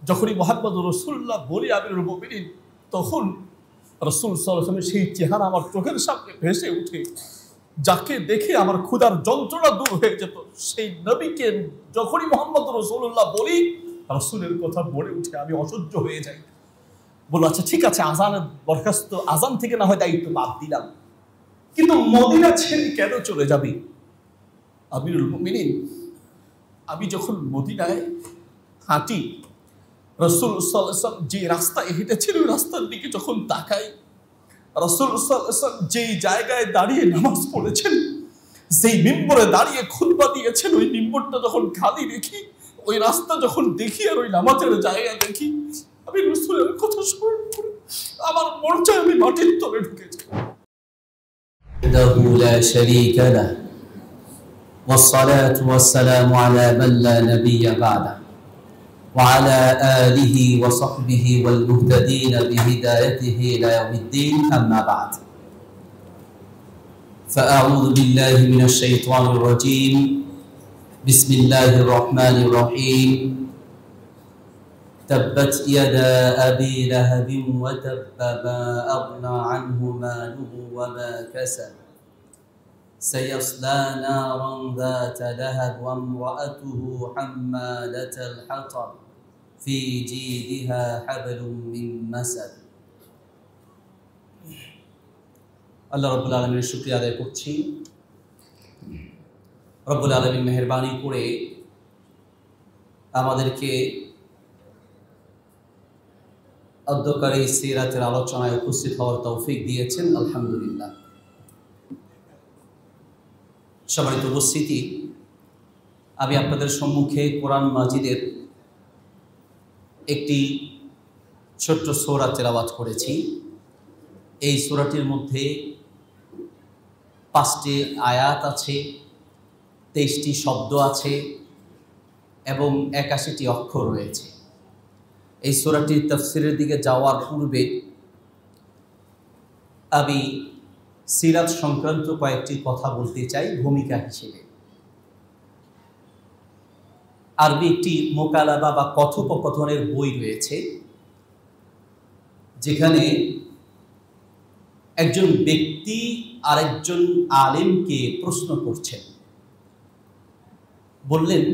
যখনই মুহাম্মদ রাসূলুল্লাহ বলি আমিরুল মুমিনিন, তখন রাসূল সাল্লাল্লাহু আলাইহি ওয়াসাল্লামের সেই চেহারা আমার চোখের সামনে ভেসে উঠে, যাকে দেখে আমার ক্ষুধার যন্ত্রণা দূর হয়ে যেত। সেই নবীকে যখনই মুহাম্মদ রাসূলুল্লাহ বলি, রাসূলের কথা বলে উঠে আমি অসহ্য হয়ে যাই। বলল, আচ্ছা ঠিক আছে, আজানের বরখাস্ত, আজান থেকে না হয় দায়িত্ব বাদ দিলাম, কিন্তু মদিনা ছেড়ে কেন চলে যাবি আমিরুল মুমিনিন? আমি যখন মদিনায় হাঁটি, রাসূল সাল্লাল্লাহু আলাইহি ওয়াসাল্লাম যে রাস্তায় হেঁটেছিল ওই রাস্তার দিকে যখন তাকাই, রাসূল সাল্লাল্লাহু আলাইহি ওয়াসাল্লাম যেই জায়গায় দাঁড়িয়ে নামাজ পড়েছেন, যেই মিম্বরে দাঁড়িয়ে খুতবা দিয়েছেন, ওই মিম্বরটা যখন খালি দেখি, ওই রাস্তা যখন দেখি আর ওই নামাজের জায়গা দেখি, আমি রাসূলের কথা স্মরণ করে আমার মন চায় আমি মাটির তলে ঢুকে যাই। لا شريك له والصلاة والسلام على من لا نبي بعده وعلى آله وصحبه والمهتدين بهدايته إلى يوم الدين أما بعد فأعوذ بالله من الشيطان الرجيم بسم الله الرحمن الرحيم تبت يدا أبي لهب وتب ما أغنى عنه ماله وما كسب سيصلى نارا ذات لهب وامرأته حمالة الحطب في جيدها حبل من مسد আল্লাহ রাব্বুল আলামিনের শুকরিয়া আদায় করছি। রব্বুল আলামিন মেহেরবানি করে আমাদেরকে অধ্যকারী সিরাতের আলোচনায় উপস্থিত হওয়ার তৌফিক দিয়েছেন, আলহামদুলিল্লাহ। সম্মানিত উপস্থিতি, আমি আপনাদের সম্মুখে কোরআন মাজিদের একটি ছোট্ট সূরা তেলাওয়াত করেছি। এই সূরাটির মধ্যে 5টি আয়াত আছে, 23টি শব্দ আছে এবং 81টি অক্ষর রয়েছে। এই সূরাটির তাফসীরের দিকে যাওয়ার পূর্বে আমি সিরাত সংক্রান্ত কয়েকটি কথা বলতে চাই ভূমিকা হিসেবে। আরবি একটি মোকালাবা বা কথোপকথনের বই রয়েছে, যেখানে একজন ব্যক্তি আরেকজন আলেমকে প্রশ্ন করছেন। বললেন,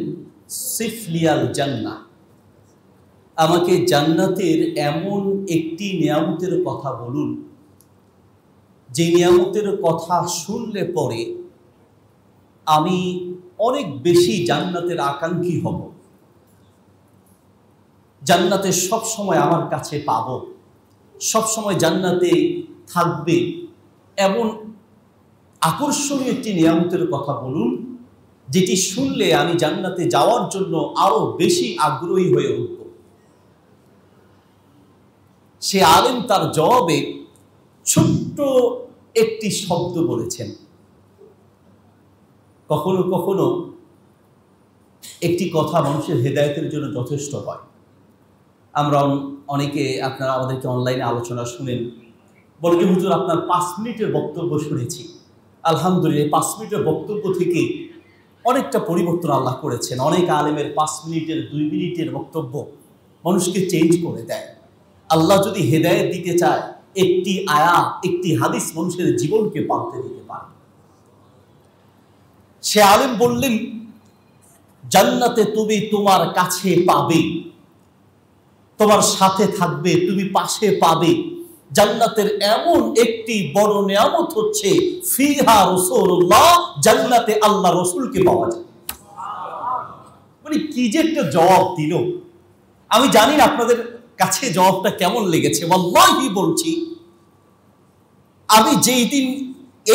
সিফলিয়াল জান্নাহ, আমাকে জান্নাতের এমন একটি নিয়ামতের কথা বলুন যে নিয়ামতের কথা শুনলে পরে আমি অনেক বেশি জান্নাতের আকাঙ্ক্ষী হব, জান্নাতে সব সময় আমার কাছে পাব, সব সময় জান্নাতে থাকবে, এমন আকর্ষণীয় একটি নিয়ামতের কথা বলুন যেটি শুনলে আমি জান্নাতে যাওয়ার জন্য আরো বেশি আগ্রহী হয়ে উঠব। সে আলেম তার জবাবে ছোট্ট একটি শব্দ বলেছেন। কখনো কখনো একটি কথা মানুষের হেদায়েতের জন্য যথেষ্ট হয়। আমরা অনেকে, আপনারা আমাদেরকে অনলাইনে আলোচনা শুনেন, বলে যে হুজুর আপনার 5 মিনিটের বক্তব্য শুনেছি, আলহামদুলিল্লাহ 5 মিনিটের বক্তব্য থেকে অনেকটা পরিবর্তন আল্লাহ করেছেন। অনেক আলেমের 5 মিনিটের 2 মিনিটের বক্তব্য মানুষকে চেঞ্জ করে দেয়। আল্লাহ যদি হেদায়েত দিতে চায়, একটি আয়াত, একটি হাদিস মানুষের জীবনকে পাল্টে দিতে পারে। সে আলেম বললেন, জান্নাতে তুমি তোমার কাছে পাবে, তোমার সাথে থাকবে, তুমি পাশে পাবে। জান্নাতের এমন একটি বড় নিয়ামত হচ্ছে ফিহা রাসূলুল্লাহ, জান্নাতে আল্লাহ রাসূলকে পাওয়া যায়। মানে কি যে একটা জবাব দিল! আমি জানি না আপনাদের কাছে জবাবটা কেমন লেগেছে। ওয়াল্লাহি বলছি, আমি যেই দিন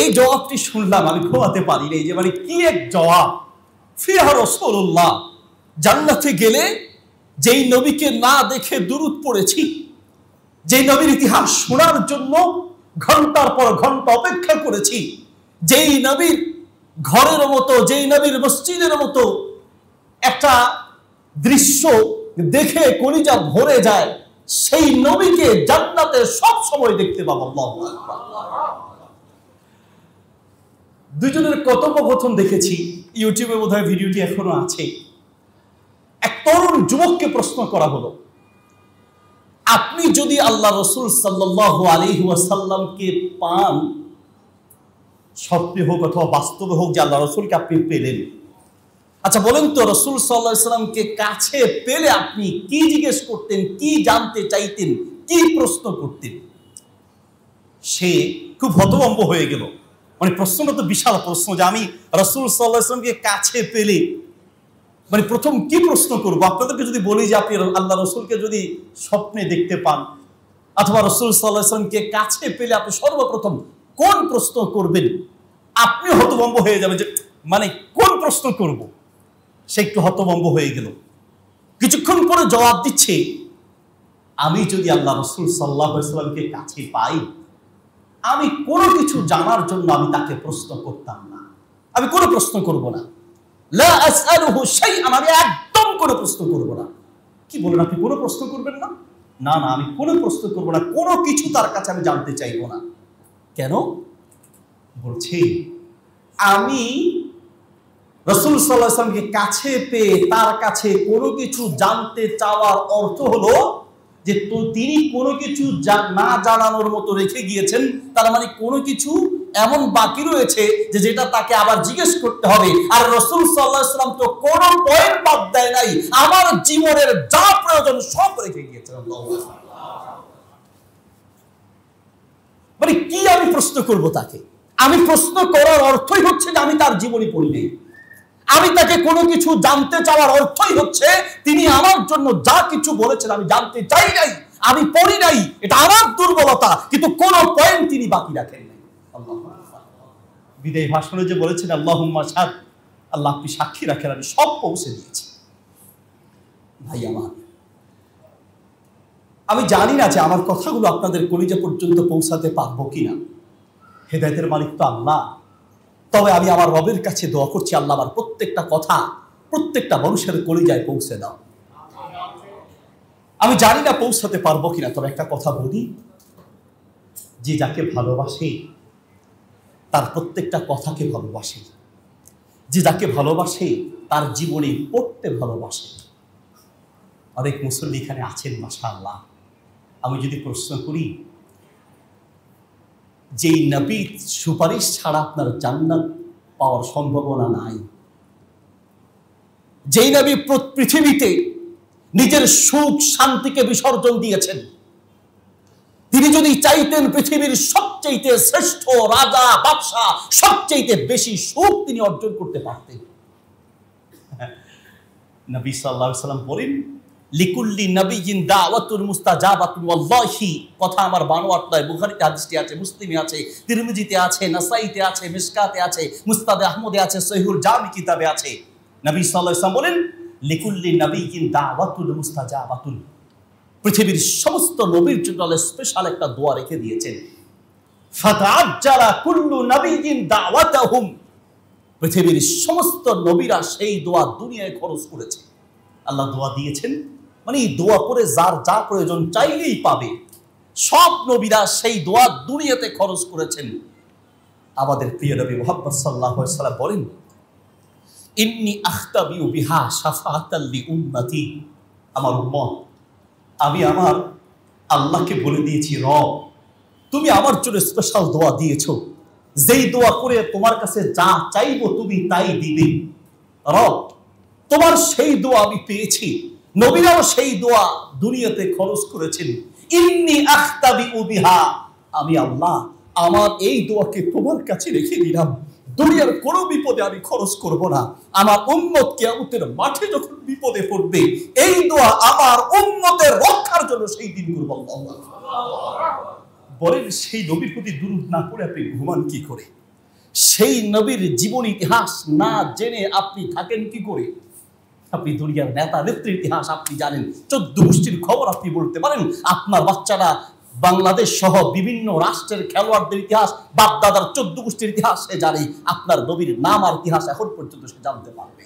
এই জবাবটি শুনলাম আমি ঘুমাতে পারি নাই, যে মানে কি এক জবাব! ফিহা রাসূলুল্লাহ, জান্নাতে গেলে যেই নবীকে না দেখে দুরূদ পড়েছি, যেই নবীর ইতিহাস শোনার জন্য ঘন্টার পর ঘন্টা অপেক্ষা করেছি, যেই নবীর ঘরের মতো, যেই নবীর মসজিদের মতো একটা দৃশ্য দেখে কলিজা ভরে যায়, সেই নবীকে জান্নাতে সব সময় দেখতে পাবো। আল্লাহু আকবার। দুজনের কথোপকথন দেখেছি, ইউটিউবে বোধহয় ভিডিওটি এখনো আছে। এক তরুণ যুবককে প্রশ্ন করা হলো, আপনি যদি আল্লাহ রসুল সাল্লাল্লাহু আলাইহি ওয়াসাল্লামকে পান, স্বপ্নে হোক অথবা বাস্তবে হোক, যে আল্লাহ রসুলকে আপনি পেলেন, আচ্ছা বলেন তো, রসুল সাল্লাল্লাহু আলাইহি ওয়াসাল্লামকে কাছে পেলে আপনি কি জিজ্ঞেস করতেন, কি জানতে চাইতেন, কি প্রশ্ন করতেন? সে খুব হতভম্ব হয়ে গেল। মানে প্রশ্নটা তো বিশাল প্রশ্ন, যে আমি রসুল সাল্লাল্লাহু আলাইহি ওয়াসাল্লামকে কাছে পেলে মানে প্রথম কি প্রশ্ন করবো? আপনাদেরকে যদি বলি যে আপনি আল্লাহ রসুলকে যদি স্বপ্নে দেখতে পান অথবা রসুল সাল্লাল্লাহু আলাইহি ওয়াসাল্লামকে কাছে পেলে আপনি সর্বপ্রথম কোন প্রশ্ন করবেন, আপনি হতভম্ব হয়ে যাবেন যে মানে কোন প্রশ্ন করব। সে একটু হতভম্ব হয়ে গেল। কিছুক্ষণ পরে জবাব দিচ্ছে, আমি যদি আল্লাহ রসুল সাল্লাল্লাহু আলাইহি ওয়াসাল্লামকে কাছে পাই, আমি কোনো কিছু জানার জন্য আমি তাকে প্রশ্ন করতাম না, আমি কোনো প্রশ্ন করব না। লা আসআলুহু শাইআন, আমি একদম কোনো প্রশ্ন করব না। কি বলেন আপনি কোনো প্রশ্ন করবেন না? না না, আমি কোনো প্রশ্ন করব না, কোনো কিছু তার কাছে আমি জানতে চাইব না। কেন? বলছে আমি রাসূল সাল্লাল্লাহু আলাইহি ওয়াসাল্লামকে কাছে পেয়ে তার কাছে কোনো কিছু জানতে চাওয়ার অর্থ হলো যে তিনি কোনো কিছু না জানানোর মতো রেখে গিয়েছেন, তার মানে কোনো কিছু এমন বাকি রয়েছে যে যেটা তাকে আবার জিজ্ঞেস করতে হবে। আর রাসূল সাল্লাল্লাহু আলাইহি ওয়াসাল্লাম তো কোনো পয়েন্ট বাদ দেয় নাই, আমার জীবনের যা প্রয়োজন সব রেখে গিয়েছেন। মানে কি আমি প্রশ্ন করব তাকে? আমি প্রশ্ন করার অর্থই হচ্ছে যে আমি তার জীবনী পড়ি নাই। আমি তাকে কোনো কিছু জানতে চাওয়ার অর্থই হচ্ছে তিনি আমার জন্য যা কিছু বলেছেন আমি জানতে চাই নাই, আমি পড়ি নাই, এটা আমার দুর্বলতা, কিন্তু কোন পয়েন্ট তিনি বাকি রাখেন নাই। বিদায় ভাষণে যে বলেছেন আল্লাহুম্মা শাহাদ, আল্লাহ আপনি সাক্ষী রাখেন আমি সব পৌঁছে দিয়েছি। ভাই আমার, আমি জানি না যে আমার কথাগুলো আপনাদের কলিজা পর্যন্ত পৌঁছাতে পারবো কিনা। হেদায়েতের মালিক তো আল্লাহ। তবে আমি আমার রবের কাছে দোয়া করছি, আল্লাহ আমার প্রত্যেকটা কথা প্রত্যেকটা মানুষের কলিজায় পৌঁছে দাও। আমি জানি না পৌঁছাতে পারবো কিনা, তবে একটা কথা বলি, যে যাকে ভালোবাসে তার প্রত্যেকটা কথাকে ভালোবাসে, যে যাকে ভালোবাসে তার জীবনে পড়তে ভালোবাসে। অনেক মুসল্লি এখানে আছেন মাশাআল্লাহ। আমি যদি প্রশ্ন করি, যেই নবীর সুপারিশ ছাড়া আপনার জান্নাত পাওয়ার সম্ভাবনা নাই, যেই নবী পৃথিবীতে নিজের সুখ শান্তিকে বিসর্জন দিয়েছেন, তিনি যদি চাইতেন পৃথিবীর সবচেয়ে শ্রেষ্ঠ রাজা বাদশা সবচেয়ে বেশি সুখ তিনি অর্জন করতে পারতেন। নবী সাল্লাল্লাহু আলাইহি ওয়াসাল্লাম বলেন, লিকুল্লি নবিয়্যিন দাওয়াতুন মুস্তাজাবাতুন, ওয়াল্লাহি, কথা আমার বানোয়াট নয়, বুখারীতে হাদিসটি আছে, মুসলিমে আছে, তিরমিজিতে আছে, নাসাইতে আছে, মিশকাতে আছে, মুস্তাদে আহমদে আছে, সহিহুল জামি কিতাবে আছে। নবী সাল্লাল্লাহু আলাইহি ওয়াসাল্লাম বলেন, লিকুল্লি নবিয়্যিন দাওয়াতুন মুস্তাজাবাতুন, পৃথিবীর সমস্ত নবীর জন্য স্পেশাল একটা দোয়া রেখে দিয়েছেন। ফাতাআজ্জালা কুল্লু নবিয়্যিন দাওয়াতাহুম, পৃথিবীর সমস্ত নবীরা সেই দোয়া দুনিয়ায় খরচ করেছে। আল্লাহ দোয়া দিয়েছেন, মানে এই দোয়া করে যার যা প্রয়োজন চাইলেই পাবে। সব নবীরা সেই দোয়া দুনিয়াতে খরচ করেছেন। আমাদের প্রিয় নবী মুহাম্মদ সাল্লাল্লাহু আলাইহি ওয়াসাল্লাম বলেন, ইন্নী আখতাবিউ বিহা শাফাআতাল লিউম্মতি, আমার উম্মত, আমি আমার আল্লাহকে বলে দিয়েছি, রব তুমি আমার জন্য স্পেশাল দোয়া দিয়েছো, যেই দোয়া করে তোমার কাছে যা চাইবো তুমি তাই দিবে। রব তোমার সেই দোয়া আমি পেয়েছি, নবীরাও সেই দোয়া দুনিয়াতে খরচ করেছেন। ইন্নী আখতাবিউ বিহা, আমি আল্লাহ আমার এই দোয়াকে তোমার কাছে রেখে দিলাম, দুনিয়ার কোনো বিপদে আমি খরচ করব না। আমার উম্মত কিয়ামতের মাঠে যখন বিপদে পড়বে, এই দোয়া আমার উম্মতের রক্ষার জন্য সেই দিন করব। বলেন, সেই নবীর প্রতি দুরূদ না পড়ে আপনি ঘুমান কি করে? সেই নবীর জীবন ইতিহাস না জেনে আপনি থাকেন কি করে? আপনি দুনিয়ার নেতা নেত্রীর ইতিহাস আপনি জানেন, 14 গোষ্ঠীর খবর আপনি বলতে পারেন, আপনার বাচ্চারা বাংলাদেশ সহ বিভিন্ন রাষ্ট্রের খেলোয়াড়দের ইতিহাস, বাপ দাদার 14 গোষ্ঠীর ইতিহাস সে জানে, আপনার নবীর নাম আর ইতিহাস এখন পর্যন্ত সে জানতে পারবে।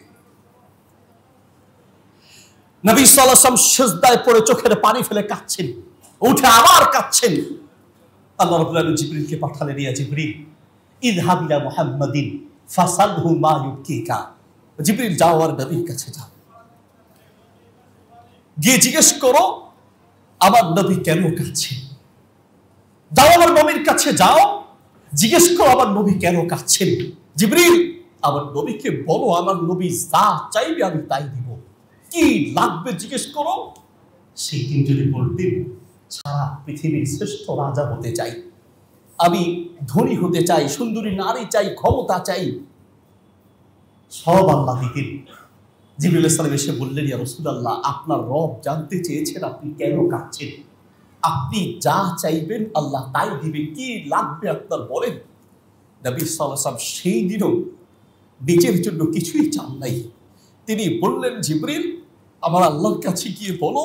নবী সাল্লাল্লাহু আলাইহি ওয়াসাল্লাম সিজদায় পড়ে চোখের পানি ফেলে কাঁদছেন, উঠে আবার কাঁদছেন। আল্লাহ রাব্বুল আলামিন জিবরিলকে পাঠালেন, ইয়া জিবরিল ইযহাব ইলা মুহাম্মাদিন ফাসালহু মা ইউবকিকা, জিবরিল যাও আর নবীর কাছে যাও, গিয়ে জিজ্ঞেস করো আমার নবী কেন কাঁদছে? যাও আমার নবীর কাছে যাও, জিজ্ঞেস করো আমার নবী কেন কাঁদছেন। জিবরিল, আমার নবীকে বলো আমার নবী যা চাইবে আমি তাই দিব, কি লাগবে জিজ্ঞেস করো। সেই দিন যদি বলতেন সারা পৃথিবীর শ্রেষ্ঠ রাজা হতে চাই, আমি ধনী হতে চাই, সুন্দরী নারী চাই, ক্ষমতা চাই, সব আল্লাহ দিতেন। জিবরিল আলাইহিস সালাম এসে বললেন, ইয়া রাসূলুল্লাহ, আপনার রব জানতে চেয়েছেন আপনি কেন কাঁদছেন। আপনি যা চাইবেন আল্লাহ তাই দিবে, কি লাগবে আপনার বলেন। নবী সাল্লাল্লাহু আলাইহি ওয়াসাল্লাম সেই দিনও নিজের জন্য কিছুই চান নাই। তিনি বললেন, জিবরিল, আমার আল্লাহর কাছে গিয়ে বলো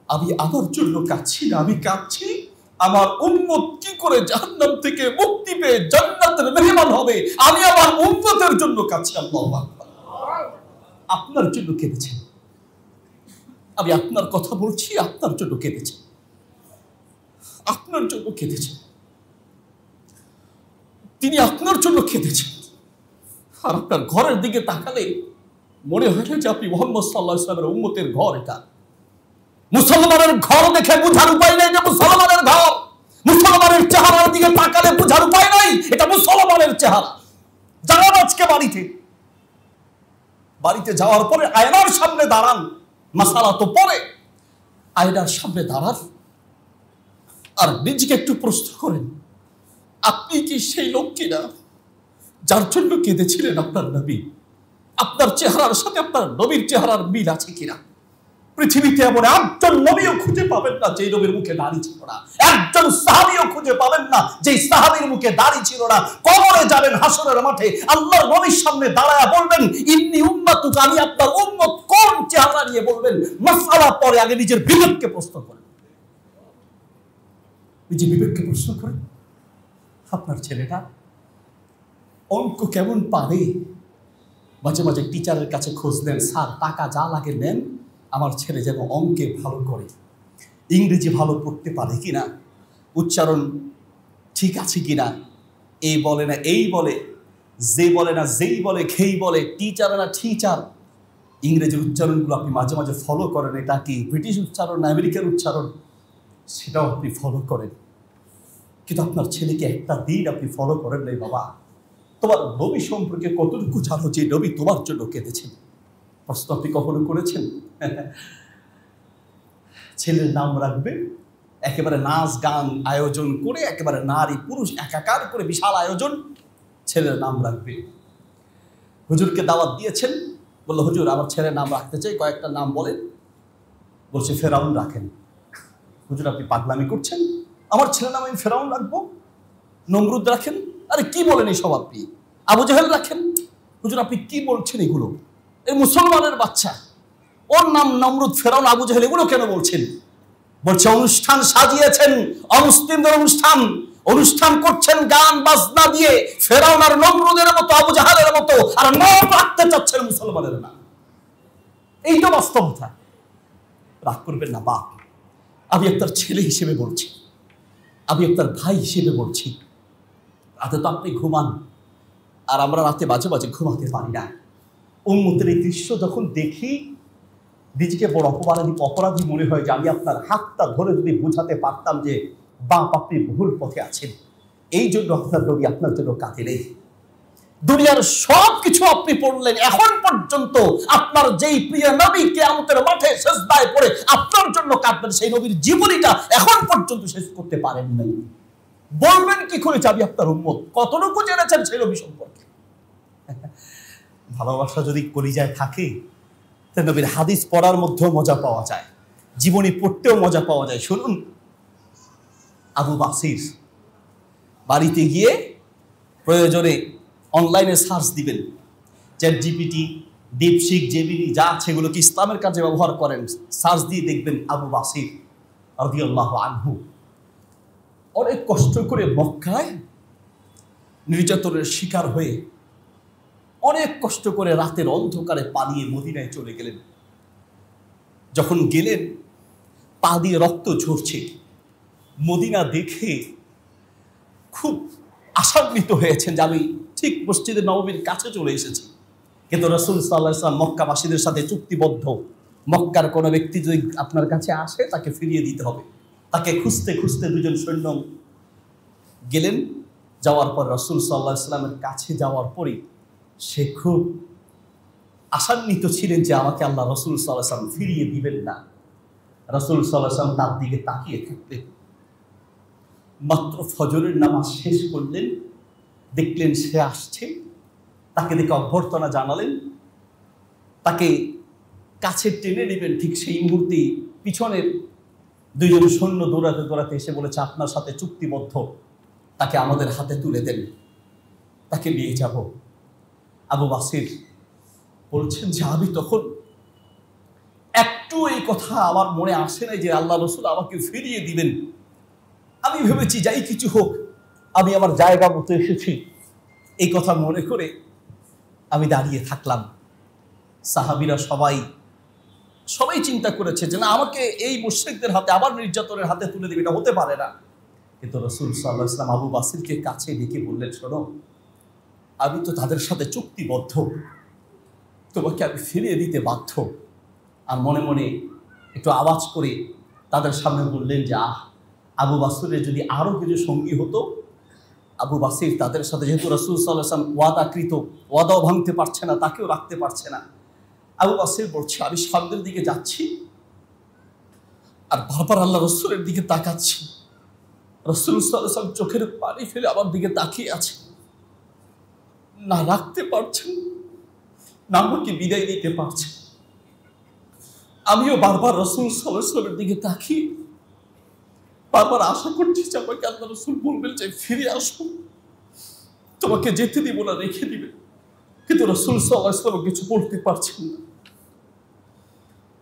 আমি আমার জন্য কাঁদছি না, আমি কাঁদছি আমার উম্মত কি করে জাহান্নাম থেকে মুক্তি পেয়ে জান্নাতের মেহমান হবে, আমি আমার উম্মতের জন্য কাঁদছি। আল্লাহু আকবার। আপনার জন্য কেঁদেছেন, আমি আপনার কথা বলছি, আপনার জন্য কেঁদেছেন, আপনার জন্য কেঁদেছেন, তিনি আপনার জন্য কেঁদেছেন। আর আপনার ঘরের দিকে তাকালে মনে হয় না যে আপনি মুহাম্মদ সাল্লাল্লাহু আলাইহি ওয়াসাল্লামের উম্মতের ঘর। এটা মুসলমানের ঘর দেখে বোঝার উপায় নেই যে মুসলমানের ঘর। মুসলমানের চেহারার দিকে তাকালে বোঝার উপায় নাই এটা মুসলমানের চেহারা। যারা আজকে বাড়িতে যাওয়ার পরে আয়নার সামনে দাঁড়ান, মাসালা তো পরে আয়নার সামনে দাঁড়ান আর নিজেকে একটু প্রশ্ন করেন, আপনি কি সেই লোক কিনা যার জন্য কেঁদেছিলেন আপনার নবী? আপনার চেহারার সাথে আপনার নবীর চেহারার মিল আছে কিনা? পৃথিবীতে এমন একজন নবীও খুঁজে পাবেন না যে নবীর মুখে দাড়ি ছিল না, একজন সাহাবীও খুঁজে পাবেন না যে সাহাবীর মুখে দাড়ি ছিল না। কবরে যাবেন হাসরের মাঠে, আল্লাহর নবীর সামনে দাঁড়ায়া বলবেন, ইন্নী উম্মাতুকা, আমি আপনার উম্মত। কোন চেহারা নিয়ে বলবেন? মাসআলা পরে, আগে নিজের বিবেককে প্রশ্ন করেন, নিজের বিবেককে প্রশ্ন করেন। আপনার ছেলেটা অঙ্ক কেমন পারে? মাঝে মাঝে টিচারের কাছে খোঁজ নেন, স্যার টাকা যা লাগে নেন, আমার ছেলে যেন অঙ্কে ভালো করে, ইংরেজি ভালো পড়তে পারে কিনা, উচ্চারণ ঠিক আছে কিনা, এই বলে না এই বলে, যে বলে না যেই বলে, খেই বলে, টিচার না টিচার। ইংরেজির উচ্চারণগুলো আপনি মাঝে মাঝে ফলো করেন, এটা কি ব্রিটিশ উচ্চারণ না আমেরিকার উচ্চারণ, সেটাও আপনি ফলো করেন। কিন্তু আপনার ছেলেকে একটা দিন আপনি ফলো করেন নাই। বাবা, তোমার নবী সম্পর্কে কতটুকু জানো যে নবী তোমার জন্য কেঁদেছেন? প্রশ্ন আপনি কখনো করেছেন? ছেলের নাম রাখবে, একেবারে নাচ গান আয়োজন করে, একেবারে নারী পুরুষ একাকার করে বিশাল আয়োজন, ছেলের নাম রাখবে। হুজুরকে দাওয়াত দিয়েছেন, বললো হুজুর আমার ছেলের নাম রাখতে চাই, কয়েকটা নাম বলেন। বলছে ফেরাউন রাখেন। হুজুর আপনি পাগলামি করছেন, আমার ছেলের নাম আমি ফেরাউন রাখবো? নমরুদ রাখেন। আরে কি বলেন এইসব আপনি? আবু জাহেল রাখেন। হুজুর আপনি কি বলছেন এগুলো? এই মুসলমানের বাচ্চা, ওর নাম নমরুদ, ফেরাউন, আবু জাহেল, এগুলো কেন বলছেন? বলছে অনুষ্ঠান সাজিয়েছেন, অমুসলিমদের অনুষ্ঠান করছেন গান বাজনা দিয়ে, ফেরাউন আর নমরুদের মতো, আবু জাহেলের মতো, আর নাম রাখতে চাচ্ছেন মুসলমানের নাম। এই তো বাস্তবতা। রাগ করবেন না বাপ, আমি আপনার ছেলে হিসেবে বলছি, আমি আপনার ভাই হিসেবে বলছি। রাতে তো আপনি ঘুমান, আর আমরা রাতে বাজে বাজে ঘুমাতে পারি না। উম্মতের এই দৃশ্য যখন দেখি নিজেকে বড় অপরাধী মনে হয় যে আমি আপনার হাতটা ধরে যদি বুঝাতে পারতাম যে বাপ আপনি ভুল পথে আছেন। এই জন্য আপনার নবী আপনার জন্য কাঁদে নেই। দুনিয়ার সব কিছু আপনি পড়লেন, এখন পর্যন্ত আপনার যেই প্রিয় নবী কিয়ামতের মাঠে সিজদায় পড়ে আপনার জন্য কাঁদবেন, সেই নবীর জীবনীটা এখন পর্যন্ত শেষ করতে পারেন নাই। বলবেন কি করে আমি আপনার উম্মত? কতটুকু জেনেছেন সেই নবী সম্পর্কে? ভালোবাসা যদি কলিজায় থাকে, নবীর হাদিস পড়ার মধ্যেও মজা পাওয়া যায়, জীবনী পড়তেও মজা পাওয়া যায়। শুনুন, আবু বাসির বাড়িতে গিয়ে প্রয়োজনে অনলাইনে সার্চ দিবেন, ChatGPT, ডিপসিক, জেমিনি যা আছে এগুলোকে ইসলামের কাজে ব্যবহার করেন, সার্চ দিয়ে দেখবেন আবু বাসির রাদিয়াল্লাহু আনহু অনেক কষ্ট করে মক্কায় নির্যাতনের শিকার হয়ে অনেক কষ্ট করে রাতের অন্ধকারে পালিয়ে মদিনায় চলে গেলেন। যখন গেলেন পা দিয়ে রক্ত ঝরছে, মদিনা দেখে খুব আশান্বিত হয়েছেন যে আমি ঠিক মসজিদে নববীর কাছে চলে এসেছি। কিন্তু রাসূল সাল্লাল্লাহু আলাইহি ওয়াসাল্লাম মক্কাবাসীদের সাথে চুক্তিবদ্ধ, মক্কার কোনো ব্যক্তি যদি আপনার কাছে আসে তাকে ফিরিয়ে দিতে হবে। তাকে খুঁজতে খুঁজতে দুজন সৈন্য গেলেন। যাওয়ার পর রাসূল সাল্লাল্লাহু আলাইহি ওয়াসাল্লামের কাছে যাওয়ার পরই সে খুব আশান্বিত ছিলেন যে আমাকে আল্লাহ রাসূল সাল্লাল্লাহু আলাইহি ওয়াসাল্লাম ফিরিয়ে দিবেন না। রাসূল সাল্লাল্লাহু আলাইহি ওয়াসাল্লাম তার দিকে তাকিয়ে থাকলেন। মাত্র ফজরের নামাজ শেষ করলেন, দেখলেন সে আসছে, তাকে দেখে অভ্যর্থনা জানালেন, তাকে কাছে টেনে নেবেন। ঠিক সেই মুহূর্তে পিছনের দুইজন সৈন্য দৌড়াতে দৌড়াতে এসে বলেছে, আপনার সাথে চুক্তিবদ্ধ, তাকে আমাদের হাতে তুলে দেন, তাকে নিয়ে যাব। আবু বাসির বলছেন যে আমি তখন একটু এই কথা আমার মনে আসে নাই যে আল্লাহ রসুল আমাকে ফিরিয়ে দিবেন। আমি ভেবেছি যাই কিছু হোক আমি আমার জায়গা মতো এসেছি, এই কথা মনে করে আমি দাঁড়িয়ে থাকলাম। সাহাবীরা সবাই চিন্তা করেছে যে না, আমাকে এই মুশরিকদের হাতে আবার নির্যাতনের হাতে তুলে দেবে, এটা হতে পারে না। কিন্তু রাসূল সাল্লাল্লাহু আলাইহি ওয়াসাল্লাম আবু বাসিরকে কাছে ডেকে বললেন, শোনো, আমি তো তাদের সাথে চুক্তিবদ্ধ, তোমাকে আমি ফিরিয়ে দিতে বাধ্য। আর মনে মনে একটু আওয়াজ করে তাদের সামনে বললেন যে আবু বাসিরের যদি আরও কিছু সঙ্গী হতো। আবু বাসির তাদের সাথে, যেহেতু রাসূল সাল্লাল্লাহু আলাইহি ওয়াসাল্লাম ওয়াদাকৃত, ওয়াদাও ভাঙতে পারছে না, তাকেও রাখতে পারছে না। আবু বাসির বলছে, আমি সামনের দিকে যাচ্ছি আর বারবার আল্লাহ রসুলের দিকে তাকাচ্ছি। রাসূল সাল্লাল্লাহু আলাইহি ওয়াসাল্লাম চোখের পানি ফেলে আমার দিকে তাকিয়ে আছে, না রাখতে পারছেন না আমাকে বিদায় দিতে পারছেন। আমিও বারবার রাসূল সাল্লাল্লাহু আলাইহি ওয়াসাল্লামের দিকে তাকিয়ে বারবার আশা করছি যে আমাকে আল্লাহ রসুল বলবেন যে ফিরে আসো, তোমাকে যেতে দিব না, রেখে দিবে। কিন্তু রাসূল সাল্লাল্লাহু আলাইহি ওয়াসাল্লাম কিছু বলতে পারছেন না।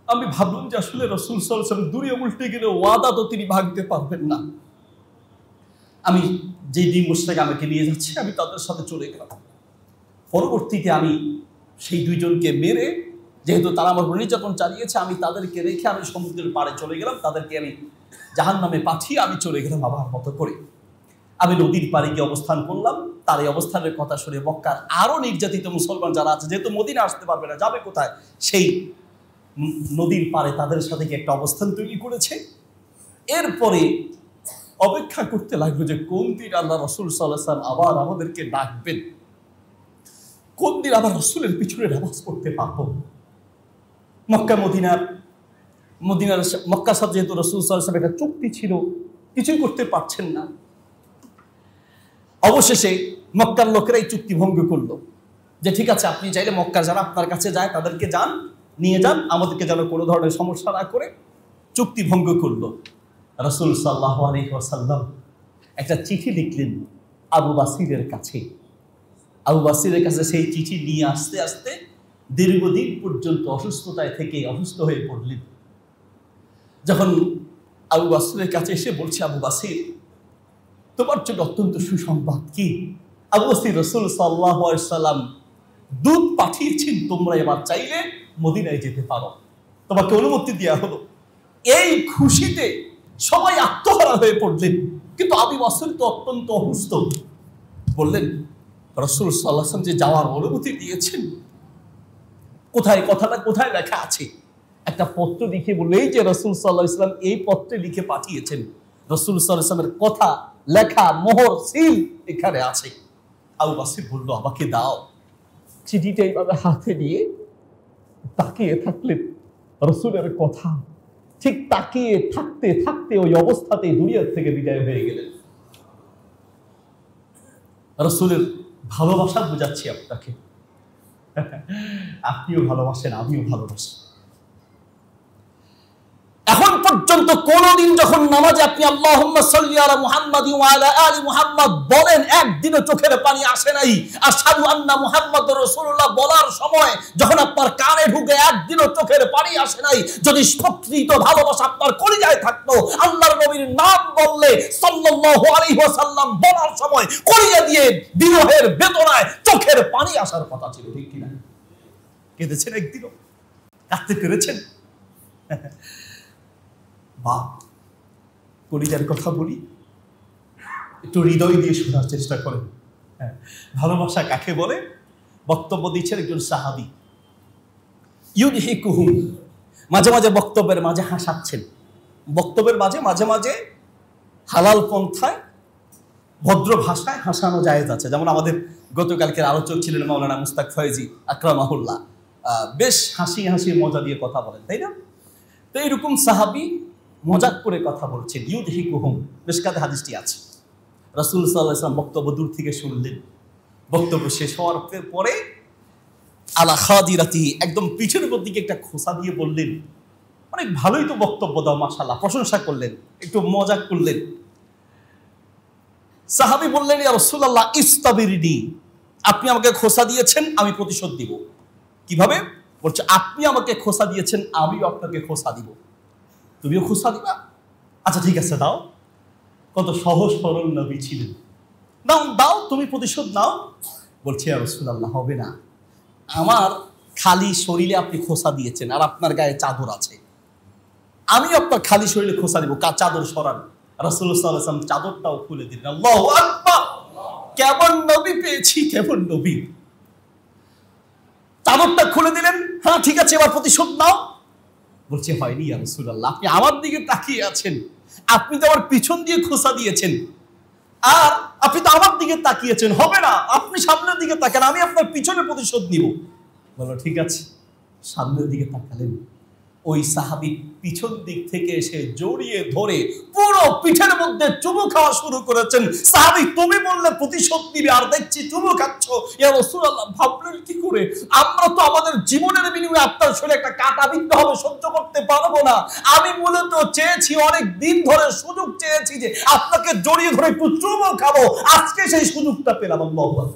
আমি ভাবলাম যে আসলে রাসূল সাল্লাল্লাহু আলাইহি ওয়াসাল্লাম দুনিয়া উল্টে গেলে ওয়াদা তো তিনি ভাঙতে পারবেন না। আমি যে দুই মুশরিক আমাকে নিয়ে যাচ্ছে, আমি তাদের সাথে চলে গেলাম। পরবর্তীতে আমি সেই দুইজনকে মেরে, যেহেতু তারা আমার নির্যাতন চালিয়েছে, আমি তাদেরকে রেখে আমি সমুদ্রের পাড়ে চলে গেলাম। তাদেরকে আমি জাহান্নামে পাঠিয়ে আমি চলে গেলাম আমার মতো করে। আমি নদীর পাড়ে গিয়ে অবস্থান করলাম। তার এই অবস্থানের কথা শুনে মক্কার আরও নির্যাতিত মুসলমান যারা আছে, যেহেতু মদিনা আসতে পারবে না, যাবে কোথায়, সেই নদীর পাড়ে তাদের সাথে কি একটা অবস্থান তৈরি করেছে। এরপরে অপেক্ষা করতে লাগলো যে কোন দিন আল্লাহ রাসূল সাল্লাল্লাহু আলাইহি ওয়াসাল্লাম আবার আমাদেরকে ডাকবেন, কোন দিন আবার রাসূলের পিছনে নামাজ পড়তে পারবো। মক্কার সাথে যেহেতু রাসূল সাল্লাল্লাহু আলাইহি ওয়াসাল্লাম একটা চুক্তি ছিল, কিছুই করতে পারছেন না। অবশেষে মক্কার লোকেরা এই চুক্তি ভঙ্গ করলো যে ঠিক আছে, আপনি চাইলে মক্কা যারা আপনার কাছে যায় তাদেরকে নিয়ে যান, আমাদেরকে যেন কোনো ধরনের সমস্যা না করে। চুক্তি ভঙ্গ করলো। রাসূল সাল্লাল্লাহু আলাইহি ওয়াসাল্লাম একটা চিঠি লিখলেন আবু বাসিরের কাছে। আবু বাসিরের কাছে সেই চিঠি নিয়ে আসতে আসতে দীর্ঘদিন পর্যন্ত অসুস্থতায় থেকে অসুস্থ হয়ে পড়লেন। যখন আবু বাসিরের কাছে এসে বলছে, আবু বাসির, তোমার জন্য অত্যন্ত সুসংবাদ। কি? আবু বাসির, রাসূল সাল্লাল্লাহু আলাইহি ওয়াসাল্লাম দূত পাঠিয়েছেন, তোমরা এবার চাইলে মদিনায় যেতে পারো, তোমাকে অনুমতি দেওয়া হলো। এই খুশিতে সবাই আত্মহারা হয়ে পড়লেন। কিন্তু আবু বাসির তো অত্যন্ত অসুস্থ। বললেন, রাসূল সাল্লাল্লাহু আলাইহি ওয়াসাল্লাম যে যাওয়ার অনুমতি দিয়েছেন, কোথায়, কথাটা কোথায় লেখা আছে? একটা পত্র লিখে বলল, এই যে রাসূল সাল্লাল্লাহু আলাইহি ওয়াসাল্লাম এই পত্রে লিখে পাঠিয়েছেন, রাসূল সাল্লাল্লাহু আলাইহি ওয়াসাল্লামের কথা লেখা, মোহর, সিল এখানে আছে। আবু বাসির বলল, আমাকে দাও। চিঠিটা এইভাবে হাতে নিয়ে তাকিয়ে থাকলেন রাসূলের কথা। ঠিক তাকিয়ে থাকতে থাকতে ওই অবস্থাতেই দুনিয়ার থেকে বিদায় হয়ে গেলেন। রাসূলের ভালোবাসা বোঝাচ্ছি আপনাকে, আপনিও ভালোবাসেন, আমিও ভালোবাসি। এখন পর্যন্ত কোনদিন যখন নামাজে আপনি আল্লাহুম্মা সাল্লি আলা মুহাম্মাদি ওয়া আলা আলি মুহাম্মাদ বলেন, একদিনও চোখের পানি আসে নাই? আশহাদু আন্না মুহাম্মাদুর রাসূলুল্লাহ বলার সময় যখন আপনার কানে ঢুকে একদিনও চোখের পানি আসে নাই? যদি প্রকৃত ভালোবাসা আপনার কলিজায় থাকতো, আল্লাহর নবীর নাম বললে সাল্লাল্লাহু আলাইহি ওয়াসাল্লাম বলার সময় কলিজা দিয়ে বিরহের বেদনায় চোখের পানি আসার কথা ছিল, ঠিক কিনা? কেঁদেছেন একদিনও? কাঁদতে পেরেছেন? বা কলিজার কথা বলি, একটু হৃদয় দিয়ে শোনার চেষ্টা করেন। ভালোবাসা কাকে বলে? বক্তব্য দিচ্ছেন একজন সাহাবী। ইউদহিকুহুম মাঝে মাঝে বক্তব্যের মাঝে হাসাচ্ছেন, বক্তব্যের মাঝে মাঝে মাঝে হালাল পন্থায় ভদ্র ভাষায় হাসানো জায়েজ আছে। যেমন আমাদের গতকালকের আলোচক ছিলেন মাওলানা মুস্তাক ফয়েজি আকরামাহুল্লাহ, বেশ হাসি হাসি মজা দিয়ে কথা বলেন, তাই না? তো এইরকম সাহাবী মজাক করে কথা বলছেন, ইউদহিকুহুম, মিশকাতে হাদিসটি আছে। রাসূল সাল্লাল্লাহু আলাইহি ওয়াসাল্লাম বক্তব্য দূর থেকে শুনলেন। বক্তব্য শেষ হওয়ার পরে আলা খাদিরাতি, একদম পিঠের উপর দিকে একটা খোসা দিয়ে বললেন, অনেক ভালোই তো বক্তব্য দাও মাশাআল্লাহ, প্রশংসা করলেন, একটু মজাক করলেন। সাহাবী বললেন, ইয়া রাসূলুল্লাহ ইস্তাবিরনি, আপনি আমাকে খোসা দিয়েছেন, আমি প্রতিশোধ দিব। কিভাবে? বলছে, আপনি আমাকে খোসা দিয়েছেন, আমিও আপনাকে খোসা দিব। তুমিও খোসা দিবা? আচ্ছা ঠিক আছে, দাও। কত সহজ সরল নবী ছিলেন। নাও দাও, তুমি প্রতিশোধ নাও। বলছে, ইয়া রাসূলুল্লাহ হবে না, আমার খালি শরীরে আপনি খোসা দিয়েছেন আর আপনার গায়ে চাদর আছে, আমি আপনার খালি শরীরে খোসা দিব, চাদর সরান। রাসূলুল্লাহ সাল্লাল্লাহু আলাইহি ওয়াসাল্লাম চাদরটাও খুলে দিলেন। আল্লাহু আকবার! কেমন নবী পেয়েছি, কেমন নবী! চাদরটা খুলে দিলেন। হ্যাঁ ঠিক আছে, এবার প্রতিশোধ নাও। বলছে, হয়নি ইয়া রাসূলুল্লাহ, আপনি আমার দিকে তাকিয়ে আছেন, আপনি তো আমার পিছন দিয়ে খোসা দিয়েছেন, আর আপনি তো আমার দিকে তাকিয়েছেন, হবে না, আপনি সামনের দিকে তাকান, আমি আপনার পিছনে প্রতিশোধ নিব। বলল ঠিক আছে, সামনের দিকে তাকালেন। ওই সাহাবী পিছন দিক থেকে এসে জড়িয়ে ধরে পুরো পিঠের মধ্যে চুমু খাওয়া শুরু করেছেন। সাহাবী, তুমি বললে প্রতিশোধ নিবে, আর দেখছি চুমু খাচ্ছ। ইয়া রাসূলুল্লাহ, ভাবলেন কি করে, আমরা তো আমাদের জীবনের বিনিময়ে আপনার শরীরে একটা কাটা বিদ্ধ হবে, সহ্য করতে পারবো না। আমি মূলত চেয়েছি, অনেক দিন ধরে সুযোগ চেয়েছি যে আপনাকে জড়িয়ে ধরে একটু চুমু খাবো, আজকে সেই সুযোগটা পেলাম। আল্লাহু আকবার!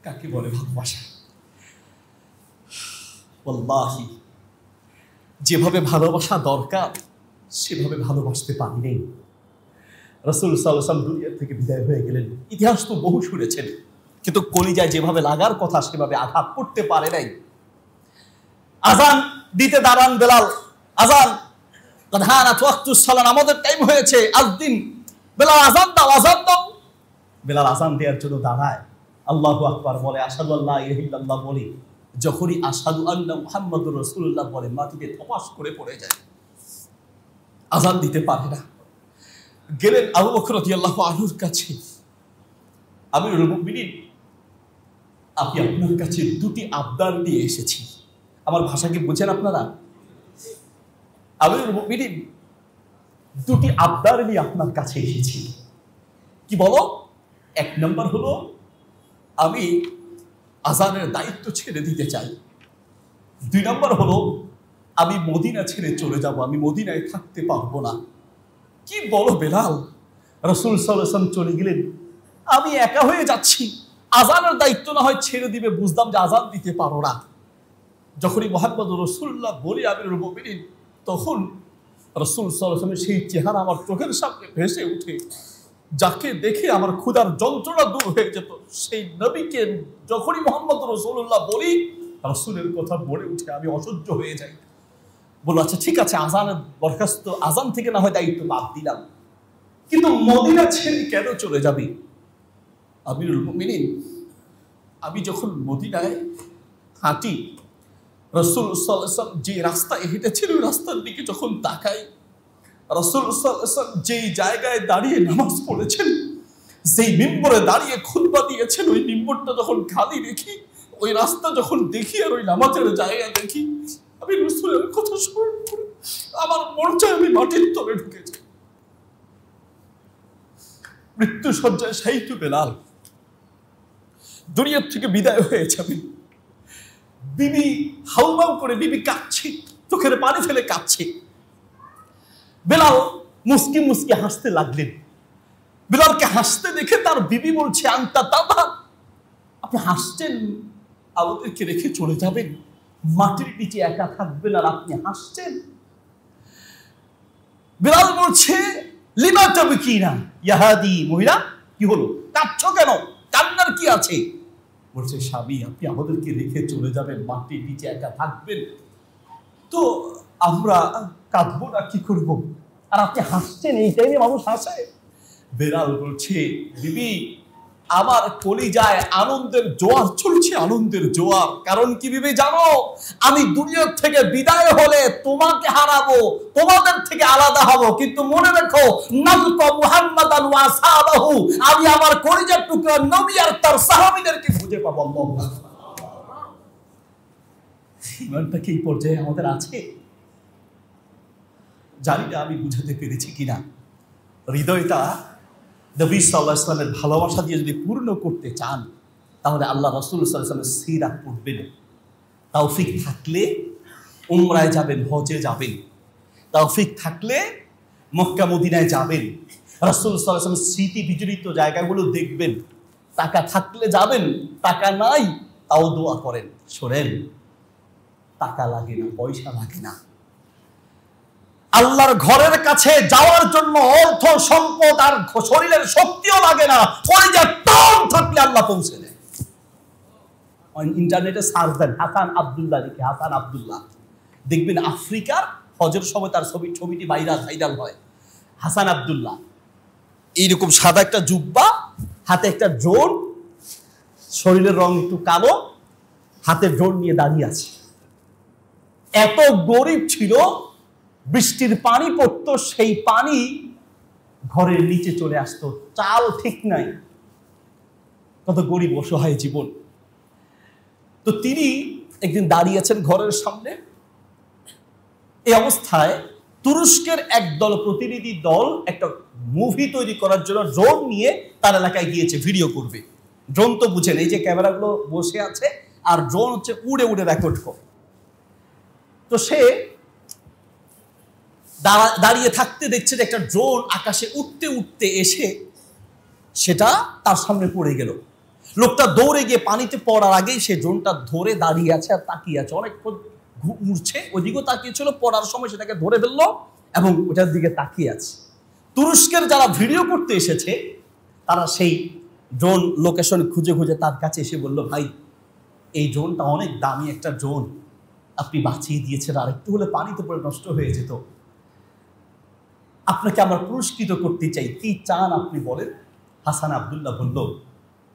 কাকে বলে ভালোবাসা! ওয়াল্লাহি, যেভাবে ভালোবাসা দরকার সেভাবে ভালোবাসতে পারি নেই। রাসূল সাল্লাল্লাহু আলাইহি ওয়াসাল্লাম দুনিয়া থেকে বিদায় হয়ে গেলেন। ইতিহাস তো বহু শুনেছেন, কিন্তু কলিজায় যেভাবে লাগার কথা সেভাবে আঘাত করতে পারে নাই। আযান দিতে দাঁড়ান বেলাল, আযান কাদ হানাত ওয়াক্তুস সালাত, আমাদের টাইম হয়েছে, আযদিন, বেলাল আযান দাও, আযান দাও। বেলাল আযান দেওয়ার জন্য দাঁড়ায়, আল্লাহু আকবার বলে, আশহাদু আল্লা ইলাহা ইল্লাল্লাহ বলে, যখনই আশহাদু আন্না মুহাম্মাদুর রাসূলুল্লাহ বলে, মাটিতে ধপাস করে পড়ে যায়, আযান দিতে পারে না। গেলেন আবু বকর রাদিয়াল্লাহু আনহুর কাছে, আমিরুল মুমিনিন, আমি আপনার কাছে দুটি আবদার নিয়ে এসেছি। আমার ভাষাকে বুঝেন আপনারা? আমিরুল মুমিনিন, দুটি আবদার নিয়ে আপনার কাছে এসেছি। কি বলো? এক নম্বর হলো, আমি আযানের দায়িত্ব ছেড়ে দিতে চাই। দুই নম্বর হলো, আমি মদিনা ছেড়ে চলে যাব, আমি মদিনায় থাকতে পারবো না। কি বলো বেলাল? রাসূল সাল্লাল্লাহু আলাইহি ওয়াসাল্লাম চলে গেলেন, আমি একা হয়ে যাচ্ছি, আযানের দায়িত্ব না হয় ছেড়ে দিবে, বুঝলাম যে আযান দিতে পারো না। যখনই মুহাম্মদুর রাসূলুল্লাহ বলি আমিরুল মুমিনিন, তখন রাসূল সাল্লাল্লাহু আলাইহি ওয়াসাল্লামের সেই চেহারা আমার চোখের সামনে ভেসে ওঠে, যাকে দেখে আমার ক্ষুধার যন্ত্রণা দূর হয়ে যেত। সেই নবীকে যখনই মুহাম্মদুর রাসূলুল্লাহ বলি, রাসূলের কথা বলে উঠে আমি অসহ্য হয়ে যাই। বলল, আচ্ছা ঠিক আছে, আযানের বরখাস্ত, আযান থেকে না হয় দায়িত্ব বাদ দিলাম, কিন্তু মদিনা ছেড়ে কেন চলে যাবি? আমিরুল মুমিনিন, আমি যখন মদিনায় হাঁটি, রাসূল সাল্লাল্লাহু আলাইহি ওয়াসাল্লাম যে রাস্তায় হেঁটেছিল, ওই রাস্তার দিকে যখন তাকাই, রাসূল সাল্লাল্লাহু আলাইহি ওয়াসাল্লাম যেই জায়গায় দাঁড়িয়ে নামাজ পড়েছেন, যেই মিম্বরে দাঁড়িয়ে খুতবা দিয়েছেন, ওই মিম্বরটা যখন খালি দেখি, ওই রাস্তা যখন দেখি, আর ওই নামাজের জায়গা দেখি, আমি রাসূলের কথা স্মরণ করে আমার মন চায় আমি মাটির তলে ঢুকে যাই। মৃত্যু শয্যায় শায়িত বেলাল দুনিয়ার থেকে বিদায় হয়ে যাবে। বিবি হাউমাউ করে, বিবি কাঁদছে, চোখের পানি ফেলে কাঁদছে। বেলাল মুস্কি মুস্কি হাসতে লাগলেন। বেলালকে হাসতে দেখে তার বিবি বলছে, আনতা তাবা, আপনি হাসছেন, আমাদেরকে রেখে চলে যাবেন, মাটির নিচে একা থাকবেন, আর আপনি হাসছেন? বেলাল বলছে, লিমা তাবকিনা ইয়া হাদি, মহিলা কি হলো, কাঁদছো কেন, কান্নার কি আছে? বলছে, স্বামী, আপনি আমাদেরকে রেখে চলে যাবেন, মাটির নিচে একা থাকবেন, তো আমরা কাঁদবো না কি করব? আর আপনি হাসছেন, এই টাইমে মানুষ হাসে। বেলাল বলছে, বিবি আমার কলিজায় আনন্দের জোয়ার চলছে, আনন্দের জোয়ার। কারণ কি বিবি জানো, আমি দুনিয়ার থেকে বিদায় হলে তোমাকে হারাবো, তোমাদের থেকে আলাদা হব, কিন্তু মনে রেখো নালকা মুহাম্মাদান ওয়া আসহাবাহু, আমি আমার কলিজার টুকরা নবী আর তার সাহাবীদেরকে খুঁজে পাবো। আল্লাহু আকবার। ইমানটা কি এই পর্যায়ে আমাদের আছে? জানি না আমি বুঝাতে পেরেছি কিনা। হৃদয়টা নবী সাল্লাল্লাহু আলাইহি ওয়াসাল্লামের ভালোবাসা দিয়ে যদি পূর্ণ করতে চান, তাহলে আল্লাহ রাসূল সাল্লাল্লাহু আলাইহি ওয়াসাল্লামের সিরাত পড়বেন। তৌফিক থাকলে উমরায় যাবেন, হজে যাবেন। তৌফিক থাকলে মক্কা মদিনায় যাবেন, রাসূল সাল্লাল্লাহু আলাইহি ওয়াসাল্লামের স্মৃতি বিজড়িত জায়গাগুলো দেখবেন। টাকা থাকলে যাবেন, টাকা নাই তাও দোয়া করেন। শোনেন, টাকা লাগে না, পয়সা লাগে না, আল্লাহর ঘরের কাছে যাওয়ার জন্য অর্থ সম্পদ আর শরীরের শক্তিও লাগে না, কলিজার টান থাকলে আল্লাহ পৌঁছে দেয়। ইন্টারনেটে সার্চ দেন হাসান আব্দুল্লাহ লিখে, হাসান আব্দুল্লাহ, দেখবেন আফ্রিকার হজের সময় তার ছবিটি ভাইরাল হয়। হাসান আব্দুল্লাহ এইরকম সাদা একটা জুব্বা, হাতে একটা ড্রোন, শরীরের রং একটু কালো, হাতে ড্রোন নিয়ে দাঁড়িয়ে আছে। এত গরিব ছিল, বৃষ্টির পানি পড়তো, সেই পানি ঘরের নিচে চলে আসতো, চাল ঠিক নাই। কত গরিব অসহায় জীবন। তো তিনি একদিন দাঁড়িয়েছেন ঘরের সামনে। এই অবস্থায় তুরস্কের একদল প্রতিনিধি দল একটা মুভি তৈরি করার জন্য ড্রোন নিয়ে তার এলাকায় গিয়েছে, ভিডিও করবে। ড্রোন তো বুঝেন, এই যে ক্যামেরাগুলো বসে আছে আর ড্রোন হচ্ছে উড়ে উড়ে রেকর্ড করে। তো সে দাঁড়িয়ে থাকতে দেখছে যে একটা ড্রোন আকাশে উঠতে উঠতে এসে সেটা তার সামনে পড়ে গেল। লোকটা দৌড়ে গিয়ে পানিতে পড়ার আগেই সে ড্রোনটা ধরে দাঁড়িয়ে আছে আর তাকিয়ে আছে, অনেকক্ষণ উড়ছে, ওইদিকেও তাকিয়েছিল, পড়ার সময় সেটাকে ধরে ফেললো এবং ওটার দিকে তাকিয়ে আছে। তুরস্কের যারা ভিডিও করতে এসেছে তারা সেই ড্রোন লোকেশন খুঁজে খুঁজে তার কাছে এসে বলল, ভাই এই ড্রোনটা অনেক দামি একটা ড্রোন, আপনি বাঁচিয়ে দিয়েছেন, আর একটু হলে পানিতে পড়ে নষ্ট হয়ে যেত, আপনাকে আমরা পুরস্কৃত করতে চাই, কি চান আপনি বলেন। হাসান আব্দুল্লাহ বলল,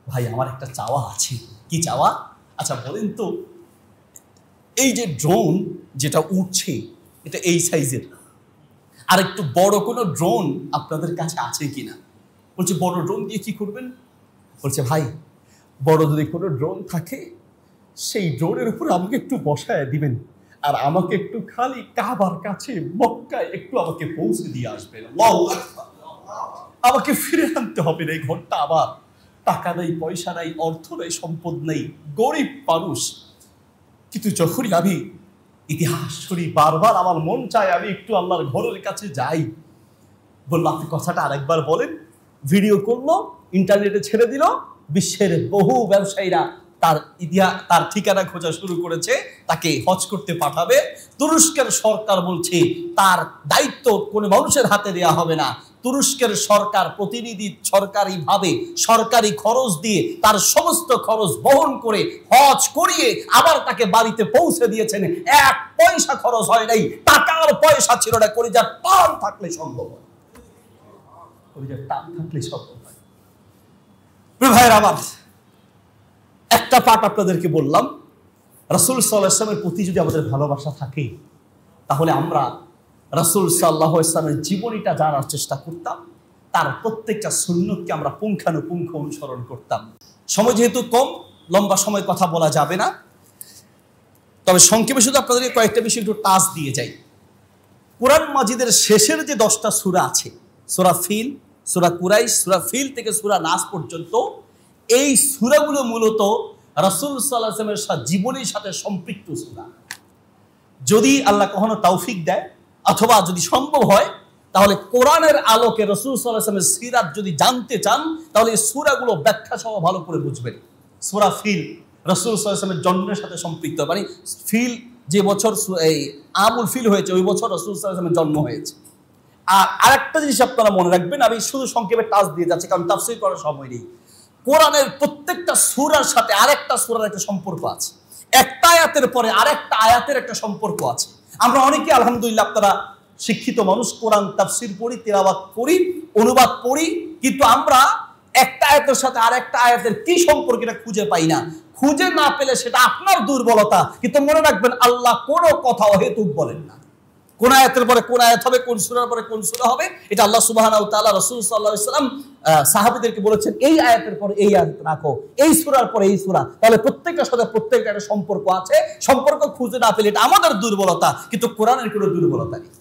ভাই আমার একটা চাওয়া আছে। কি চাওয়া? আচ্ছা বলেন তো, এই যে ড্রোন যেটা উঠছে এটা এই সাইজের, আর একটু বড় কোনো ড্রোন আপনাদের কাছে আছে কিনা? বলছে বড় ড্রোন দিয়ে কি করবেন? বলছে ভাই বড় যদি কোনো ড্রোন থাকে সেই ড্রোনের উপর আমাকে একটু বসায় দিবেন, আর আমাকে একটু খালি কাবার কাছে মক্কায় একটু আমাকে পৌঁছে দিয়ে আসবেন। আল্লাহু আকবার। আমাকে ফিরে আনতে হবে না এই ঘরটা আবার। টাকা নেই, পয়সা নাই, অর্থ নেই, সম্পদ নেই, গরিব মানুষ। কিন্তু যখনই আমি ইতিহাস শুনি বারবার আমার মন চায় আমি একটু আল্লাহর ঘরের কাছে যাই। বললো আপনি কথাটা আরেকবার বলেন। ভিডিও করলো, ইন্টারনেটে ছেড়ে দিল। বিশ্বের বহু ব্যবসায়ীরা তার ঠিকানা খোঁজা শুরু করেছে, তাকে হজ করতে পাঠাবে। তুরস্কের সরকার বলছে তার দায়িত্ব কোনো মানুষের হাতে দেওয়া হবে না। তুরস্কের সরকার প্রতিনিধি সরকারিভাবে সরকারি খরচ দিয়ে তার সমস্ত খরচ বহন করে হজ করিয়ে আবার তাকে বাড়িতে পৌঁছে দিয়েছেন। এক পয়সা খরচ হয় নাই, টাকার পয়সা ছিল না। কলিজার টান থাকলে সম্ভব হয়, কলিজার টান থাকলে সম্ভব হয়। ভাইয়ের আমার, একটা পাঠ আপনাদেরকে বললাম, রাসূল সাল্লাল্লাহু আলাইহি ওয়াসাল্লামের প্রতি যদি আমাদের ভালোবাসা থাকে তাহলে আমরা রাসূল সাল্লাল্লাহু আলাইহি ওয়াসাল্লামের জীবনীটা জানার চেষ্টা করতাম, তার প্রত্যেকটা সুন্নতকে আমরা পুঙ্খানুপুঙ্খ অনুসরণ করতাম। সময় যেহেতু কম, লম্বা সময় কথা বলা যাবে না, তবে সংক্ষেপে শুধু আপনাদেরকে কয়েকটা বিষয় একটু টাচ দিয়ে যাই। কোরআন মাজিদের শেষের যে 10টা সূরা আছে, সূরা ফিল, সূরা কুরাইশ, সূরা ফিল থেকে সূরা নাস পর্যন্ত, এই সূরাগুলো মূলত রাসূল সাল্লাল্লাহু আলাইহি ওয়াসাল্লামের জীবনের সাথে সম্পৃক্ত সূরা। যদি আল্লাহ কখনো তৌফিক দেয় অথবা যদি সম্ভব হয়, তাহলে কোরআনের আলোকে রাসূল সাল্লাল্লাহু আলাইহি ওয়াসাল্লামের সিরাত যদি জানতে চান, তাহলে এই সূরাগুলো ব্যাখ্যা সহ ভালো করে বুঝবেন। সূরা ফিল রাসূল সাল্লাল্লাহু আলাইহি ওয়াসাল্লামের জন্মের সাথে সম্পৃক্ত, মানে ফিল যে বছর এই আমুল ফিল হয়েছে ওই বছর রাসূল সাল্লাল্লাহু আলাইহি ওয়াসাল্লামের জন্ম হয়েছে। আর আরেকটা জিনিস আপনারা মনে রাখবেন, আমি শুধু সংক্ষেপে টাচ দিয়ে যাচ্ছি কারণ তাফসীর করার সময় নেই। কোরআনের প্রত্যেকটা সূরার সাথে আরেকটা সূরার একটা সম্পর্ক আছে, একটা আয়াতের পরে আরেকটা আয়াতের একটা সম্পর্ক আছে। আমরা অনেকে আলহামদুলিল্লাহ, আপনারা শিক্ষিত মানুষ, কোরআন তাফসীর পড়ি, তিলাওয়াত করি, অনুবাদ পড়ি, কিন্তু আমরা একটা আয়াতের সাথে আরেকটা আয়াতের কি সম্পর্ক এটা খুঁজে পাই না। খুঁজে না পেলে সেটা আপনার দুর্বলতা, কিন্তু মনে রাখবেন আল্লাহ কোনো কথা অহেতুক বলেন না। কোন আয়াতের পরে কোন আয়াত হবে, কোন সূরার পরে কোন সূরা হবে, এটা আল্লাহ সুবহানাহু ওয়া তাআলা রাসূল সাল্লাল্লাহু আলাইহি ওয়াসাল্লাম সাহাবীদেরকে বলেছেন এই আয়াতের পরে এই আয়াত রাখো, এই সূরার পরে এই সূরা। তাহলে প্রত্যেকটার সাথে প্রত্যেকটা একটা সম্পর্ক আছে। সম্পর্ক খুঁজে না পেলে এটা আমাদের দুর্বলতা, কিন্তু কোরআনের কোনো দুর্বলতা নেই।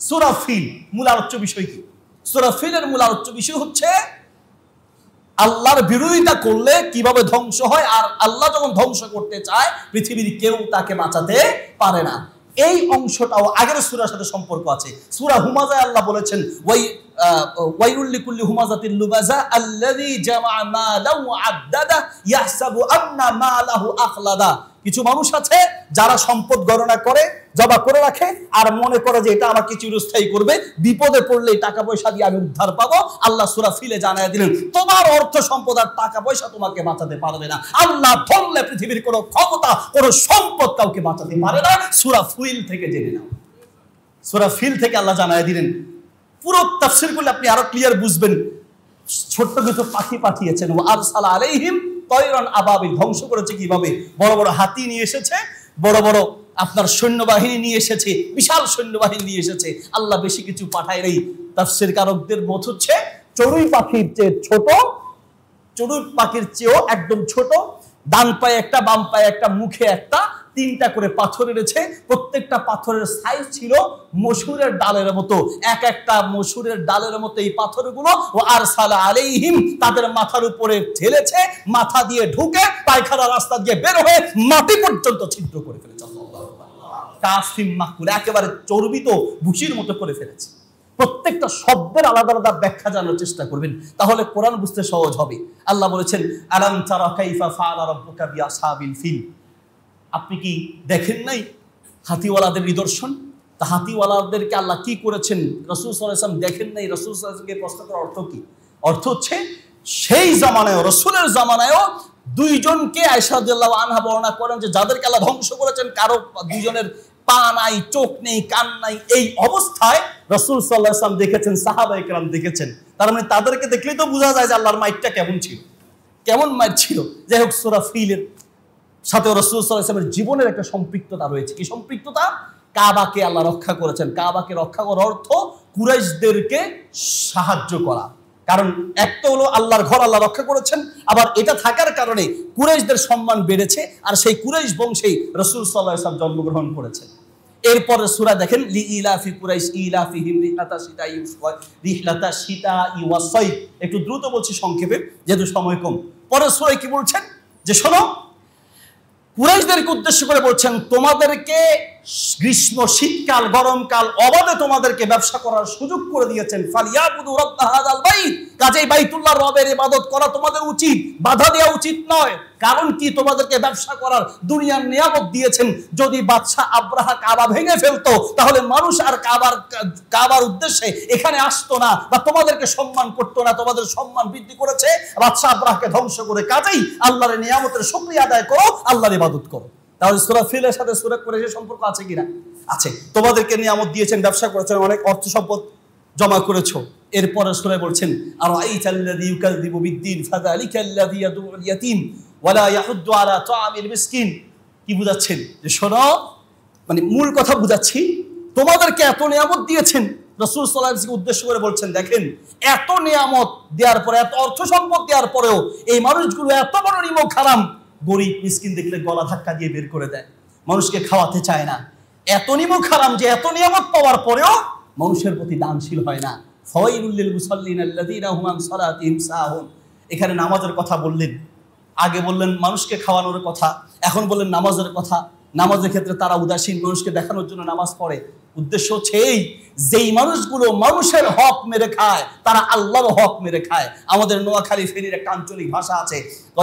সূরা ফিল মূল আলোচ্য বিষয় কি? সূরা ফিলের মূল আলোচ্য বিষয় হচ্ছে আল্লাহর বিরোধিতা করলে কিভাবে ধ্বংস হয়, আর আল্লাহ যখন ধ্বংস করতে চায় পৃথিবীর কেউ তাকে বাঁচাতে পারে না। এই অংশটাও আগের সূরার সাথে সম্পর্ক আছে। সূরা হুমাজায় আল্লাহ বলেছেন ওয়াইলুল লিকুল্লি হুমাযাতিল লুমাযা আল্লাযী জামা মালাহু আদ্দাদা ইয়াহসাবু আন্না মালাহু আখলাদা। কিছু মানুষ আছে যারা সম্পদ গণনা করে, জমা করে রাখে, আর মনে করে যে এটা আমাকে চিরস্থায়ী করবে, বিপদে পড়লে টাকা পয়সা দিয়ে আমি উদ্ধার পাবো। আল্লাহ সূরা ফিলে জানায় দিলেন তোমার অর্থ সম্পদ আর টাকা পয়সা তোমাকে বাঁচাতে পারবে না। আল্লাহ ধরলে পৃথিবীর কোনো ক্ষমতা, কোনো সম্পদ কাউকে বাঁচাতে পারে না। সূরা ফিল থেকে জেনে নাও। সূরা ফিল থেকে আল্লাহ জানায় দিলেন। পুরো তাফসীর করলে আপনি আরো ক্লিয়ার বুঝবেন। ছোট্ট কিছু পাখি পাঠিয়েছেন, ওয়া আরসালা আলাইহিম তয়রান আবাবিল। ধ্বংস করেছে কিভাবে? বড় বড় হাতি নিয়ে এসেছে, বড় বড় আপনার সৈন্যবাহিনী নিয়ে এসেছে, বিশাল সৈন্যবাহিনী নিয়ে এসেছে। আল্লাহ বেশি কিছু পাঠায় নাই। তাফসীর কারকদের মত হচ্ছে চড়ুই পাখির চেয়ে ছোট, চড়ুই পাখির চেয়েও একদম ছোট, ডান পায়ে একটা, বাম পায়ে একটা, মুখে একটা, 3টা করে পাথর এনেছে। প্রত্যেকটা পাথরের সাইজ ছিল মসুরের ডালের মতো, এক একটা মসুরের ডালের মতো এই পাথরগুলো। ও আরসালা আলাইহিম, তাদের মাথার উপরে ঠেলেছে, মাথা দিয়ে ঢুকে পায়খানা রাস্তা দিয়ে বের হয়ে মাটি পর্যন্ত ছিদ্র করে ফেলেছে। কাসিম মাকুল, একেবারে চর্বিত ভুসির মতো করে ফেলেছে। প্রত্যেকটা শব্দের আলাদা আলাদা ব্যাখ্যা জানার চেষ্টা করবেন, তাহলে কোরআন বুঝতে সহজ হবে। আল্লাহ বলেছেন আলাম তারা কাইফা ফাআলা রাব্বুকা বিআসহাবিল ফিল। আপনি কি দেখেন নাই হাতিওয়ালাদের নিদর্শন? তা হাতিওয়ালাদেরকে আল্লাহ কি করেছেন রাসূল সাল্লাল্লাহু আলাইহি ওয়াসাল্লাম দেখেন নাই? রাসূল সাল্লাল্লাহু আলাইহি ওয়াসাল্লামকে প্রশ্ন করার অর্থ কি? অর্থ হচ্ছে সেই জামানায়, রাসূলের জামানায়ও দুইজনকে আয়েশা রাদিয়াল্লাহু আনহা বর্ণনা করেন যে যাদেরকে আল্লাহ ধ্বংস করেছেন কারো দুইজনের পা নাই, চোখ নেই, কান নাই। এই অবস্থায় রাসূল সাল্লাল্লাহু আলাইহি ওয়াসাল্লাম দেখেছেন, সাহাবায়ে কেরাম দেখেছেন। তার মানে তাদেরকে দেখলেই তো বোঝা যায় যে আল্লাহর মাইটটা কেমন ছিল, কেমন মাইট ছিল। যাই হোক, সূরা ফিলের সাথে রাসূল সাল্লাল্লাহু আলাইহি ওয়াসাল্লামের জীবনের একটা সম্পৃক্ততা রয়েছে। কি সম্পৃক্ততা? কাবাকে আল্লাহ রক্ষা করেছেন। কাবাকে রক্ষা করার অর্থ কুরাইশদেরকে সাহায্য করা। কারণ একটা হলো আল্লাহর ঘর আল্লাহ রক্ষা করেছেন, আবার এটা থাকার কারণে কুরাইশদের সম্মান বেড়েছে, আর সেই কুরাইশ বংশেই রাসূল সাল্লাল্লাহু আলাইহি ওয়াসাল্লাম জন্মগ্রহণ করেছেন। এরপরে সূরা দেখেন লিইলাফি কুরাইশ ইলাফিহিম রিহলাতা শিতাই ওয়াস সাইফ। একটু দ্রুত বলছি সংক্ষেপে যেহেতু সময় কম। পরে সূরায় কি বলছেন যে শোনো, কুরাইশদেরকে উদ্দেশ্য করে বলছেন তোমাদেরকে গ্রীষ্ম, শীতকাল, গরমকাল অবাধে তোমাদেরকে ব্যবসা করার সুযোগ করে দিয়েছেন। ফালিয়াবুদু রাব্ব হাযাল বাইত, কাজেই বাইতুল্লাহর রবের ইবাদত করা তোমাদের উচিত, বাধা দেওয়া উচিত নয়। কারণ কি? তোমাদেরকে ব্যবসা করার দুনিয়ার নিয়ামত দিয়েছেন। যদি বাদশা আব্রাহা কাবা ভেঙে ফেলতো তাহলে মানুষ আর কাবার উদ্দেশ্যে এখানে আসতো না, বা তোমাদেরকে সম্মান করতো না। তোমাদের সম্মান বৃদ্ধি করেছে বাদশা আব্রাহাকে ধ্বংস করে। কাজেই আল্লাহর নিয়ামতের শুকরিয়া আদায় করো, আল্লাহর ইবাদত করো। তাহলে সূরা ফিলের সাথে সূরা কুরাইশের সম্পর্ক আছে কিনা? আছে। তোমাদেরকে নিয়ামত দিয়েছেন, ব্যবসা করেছেন, অনেক অর্থ সম্পদ জমা করেছো। এরপরে সূরা বলছেন আরাইতাল্লাযী ইউকাযযিবু বিদ্দীন ফাযালিকাল্লাযী ইয়াদউল ইয়াতীম ওয়া লা ইয়াহুদ্দু আলা তাআমিল মিসকিন। কি বুঝাচ্ছেন? যে শোনো, মানে মূল কথা বুঝাচ্ছি, তোমাদেরকে এত নিয়ামত দিয়েছেন। রাসূল সাল্লাল্লাহু আলাইহি ওয়াসাল্লামকে উদ্দেশ্য করে বলছেন দেখেন, এত নিয়ামত দেওয়ার পরে, এত অর্থ সম্পদ দেওয়ার পরেও এই মানুষগুলো এত বড় নিমক হারাম, গরিব মিসকিন দেখলে গলা ধাক্কা দিয়ে বের করে দেয়, মানুষকে খাওয়াতে চায় না। এত নিমক হারাম যে এত নিয়ামত পাওয়ার পরেও মানুষের প্রতি দানশীল হয় না। ফাওয়াইলুল লিল মুসাল্লিন আল্লাযীনা হুম আন সালাতিহিম সাহুন। এখানে নামাজের কথা বললেন, আগে বললেন মানুষকে খাওয়ানোর কথা, এখন বললেন নামাজের কথা। নামাজের ক্ষেত্রে তারা উদাসীন, মানুষকে দেখানোর জন্য নামাজ পড়ে। উদ্দেশ্য হচ্ছে এই, যেই মানুষগুলো মানুষের হক মেরে খায় তারা আল্লাহর হক মেরে খায়। আমাদের নোয়াখালী ফেনীর একটা আঞ্চলিক ভাষা আছে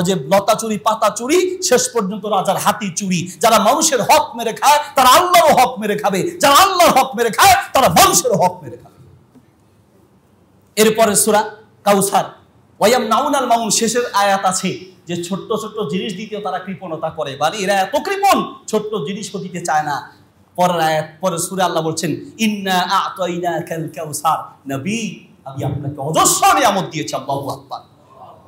যে লতা চুরি, পাতা চুরি, শেষ পর্যন্ত রাজার হাতি চুরি। যারা মানুষের হক মেরে খায় তারা আল্লাহর হক মেরে খাবে, যারা আল্লাহর হক মেরে খায় তারা মানুষের হক মেরে খাবে। এরপরে সূরা কাউসার ওয়ায়ামনাউনাল মাউন, শেষের আয়াত আছে যে ছোট্ট ছোট্ট জিনিস দিতেও তারা কৃপণতা করে, মানে এরা এত কৃপণ, ছোট্ট জিনিসও দিতে চায় না। পরের আয়াত, পরের সূরা আল্লাহ বলছেন ইন্না আ'তাইনাকাল কাউসার, নবী আমি আপনাকে অজস্র নিয়ামত দিয়েছি। আল্লাহু আকবার।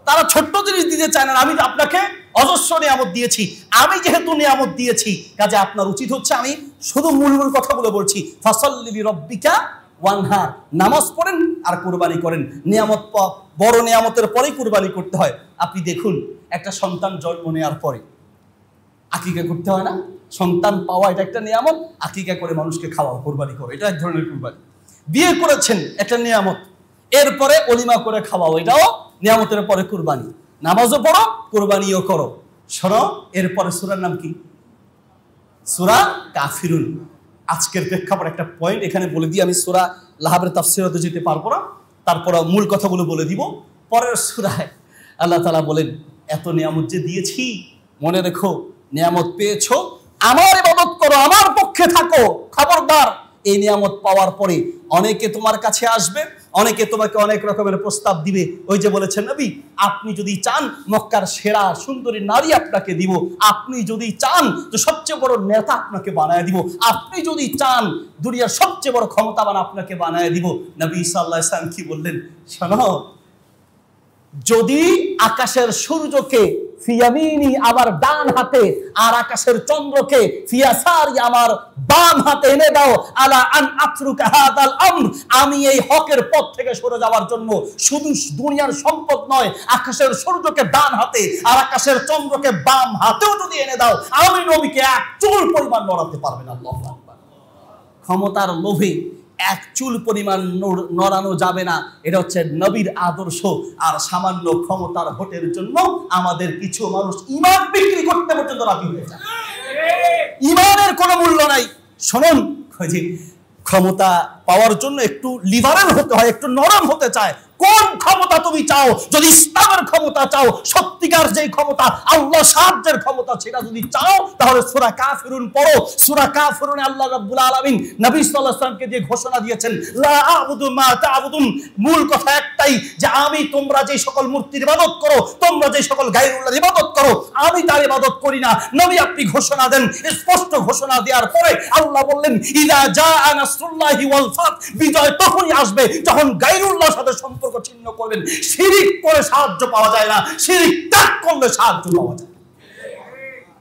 তারা ছোট্ট জিনিস দিতে চায় না। আমি আপনাকে অজস্র নিয়ামত দিয়েছি, আমি যেহেতু নিয়ামত দিয়েছি কাজে আপনার উচিত হচ্ছে, আমি শুধু মূল মূল কথাগুলো বলছি, ফাসাল্লি লিরাব্বিকা ওয়ানহার, নামাজ পড়েন আর কুরবানি করেন। নিয়ামত বড় নিয়ামতের পরেই কুরবানি করতে হয়। আপনি দেখুন, একটা সন্তান জন্ম নেওয়ার পরে আকিকা করতে হয় না? সন্তান পাওয়া এটা একটা নিয়ামত, আকিকা করে মানুষকে খাওয়া, কুরবানি করো, এটা এক ধরনের কুরবানি। বিয়ে করেছেন, একটা নিয়ামত, এরপরে অলিমা করে খাওয়াও, এটাও নিয়ামতের পরে কুরবানি। নামাজও পড়ো, কুরবানিও করো। শোনো, এরপরে সূরার নাম কি? সূরা কাফিরুন। আজকের প্রেক্ষাপট একটা পয়েন্ট এখানে বলে দিই, আমি সূরা লাহাবের তাফসীরতে যেতে পারবো না, তারপর মূল কথাগুলো বলে দিব। পরের সূরায় আল্লাহ তাআলা বলেন, এত নিয়ামত যে দিয়েছি, মনে রেখো, নিয়ামত পেয়েছো, আমার ইবাদত করো, আমার পক্ষে থাকো। খবরদার, এই নিয়ামত পাওয়ার পরে অনেকে তোমার কাছে আসবে, অনেকে তোমাকে অনেক রকমের প্রস্তাব দিবে। ওই যে বলেছেন নবী, আপনি যদি চান মক্কার সেরা সুন্দরী নারী আপনাকে দিব, আপনি যদি চান তো সবচেয়ে বড় নেতা আপনাকে বানায় দিব, আপনি যদি চান দুনিয়ার সবচেয়ে বড় ক্ষমতাবান আপনাকে বানায় দিব। নবী সাল্লাল্লাহু আলাইহি ওয়াসাল্লাম কি বললেন? শোনো, যদি আকাশের সূর্যকে ফিয়ামিনি আমার ডান হাতে, আর আকাশের চন্দ্রকে ফিয়াসারি আমার বাম হাতে এনে দাও, আলা আন আতরুকা হাদাল আমর, আমি এই হকের পথ থেকে সরে যাওয়ার জন্য শুধু দুনিয়ার সম্পদ নয়, আকাশের সূর্যকে ডান হাতে আর আকাশের চন্দ্রকে বাম হাতেও যদি এনে দাও, আমি নবীকে এক চুল পরিমাণ নড়াতে পারবে না। আল্লাহু আকবার। ক্ষমতার লোভে এক চুল পরিমাণ নড়ানো যাবে না, এটা হচ্ছে নবীর আদর্শ। আর সামান্য ক্ষমতার ভোটের জন্য আমাদের কিছু মানুষ ঈমান বিক্রি করতে পর্যন্ত রাজি হয়ে যায়। ঈমানের কোনো মূল্য নাই। শুনুন, ক্ষমতা পাওয়ার জন্য একটু লিবারেল হতে হয়, একটু নরম হতে চায়। কোন ক্ষমতা তুমি চাও? যদি ইসলামের ক্ষমতা চাও, সত্যিকার যে ক্ষমতা, আল্লাহ সাহায্যের ক্ষমতা, সেটা যদি চাও, তাহলে সূরা কাফিরুন পড়ো। সূরা কাফিরুনে আল্লাহ রাব্বুল আলামিন নবী সাল্লাল্লাহু আলাইহি ওয়াসাল্লামকে যে ঘোষণা দিয়েছেন, লা আ'বুদু মা তা'বুদুন, মূল কথা একটাই, যে আমি তোমরা যে সকল মূর্তির ইবাদত করো, তোমরা যে সকল গায়রুল্লাহর ইবাদত করো, আমি তার ইবাদত করি না। নবী আপনি ঘোষণা দেন। স্পষ্ট ঘোষণা দেওয়ার পরে আল্লাহ বললেন, ইযা জাআ নাসরুল্লাহি ওয়াল ফাত, বিজয় তখনই আসবে যখন গায়রুল্লাহর সাথে সম্পর্ক ছিন্ন করবেন। শিরিক করে সাহায্য পাওয়া যায় না, শিরিক ত্যাগ করলে সাহায্য পাওয়া যায়।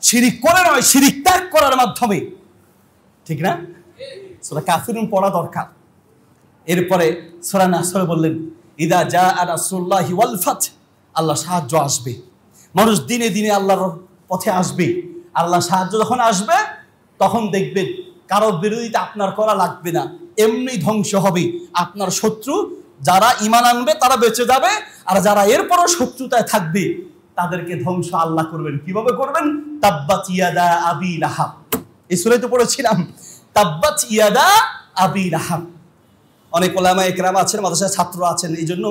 শিরিক করে নয়, শিরিক ত্যাগ করার মাধ্যমে, ঠিক না? সূরা কাফিরুন পড়া দরকার। এরপরে সূরা নাসর বললেন, ইযা জাআ নাসরুল্লাহি ওয়াল ফাত, আল্লাহ সাহায্য আসবে, মানুষ দিনে দিনে আল্লাহর পথে আসবে। আল্লাহ সাহায্য যখন আসবে, তখন দেখবেন কারো বিরোধিতা আপনার করা লাগবে না, এমনি ধ্বংস হবে। আপনার শত্রু যারা ঈমান আনবে তারা বেঁচে যাবে, আর যারা এরপরও শত্রুতায় থাকবে তাদেরকে ধ্বংস আল্লাহ করবেন। কিভাবে করবেন? তাব্বাত ইয়াদা আবি লাহাব, এই সূরায় তো পড়েছিলাম, তাব্বাত ইয়াদা আবি লাহাব। অনেক উলামা ইকরাম আছেন, মাদ্রাসার ছাত্র আছেন, এই জন্য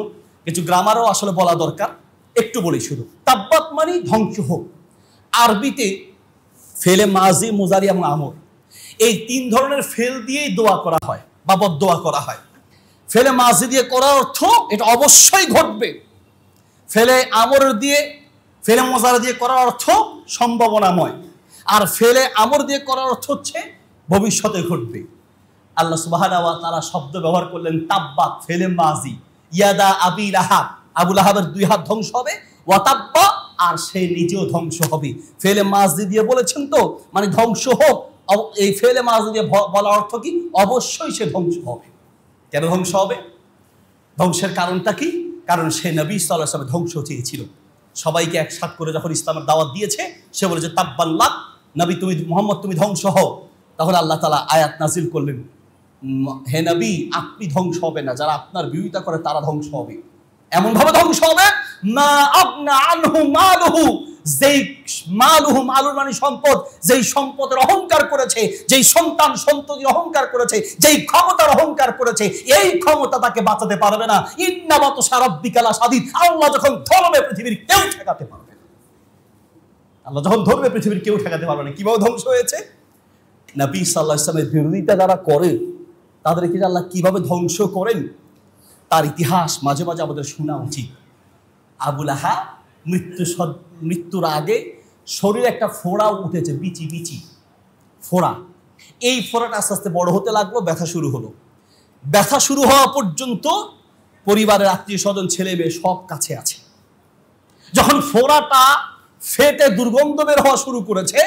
কিছু গ্রামারও আসলে বলা দরকার, একটু বলি শুরু। তাব্বাত মানে ধ্বংস হোক। আরবিতে ফেলে মাজি, মুজারি এবং আমর, এই তিন ধরনের ফেল দিয়েই দোয়া করা হয় বা বদদোয়া করা হয়। ফেলে মাজি দিয়ে করার অর্থ এটা অবশ্যই ঘটবে, ফেলে আমর দিয়ে, ফেলে মুজারি দিয়ে করার অর্থ সম্ভাবনাময়, আর ফেলে আমর দিয়ে করার অর্থ হচ্ছে ভবিষ্যতে ঘটবে। আল্লাহ সুবহানাহু ওয়া তাআলা শব্দ ব্যবহার করলেন তাব্বাত, ফেলে মাজি, ইয়াদা আবি লাহাব, আবু লাহাবের দুই হাত ধ্বংস হবে, ওয়া তাব্বা, আর সে নিজেও ধ্বংস হবে। ফেলে মাজি দিয়ে বলেছেন তো, মানে ধ্বংস হোক। এই ফেলে মাজি দিয়ে বলার অর্থ কি? অবশ্যই সে ধ্বংস হবে। কেন ধ্বংস হবে? ধ্বংসের কারণটা কি? কারণ সে নবী সাল্লাল্লাহু আলাইহি ওয়াসাল্লাম ধ্বংস চেয়েছিল। সবাইকে একসাথ করে যখন ইসলামের দাওয়াত দিয়েছে, সে বলেছে তাব্বান লাক, নবী তুমি, মুহাম্মদ তুমি ধ্বংস হও। তখন আল্লাহ তাআলা আয়াত নাযিল করলেন, হে নবী আপনি ধ্বংস হবে না, যারা আপনার বিরোধিতা করে তারা ধ্বংস হবে। এমন ভাবে ধ্বংস হবে, মা আবনা আনহু মালুহু, যেই মালুহু, মালুর মানে সম্পদ, যেই সম্পদের অহংকার করেছে, যেই সন্তান সন্ততির অহংকার করেছে, যেই ক্ষমতার অহংকার করেছে, এই ক্ষমতা তাকে বাঁচাতে পারবে না। ইন্না বাতশা রাব্বিকা লাশাদীদ, আল্লাহ যখন ধরবে পৃথিবীর কেউ ঠেকাতে পারবে না। আল্লাহ যখন ধরবে পৃথিবীর কেউ ঠেকাতে পারবে না। কিভাবে ধ্বংস হয়েছে? নবী সাল্লাল্লাহু আলাইহি ওয়াসাল্লামের বিরোধিতা যারা করে তাদেরকে আল্লাহ কিভাবে ধ্বংস করেন তার ইতিহাস মাঝে মাঝে আমাদের শোনা উচিত। আবু লাহাব মৃত্যুর আগে শরীরে একটা ফোড়া উঠেছে, বিচি বিচি ফোড়া। এই ফোড়াটা আস্তে আস্তে বড় হতে লাগলো, ব্যথা শুরু হলো। ব্যথা শুরু হওয়া পর্যন্ত পরিবারের আত্মীয় স্বজন, ছেলে মেয়ে সব কাছে আছে। যখন ফোড়াটা ফেটে দুর্গন্ধ বের হওয়া শুরু করেছে,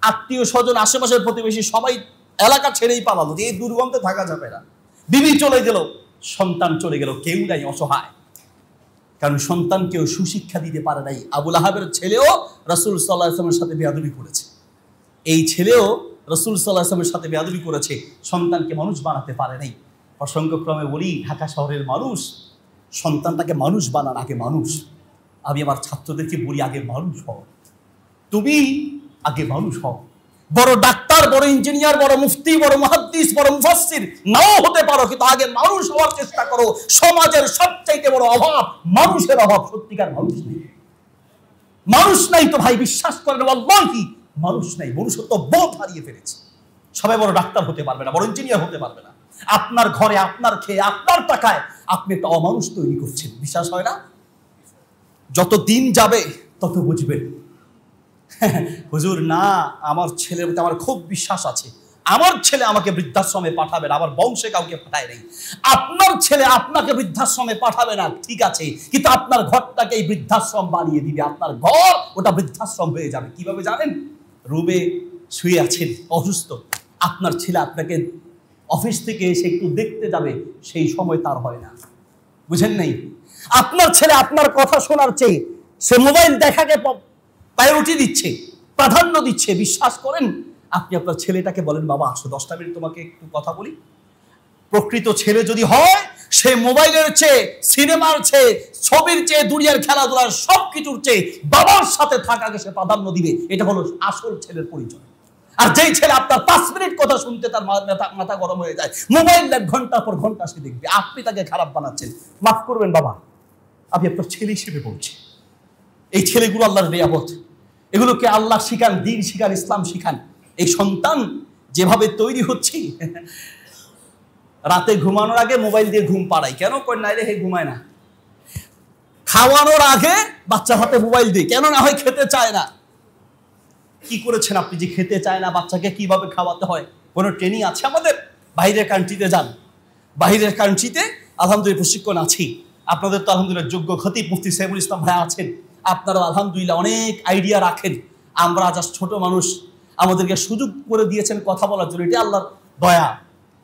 আত্মীয় স্বজন আশেপাশের প্রতিবেশী সবাই এলাকা ছেড়েই পালালো যে এই দুর্গন্ধে থাকা যাবে না। বিবি চলে গেল, সন্তান চলে গেল, কেউ নাই, অসহায়। কারণ সন্তানকেও সুশিক্ষা দিতে পারে নাই। আবুল আহাবের ছেলেও রাসূল সাল্লাল্লাহু আলাইহি ওয়াসাল্লামের সাথে বেয়াদবি করেছে। এই ছেলেও রাসূল সাল্লাল্লাহু আলাইহি ওয়াসাল্লামের সাথে বেয়াদবি করেছে, সন্তানকে মানুষ বানাতে পারে নাই। প্রসঙ্গক্রমে বলি, ঢাকা শহরের মানুষ সন্তানটাকে মানুষ বানান, আগে মানুষ। আমি আমার ছাত্রদেরকে বলি, আগে মানুষ হও, তুমি আগে মানুষ হও। বড় ডাক্তার, বড় ইঞ্জিনিয়ার, বড় মুফতি, বড় মুহাদ্দিস, বড় মুফাসসির নাও হতে পারো, কিন্তু আগে মানুষ হওয়ার চেষ্টা করো। সমাজের সবচাইতে বড় অভাব মানুষের অভাব। সত্যিকার মানুষ নেই, মানুষ নাই তো ভাই, বিশ্বাস করেন ওয়াল্লাহি মানুষ নাই। মনুষ্যত্ব বোধ হারিয়ে ফেলেছে। সবাই বড় ডাক্তার হতে পারবে না, বড় ইঞ্জিনিয়ার হতে পারবে না। আপনার ঘরে, আপনার খেয়ে, আপনার টাকায় আপনি একটা অমানুষ তৈরি করছেন। বিশ্বাস হয় না? যত দিন যাবে তত বুঝবেন, হুজুর না, আমার ছেলের প্রতি আমার খুব বিশ্বাস আছে, আমার ছেলে আমাকে বৃদ্ধাশ্রমে পাঠাবে না, আমার বংশে কাউকে পাঠায় নেই। আপনার ছেলে আপনাকে বৃদ্ধাশ্রমে পাঠাবে না, ঠিক আছে, কিন্তু আপনার ঘরটাকে এই বৃদ্ধাশ্রম বানিয়ে দিবে। আপনার ঘর ওটা বৃদ্ধাশ্রম হয়ে যাবে। কিভাবে জানেন? রুমে শুয়ে আছেন অসুস্থ, আপনার ছেলে আপনাকে অফিস থেকে এসে একটু দেখতে যাবে, সেই সময় তার হয় না। বুঝেন নাই? আপনার ছেলে আপনার কথা শোনার চেয়ে সে মোবাইল দেখাকে প্রায়োরিটি দিচ্ছে, প্রাধান্য দিচ্ছে। বিশ্বাস করেন, আপনি আপনার ছেলেটাকে বলেন, বাবা আসো 10টা মিনিট তোমাকে একটু কথা বলি। প্রকৃত ছেলে যদি হয়, সে মোবাইলের চেয়ে, সিনেমার চেয়ে, ছবির চেয়ে, দুনিয়ার খেলাধুলার সবকিছুর চেয়ে বাবার সাথে থাকাকে সে প্রাধান্য দিবে। এটা হলো আসল ছেলের পরিচয়। আর যেই ছেলে আপনার 5 মিনিট কথা শুনতে তার মাথা গরম হয়ে যায়, মোবাইল ঘন্টার পর ঘন্টা সে দেখবে, আপনি তাকে খারাপ বানাচ্ছেন। মাফ করবেন বাবা, আমি আপনার ছেলে হিসেবে বলছি। এই ছেলেগুলো আল্লাহর নিয়ামত, এগুলোকে আল্লাহ শিখান, দ্বীন শিখান, ইসলাম শিখান। এই সন্তান যেভাবে তৈরি হচ্ছে, রাতে ঘুমানোর আগে মোবাইল দিয়ে ঘুম পাড়াই। কেন কই না রে, হে ঘুমায় না। খাওয়ানোর আগে বাচ্চা হাতে মোবাইল দিয়ে, কেন না হয় খেতে চায় না। কি করেছেন আপনি যে খেতে চায় না? বাচ্চাকে কিভাবে খাওয়াতে হয় কোনো ট্রেনিং আছে আমাদের? বাইরের কান্ট্রিতে যান, বাইরের কান্ট্রিতে আলহামদুলিল্লাহ প্রশিক্ষণ আছে। আপনাদের তো আলহামদুলিল্লাহ যোগ্য খতিব মুফতি সাইফুল ইসলাম ভাই আছেন, আপনারা আলহামদুলিল্লাহ অনেক আইডিয়া রাখেন। আমরা জাস্ট ছোট মানুষ, আমাদেরকে সুযোগ করে দিয়েছেন কথা বলার জন্য, এটা আল্লাহর দয়া।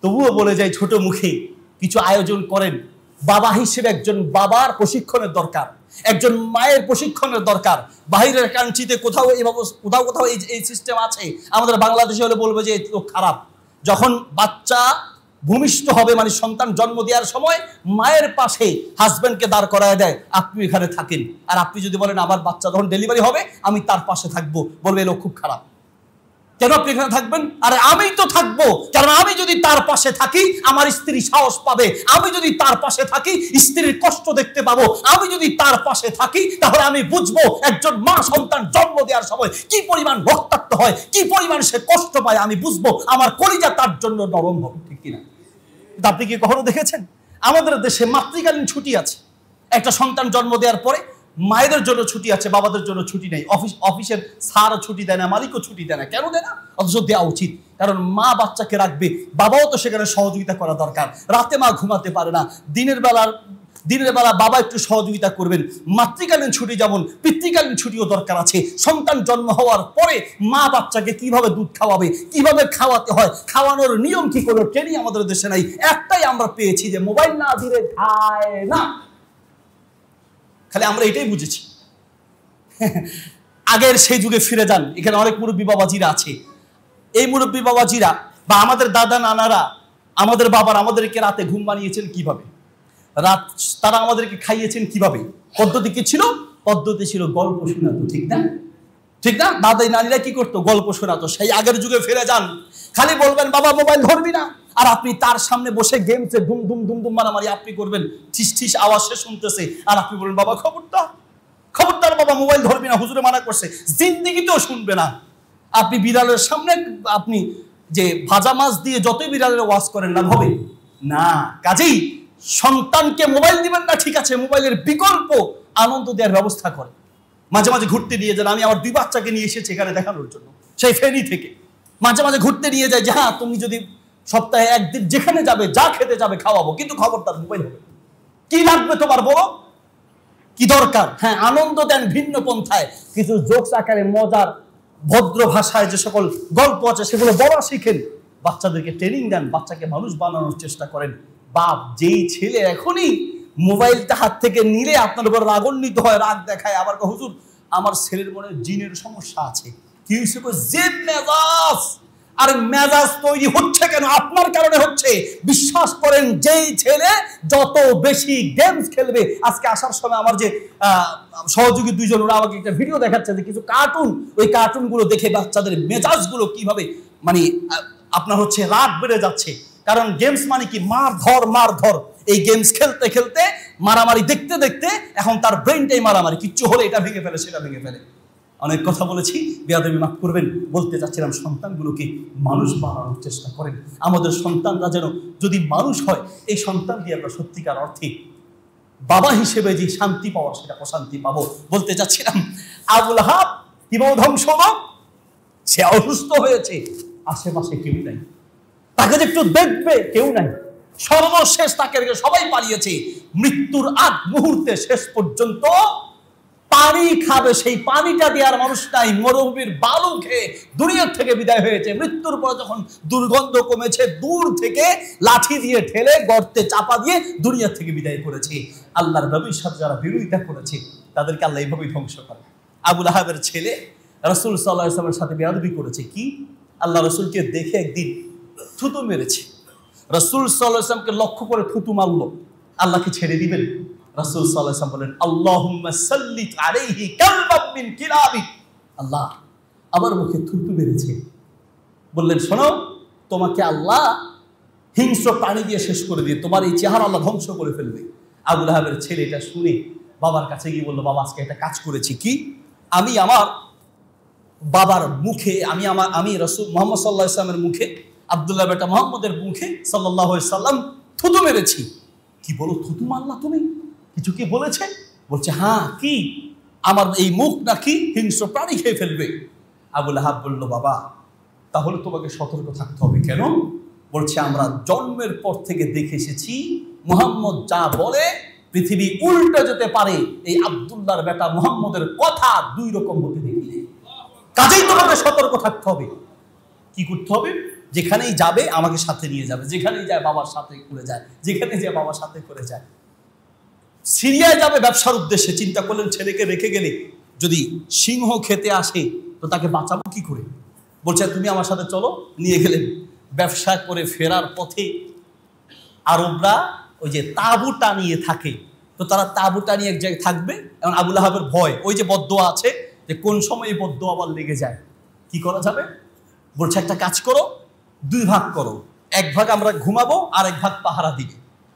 তবুও বলে যাই, ছোট মুখে কিছু আয়োজন করেন। বাবা হিসেবে একজন বাবার প্রশিক্ষণের দরকার, একজন মায়ের প্রশিক্ষণের দরকার। বাইরের কান্ট্রিতে কোথাও এইভাবে কোথাও এই সিস্টেম আছে। আমাদের বাংলাদেশে হলে বলবে যে লোক খারাপ। যখন বাচ্চা ভূমিষ্ঠ হবে, মানে সন্তান জন্ম দেওয়ার সময় মায়ের পাশে হাজব্যান্ডকে দাঁড় করায় দেয়, আপনি এখানে থাকেন। আর আপনি যদি বলেন আবার বাচ্চা যখন ডেলিভারি হবে আমি তার পাশে থাকবো, বলবে লোক খুব খারাপ। কেন আপনি এখানে থাকবেন? আরে আমি তো থাকবো, কারণ আমি যদি তার পাশে থাকি আমার স্ত্রী সাহস পাবে। আমি যদি তার পাশে থাকি স্ত্রীর কষ্ট দেখতে পাবো। আমি যদি তার পাশে থাকি তাহলে আমি বুঝবো একজন মা সন্তান জন্ম দেওয়ার সময় কি পরিমাণ রক্তাক্ত হয়, কি পরিমাণ সে কষ্ট পায়। আমি বুঝবো, আমার কলিজা তার জন্য নরম হবে, ঠিক কিনা? আপনি কি কখনো দেখেছেন আমাদের দেশে মাতৃকালীন ছুটি আছে? একটা সন্তান জন্ম দেওয়ার পরে মায়েদের জন্য ছুটি আছে, বাবাদের জন্য ছুটি নেই। অফিসের স্যারও ছুটি দেয় না, মালিকও ছুটি দেয় না। কেন দেয় না? অথচ দেওয়া উচিত, কারণ মা বাচ্চাকে রাখবে, বাবাও তো সেখানে সহযোগিতা করা দরকার। রাতে মা ঘুমাতে পারে না, দিনের বেলা বাবা একটু সহযোগিতা করবেন। মাতৃকালীন ছুটি যেমন, পিতৃকালীন ছুটিও দরকার আছে। সন্তান জন্ম হওয়ার পরে মা বাচ্চাকে কিভাবে দুধ খাওয়াবে, কিভাবে খাওয়াতে হয়, খাওয়ানোর নিয়ম কি, কোনো ট্রেনিং আমাদের দেশে নাই। একটাই আমরা পেয়েছি যে মোবাইল না দিলে খায় না। খালি আমরা এটাই বুঝেছি। আগের সেই যুগে ফিরে যান, এখানে অনেক মুরব্বী বাবাজিরা আছে। এই মুরব্বী বাবাজিরা বা আমাদের দাদা নানারা, আমাদের বাবার আমাদেরকে রাতে ঘুম বানিয়েছেন কিভাবে, তারা আমাদেরকে খাইয়েছেন কিভাবে? পদ্ধতি কি ছিল? পদ্ধতি ছিল গল্প শোনাতো, ঠিক না? ঠিক না? দাদাই নানিরা কি করতো? গল্প শোনাতো। সেই আগের যুগে ফিরে যান, খালি বলবেন বাবা মোবাইল ধরবি না, আর আপনি তার সামনে বসে গেমসে দুম দুম দুম দুম মারামারি আপনি করবেন, ঠিস ঠিস আওয়াজ সে শুনতেছে, আর আপনি বলবেন বাবা খবরদার বাবা মোবাইল ধরবি না, হুজুরে মানা করছে। জিন্দিগিতেও শুনবে না। আপনি বিড়ালের সামনে আপনি যে ভাজা মাছ দিয়ে যতই বিড়ালের ওয়াজ করেন না, হবে না। কাজেই সন্তানকে মোবাইল দিবেন না, ঠিক আছে, মোবাইলের বিকল্প আনন্দ দেওয়ার ব্যবস্থা করেন। মাঝে মাঝে ঘুরতে নিয়ে যান। আমি আমার 2 বাচ্চাকে নিয়ে এসেছি এখানে দেখানোর জন্য, সেই ফেনী থেকে। মাঝে মাঝে ঘুরতে নিয়ে যায় যে হ্যাঁ তুমি যদি সপ্তাহে একদিন যেখানে যাবে, যা খেতে যাবে খাওয়াবো, কিন্তু খবরদার মোবাইল হবে। কি লাগবে তোমার বলো? কি দরকার? হ্যাঁ, আনন্দ দেন ভিন্ন পন্থায়, কিছু জোকস আকারে মজার ভদ্র ভাষায় যে সকল গল্প আছে সেগুলো বলা শিখেন, বাচ্চাদেরকে ট্রেনিং দেন, বাচ্চাকে মানুষ বানানোর চেষ্টা করেন। বাপ যেই ছেলে এখনই মোবাইলটা হাত থেকে নিলে আপনার উপর রাগান্বিত হয়, রাগ দেখায়, আবার হুজুর আমার ছেলের মনে জিনের সমস্যা আছে, কি হয়েছে? জেদ মেজাজ। আর মেজাজ তৈরি হচ্ছে কেন? আপনার কারণে হচ্ছে। বিশ্বাস করেন, যেই ছেলে যত বেশি গেমস খেলবে, আজকে আসার সময় আমার যে সহযোগী দুইজন, ওরা আমাকে একটা ভিডিও দেখাচ্ছে যে কিছু কার্টুন, ওই কার্টুনগুলো দেখে বাচ্চাদের মেজাজগুলো কিভাবে মানে আপনার হচ্ছে রাগ বেড়ে যাচ্ছে। কারণ গেমস মানে কি? মার ধর মার ধর। এই গেমস খেলতে খেলতে, মারামারি দেখতে দেখতে এখন তার ব্রেনটাই মারামারি, কিচ্ছু হলে এটা ভেঙে ফেলে, সেটা ভেঙে ফেলে। অনেক কথা বলেছি, বেয়াদবি মাফ করবেন। বলতে চাচ্ছিলাম সন্তানগুলোকে মানুষ বানানোর চেষ্টা করেন। আমাদের সন্তানরা যেন যদি মানুষ হয়, এই সন্তান দিয়ে আমরা সত্যিকার অর্থে বাবা হিসেবে যে শান্তি পাওয়া, সেটা অশান্তি পাবো। বলতে চাচ্ছিলাম আবু লাহাব কিভাবে ধ্বংস হলো? সে অসুস্থ হয়েছে, আশেপাশে কেউ নাই, তাকে যে একটু দেখবে কেউ নাই। সর্বশেষ তাকে সবাই পালিয়েছে। মৃত্যুর আগ মুহূর্তে শেষ পর্যন্ত পানি খাবে, সেই পানিটা দেওয়ার মানুষ নাই। মরুভূমির বালু খেয়ে দুনিয়ার থেকে বিদায় হয়েছে। মৃত্যুর পর যখন দুর্গন্ধ কমেছে, দূর থেকে লাঠি দিয়ে ঠেলে গর্তে চাপা দিয়ে দুনিয়ার থেকে বিদায় করেছে। আল্লাহর নবীর সাথে যারা বিরোধিতা করেছে তাদেরকে আল্লাহ এইভাবেই ধ্বংস করে। আবু লাহাবের ছেলে রাসূল সাল্লাল্লাহু আলাইহি ওয়াসাল্লামের সাথে বেয়াদবি করেছে। কি? আল্লাহ রাসূলকে দেখে একদিন থুতু মেরেছে। রাসূল সাল্লাল্লাহু আলাইহি ওয়াসাল্লামকে লক্ষ্য করে থুতু মারলো। আল্লাহকে ছেড়ে দিবেন? রাসূল সাল্লাল্লাহু আলাইহি ওয়াসাল্লাম বলেন, আল্লাহুম্মা সাল্লিত আলাইহি কালবাম মিন কিলাবি। আল্লাহ আমার মুখে থুতু মেরেছে। বললেন, শোনো, তোমাকে আল্লাহ হিংস্র প্রাণী দিয়ে শেষ করে দিয়ে তোমার এই চেহারা আল্লাহ ধ্বংস করে ফেলবে। আবু লাহাবের ছেলে এটা শুনে বাবার কাছে গিয়ে বললো, বাবা আজকে একটা কাজ করেছি। কি? আমি আমার বাবার মুখে, আমি রাসূল মুহাম্মদ সাল্লাল্লাহু আলাইহি ওয়াসাল্লামের মুখে, আব্দুল্লাহ বেটা মুহাম্মদের মুখে সাল্লাল্লাহু আলাইহি ওয়াসাল্লাম থুতু মেরেছি। কি বলো, থুতু মারলা তুমি? কিছু কি বলেছে? বলছে, হ্যাঁ। কি? আমার এই মুখ নাকি হিংস্র প্রাণী খেয়ে ফেলবে। আবু লাহাব বলল, বাবা তাহলে তোমাকে সতর্ক থাকতে হবে। কেন? বলছে, আমরা জন্মের পর থেকে দেখে এসেছি মুহাম্মদ যা বলে পৃথিবী উল্টে যেতে পারে। এই আব্দুল্লাহর বেটা মুহাম্মদের কথা দুই রকম হতে দেখি। কাজেই তোমাকে সতর্ক থাকতে হবে। কি করতে হবে? যেখানেই যাবে আমাকে সাথে নিয়ে যাবে, যেখানেই যায় বাবার সাথে করে যায়, যেখানে যায় বাবার সাথে করে যায়। সিরিয়ায় যাবে ব্যবসার উদ্দেশ্যে, চিন্তা করলেন ছেলেকে রেখে গেলে যদি সিংহ খেতে আসে তো তাকে বাঁচাবো কি করে? বলছে, তুমি আমার সাথে চলো। নিয়ে গেলেন। ব্যবসা করে ফেরার পথে আরবরা ওই যে তাঁবু টানিয়ে থাকে, তো তারা তাঁবু টানিয়ে এক জায়গায় থাকবে। এবং আবু লাহাবের ভয়, ওই যে বদদোয়া আছে যে কোন সময় এই বদদোয়া আবার লেগে যায়, কি করা যাবে? বলছে, একটা কাজ করো, দুই ভাগ করো, এক ভাগ আমরা ঘুমাবো আর এক ভাগ পাহারা দিবে।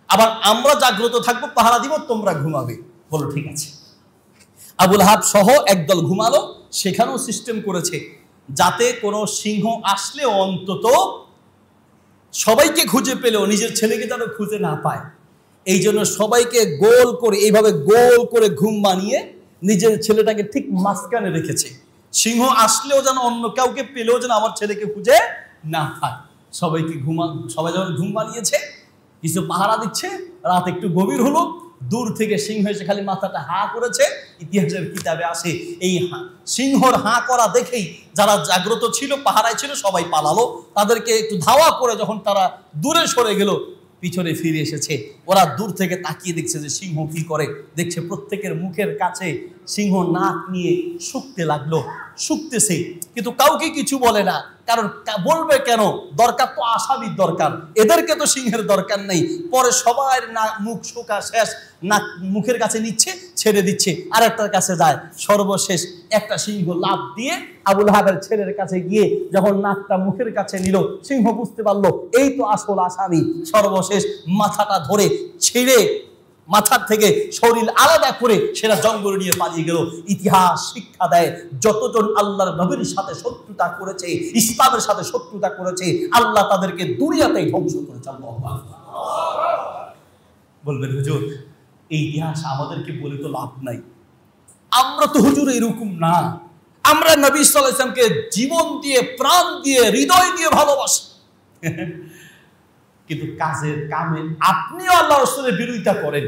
আবার আমরা জাগ্রত থাকবো, পাহারা দিব, তোমরা ঘুমাবে। বলো ঠিক আছে। আবু লাহাব সহ একদল ঘুমালো। সেখানেও সিস্টেম করেছে যাতে কোনো সিংহ আসলে অন্তত সবাইকে খুঁজে পেলেও নিজের ছেলেকে যেন খুঁজে না পায়। এই জন্য সবাইকে গোল করে, এইভাবে গোল করে ঘুম বানিয়ে নিজের ছেলেটাকে ঠিক মাঝখানে রেখেছে। সিংহ আসলেও যেন অন্য কাউকে পেলেও যেন আমার ছেলেকে খুঁজে না পায়। সবাই যখন ঘুম বানিয়েছে, কিছু পাহারা দিচ্ছে। রাত একটু গভীর হলো, দূর থেকে সিংহ এসে খালি মাথাটা হাঁ করেছে। ইতিহাসের কিতাবে আসে এই সিংহর হাঁ করা দেখেই যারা জাগ্রত ছিল, পাহারায় ছিল, সবাই পালালো। তাদেরকে একটু ধাওয়া করে যখন তারা দূরে সরে গেল, পিছনে ফিরে এসেছে। ওরা দূর থেকে তাকিয়ে দেখছে যে সিংহ কি করে। দেখছে প্রত্যেকের মুখের কাছে সিংহ নাক নিয়ে শুকতে লাগলো, শুকতেছে, কিন্তু কাউকে কিছু বলে না। কারণ বলবে কেন? দরকার তো আসামির দরকার, এদেরকে তো সিংহের দরকার নেই। পরে সবার মুখ শুকা শেষ, নাক মুখের কাছে নিচ্ছে, ছেড়ে দিচ্ছে, আর একটার কাছে যায়। সর্বশেষ একটা সিংহ লাফ দিয়ে আবু লাহাবের ছেলের কাছে গিয়ে যখন নাকটা মুখের কাছে নিল, সিংহ বুঝতে পারলো এই তো আসল আসামি। সর্বশেষ মাথাটা ধরে ছিঁড়ে মাথার থেকে শরীর আলাদা করে সেটা জঙ্গলে নিয়ে পালিয়ে গেল। ইতিহাস শিক্ষা দেয়, যতজন আল্লাহর নবীর সাথে শত্রুতা করেছে, ইসলামের সাথে শত্রুতা করেছে, আল্লাহ তাদেরকে দুনিয়াতেই ধ্বংস করেছে। বলবেন, হুজুর এই ইতিহাস আমাদেরকে বলে তো লাভ নাই, আমরা তো হুজুর এরকম না। আমরা নবী সাল্লাল্লাহু আলাইহি ওয়াসাল্লামকে জীবন দিয়ে, প্রাণ দিয়ে, হৃদয় দিয়ে ভালোবাসি। কিন্তু কাজের কামে আপনিও আল্লাহ রাসূলের বিরোধিতা করেন,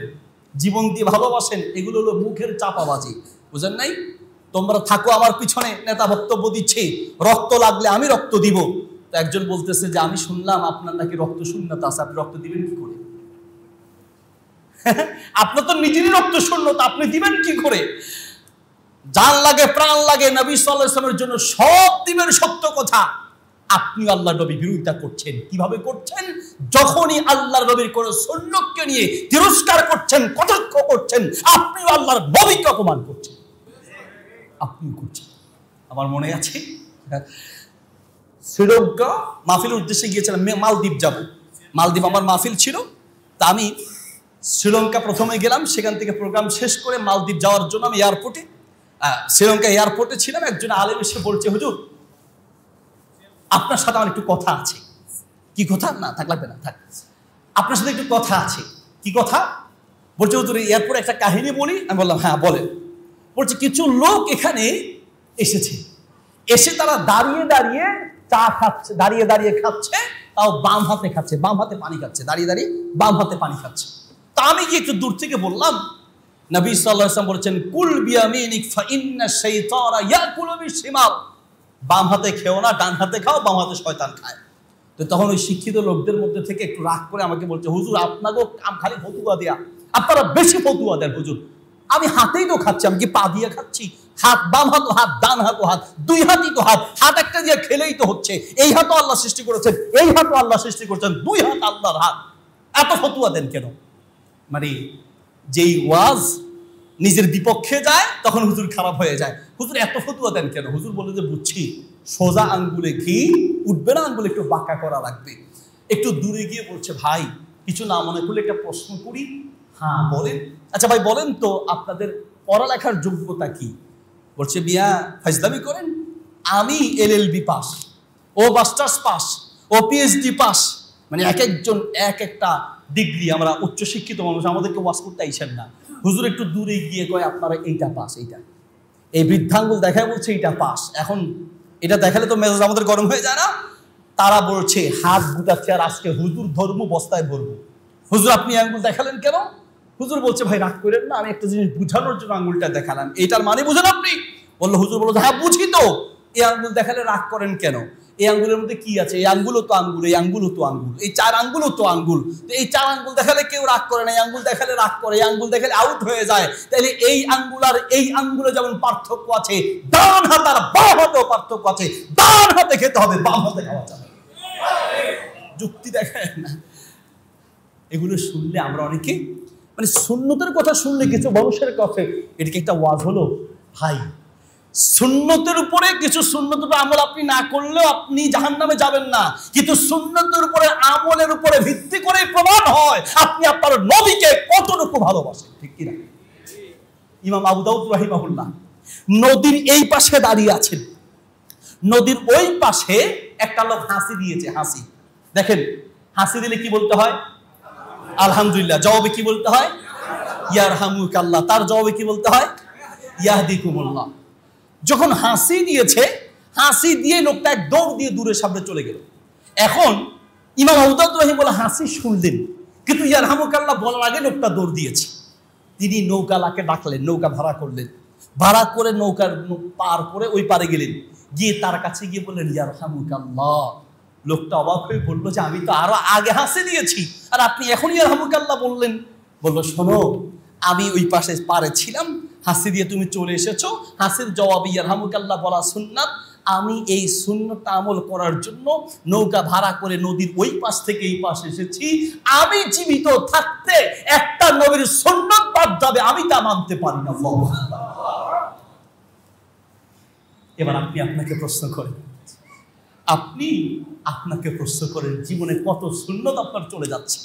জীবন দিয়ে ভালোবাসেন, এগুলো হলো মুখের চাপাবাজি, বুঝেন নাই? তোমরা থাকো আমার পিছনে, নেতা বক্তব্য দিচ্ছে, রক্ত লাগলে আমি রক্ত দিব। তো একজন বলতেছে যে আমি শুনলাম আপনার নাকি রক্ত শূন্যতা আছে, আপনি রক্ত দিবেন কি করে? আপনার তো নিজেরই রক্ত শূন্যতা, আপনি দিবেন কি করে? জান লাগে, প্রাণ লাগে, নবী সাল্লাল্লাহু আলাইহি ওয়াসাল্লামের জন্য সব দিবেন, সত্য কথা। আপনি আল্লাহর নবীর বিরোধিতা করছেন। কিভাবে করছেন? যখনই আল্লাহর নবীর কোন সুন্নতকে নিয়ে তিরস্কার করছেন, কটাক্ষ করছেন, আপনিও আল্লাহর নবীকে অপমান করছেন, আপনি করছেন। আমার মনে আছে শ্রীলঙ্কা মাহফিলের উদ্দেশ্যে গিয়েছিলাম, মালদ্বীপ যাব, মালদ্বীপ আমার মাহফিল ছিল। তা আমি শ্রীলঙ্কা প্রথমে গেলাম, সেখান থেকে প্রোগ্রাম শেষ করে মালদ্বীপ যাওয়ার জন্য আমি এয়ারপোর্টে, শ্রীলঙ্কা এয়ারপোর্টে ছিলাম। একজন আলেম এসে বলছে, হুজুর আপনার সাথে আমার একটু কথা আছে। কি কথা? না থাক, লাগবে না, থাক, আপনার সাথে একটু কথা আছে। কি কথা? বলছে হুজুর এয়ারপোর্টে একটা কাহিনী বলি। আমি বললাম হ্যাঁ বলেন। বলছে কিছু লোক এখানে এসেছে, এসে তারা দাঁড়িয়ে দাঁড়িয়ে চা খাচ্ছে, দাঁড়িয়ে দাঁড়িয়ে খাচ্ছে, তাও বাম হাতে খাচ্ছে, বাম হাতে পানি খাচ্ছে, দাঁড়িয়ে দাঁড়িয়ে বাম হাতে পানি খাচ্ছে। তা আমি গিয়ে একটু দূর থেকে বললাম, নবী সাল্লাল্লাহু আলাইহি ওয়াসাল্লাম বলেছেন কুল বিয়ামিনিক ফা ইন্না শাইতানা ইয়াকুলু বিশিমাল, বাম হাতে খেও না, ডান হাতে খাও, বাম হাতে শয়তান খায়। তো তখন ওই শিক্ষিত লোকদের মধ্যে থেকে একটু রাগ করে আমাকে বলছে, হুজুর আপনাকেও খালি ফতুয়া দেয়া, আপনারা বেশি ফতুয়া দেন হুজুর। আমি হাতেই তো খাচ্ছি, আমি কি পা দিয়ে খাচ্ছি? হাত, বাম হাত হাত, ডান হাত হাত, দুই হাতই তো হাত, হাত একটা দিয়ে খেলেই তো হচ্ছে। এই হাতও আল্লাহ সৃষ্টি করেছেন, এই হাতও আল্লাহ সৃষ্টি করেছেন, দুই হাত আল্লাহর হাত, এত ফতুয়া দেন কেন? মানে যেই ওয়াজ নিজের বিপক্ষে যায় তখন হুজুর খারাপ হয়ে যায়। হুজুর এত ফতুয়া দেন কেন? হুজুর বলে যে বুঝছি, সোজা আঙ্গুলে ঘি উঠবে না, আঙ্গুলে একটু বাঁকা করা লাগবে। একটু দূরে গিয়ে বলছে, ভাই কিছু না মনে করলে একটা প্রশ্ন করি। হ্যাঁ বলেন। আচ্ছা ভাই বলেন তো আপনাদের পড়ালেখার যোগ্যতা কি? বলছে মিয়া ফাজলামি করেন, আমি LLB পাস, ও মাস্টার্স পাস, ও PhD পাস। মানে এক একজন এক একটা ডিগ্রি, আমরা উচ্চশিক্ষিত মানুষ, আমাদেরকে ওয়াজ করতে আইছেন না। হুজুর একটু দূরে গিয়ে কয় আপনারা এইটা পাস, এইটা, এই বৃদ্ধাঙ্গুল দেখায় বলছে এইটা পাস। এখন এটা দেখালে তো মেজাজ আমাদের গরম হয়ে যায় না? তারা বলছে হাত গুটাচ্ছে, আর আজকে হুজুর ধর্ম বস্তায় ভরবো। হুজুর আপনি আঙ্গুল দেখালেন কেন? হুজুর বলছে ভাই রাগ করেন না, আমি একটা জিনিস বুঝানোর জন্য আঙ্গুলটা দেখালাম, এইটার মানে বুঝেন আপনি? বললো হুজুর বললো হ্যাঁ বুঝি তো, এই আঙ্গুল দেখালে রাগ করেন কেন? এই আঙ্গুলের মধ্যে কি আছে? এই আঙ্গুলও তো আঙ্গুল, এই আঙ্গুলও তো আঙ্গুল, এই 4 আঙ্গুলও তো আঙ্গুল। তো এই 4 আঙ্গুল দেখালে কেউ রাগ করে না, এই আঙ্গুল দেখালে রাগ করে, এই আঙ্গুল দেখালে আউট হয়ে যায়। তাইলে এই আঙ্গুল আর এই আঙ্গুলে যেমন পার্থক্য আছে, ডান হাত আর বাম হাতেও পার্থক্য আছে। ডান হাতে খেতে হবে, বাম হাতে খাওয়া যাবে। যুক্তি দেখায় না। এগুলো শুনলে আমরা অনেকে মানে সুন্নতের কথা শুনলে কিছু মানুষের কাছে এটাকে একটা ওয়াজ হলো। ভাই সুন্নতের উপরে কিছু সুন্নতের আমল আপনি না করলেও আপনি জাহান্নামে যাবেন না, কিন্তু সুন্নতের উপরে আমলের উপরে ভিত্তি করে প্রমাণ হয় আপনি আপনার নবীকে কতটুকু ভালোবাসেন, ঠিক কিনা? ইমাম আবু দাউদ রাহিমাহুল্লাহ নদীর এই পাশে দাঁড়িয়ে আছেন, নদীর ওই পাশে একটা লোক হাসি দিয়েছে। হাসি দেখেন, হাসি দিলে কি বলতে হয়? আলহামদুলিল্লাহ। জবাবে কি বলতে হয়? ইয়ারহামুকাল্লাহ। তার জবাবে কি বলতে হয়? ইয়াহদিকুমুল্লাহ। যখন হাসি দিয়েছে, হাসি দিয়ে লোকটা এক দৌড় দিয়ে দূরের সামনে চলে গেল। এখন ইমাম আবু দাউদ রাহিমাহুল্লাহ হাসি শুনলেন, কিন্তু ইয়ারহামুকাল্লাহ বলার আগে লোকটা দৌড় দিয়েছে। তিনি নৌকালাকে ডাকলেন, নৌকা ভাড়া করলেন, ভাড়া করে নৌকার পার করে ওই পারে গেলেন, গিয়ে তার কাছে গিয়ে বললেন ইয়ারহামুকাল্লাহ। লোকটা অবাক হয়ে বললো যে আমি তো আরো আগে হাসি দিয়েছি, আর আপনি এখন ইয়ারহামুকাল্লাহ বললেন। বললো শোনো, আমি ওই পাশে পারে ছিলাম, হাসি দিয়ে তুমি চলে এসেছো, হাসির জবাবে ইয়ারহামুকাল্লাহ বলা সুন্নাত। আমি এই সুন্নতটা আমল করার জন্য নৌকা ভাড়া করে নদীর ওই পাশ থেকে এই পাশে এসেছি। আমি জীবিত থাকতে একটা নবীর সুন্নাত বাদ যাবে, আমি তা মানতে পারি না। এবার আপনি আপনাকে প্রশ্ন করেন, আপনাকে প্রশ্ন করেন, জীবনে কত সুন্নত আপনার চলে যাচ্ছে।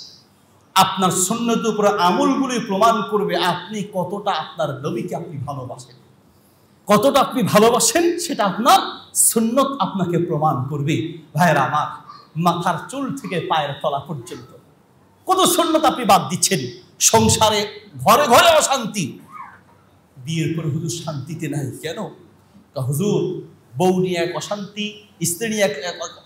আপনার সুন্নতের উপরে আমলগুলি প্রমাণ করবে আপনি কতটা আপনার নবীকে আপনি ভালোবাসেন। কতটা আপনি ভালোবাসেন সেটা আপনার সুন্নত আপনাকে প্রমাণ করবে। ভাইয়েরা আমার, মাথার চুল থেকে পায়ের তলা পর্যন্ত কত সুন্নত আপনি বাদ দিচ্ছেন। সংসারে ঘরে ঘরে অশান্তি, বিয়ের পরে হুজুর শান্তিতে নাই কেন? হুজুর বউ নিয়ে এক অশান্তি, স্ত্রী নিয়ে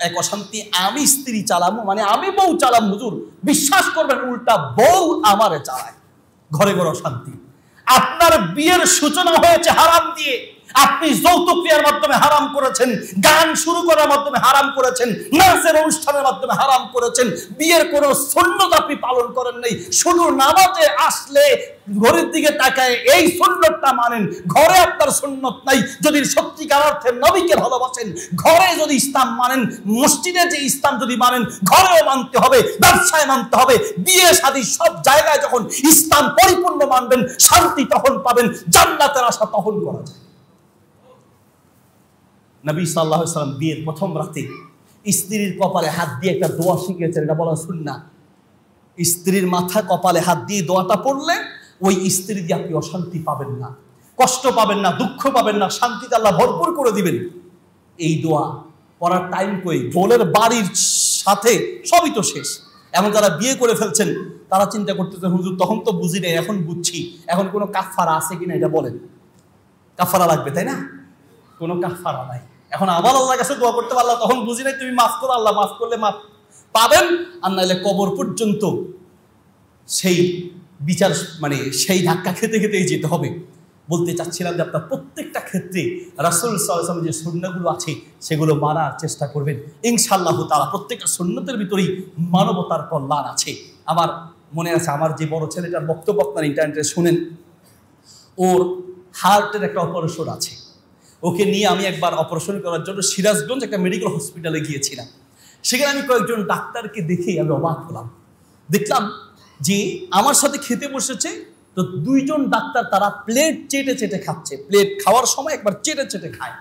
এক অশান্তি, আমি স্ত্রী চালাবো মানে আমি বউ চালাম। হুজুর বিশ্বাস করবেন, উল্টা বউ আমারে চালায়। ঘরে ঘরে অশান্তি। আপনার বিয়ের সূচনা হয়েছে হারাম দিয়ে, আপনি যৌতুক ক্রিয়ার মাধ্যমে হারাম করেছেন, গান শুরু করার মাধ্যমে হারাম করেছেন, নাচের অনুষ্ঠানের মাধ্যমে হারাম করেছেন, বিয়ের কোনো সুন্নত আপনি পালন করেন নাই, শুধু নামাজে আসলে ঘরের দিকে তাকায় এই সুন্নতটা মানেন, ঘরে আপনার সুন্নত নাই। যদি সত্যিকার অর্থে নবীকে ভালোবাসেন, ঘরে যদি ইসলাম মানেন, মসজিদে যে ইসলাম যদি মানেন, ঘরেও মানতে হবে, ব্যবসায় মানতে হবে, বিয়ে শাদী সব জায়গায় যখন ইসলাম পরিপূর্ণ মানবেন, শান্তি তখন পাবেন, জান্নাতের আশা তখন করা যায়। নবী সাল্লাল্লাহু আলাইহি ওয়াসাল্লাম বিয়ের প্রথম রাতে স্ত্রীর কপালে হাত দিয়ে একটা দোয়া শিখিয়েছেন, এটা বলা সুন্নাহ। স্ত্রীর মাথা কপালে হাত দিয়ে দোয়াটা পড়লে ওই স্ত্রী দিয়ে আপনি অশান্তি পাবেন না, কষ্ট পাবেন না, দুঃখ পাবেন না, শান্তিতে আল্লাহ ভরপুর করে দিবেন। এই দোয়া পড়ার টাইম কই, বোনের বাড়ির সাথে সবই তো শেষ। এমন যারা বিয়ে করে ফেলছেন তারা চিন্তা করতেছেন, হুজুর তখন তো বুঝি নাই, এখন বুঝছি, এখন কোনো কাফারা আছে কিনা এটা বলেন। কাফারা লাগবে তাই না? কোনো কাফারা নাই। এখন আবার আল্লাহর কাছে দোয়া করতে পারলাম, তখন বুঝি নাই, তুমি মাফ করো, আল্লাহ মাফ করলে মাফ পাবেন, আর নাহলে কবর পর্যন্ত সেই বিচার মানে সেই ধাক্কা খেতে খেতেই যেতে হবে। বলতে চাচ্ছিলাম যে আপনার প্রত্যেকটা ক্ষেত্রে রাসূল সাল্লাল্লাহু আলাইহি ওয়াসাল্লামের যে সুন্নাহগুলো আছে সেগুলো মানার চেষ্টা করবেন ইনশাআল্লাহ তাআলা। প্রত্যেকটা সুন্নতের ভিতরেই মানবতার কল্যাণ আছে। আমার মনে আছে, আমার যে বড় ছেলেটার বক্তব্য আপনার ইন্টারনেটে শুনেন, ওর হার্টের একটা অপারেশন আছে, ওকে নিয়ে আমি একবার অপারেশন করার জন্য সিরাজগঞ্জ একটা মেডিকেল হসপিটালে গিয়েছিলাম। সেখানে আমি কয়েকজন ডাক্তারকে দেখে আমি অবাক হলাম। দেখলাম যে আমার সাথে খেতে বসেছে তো দুইজন ডাক্তার, তারা প্লেট চেটে চেটে খাচ্ছে। প্লেট খাওয়ার সময় একবার চেটে চেটে খায়।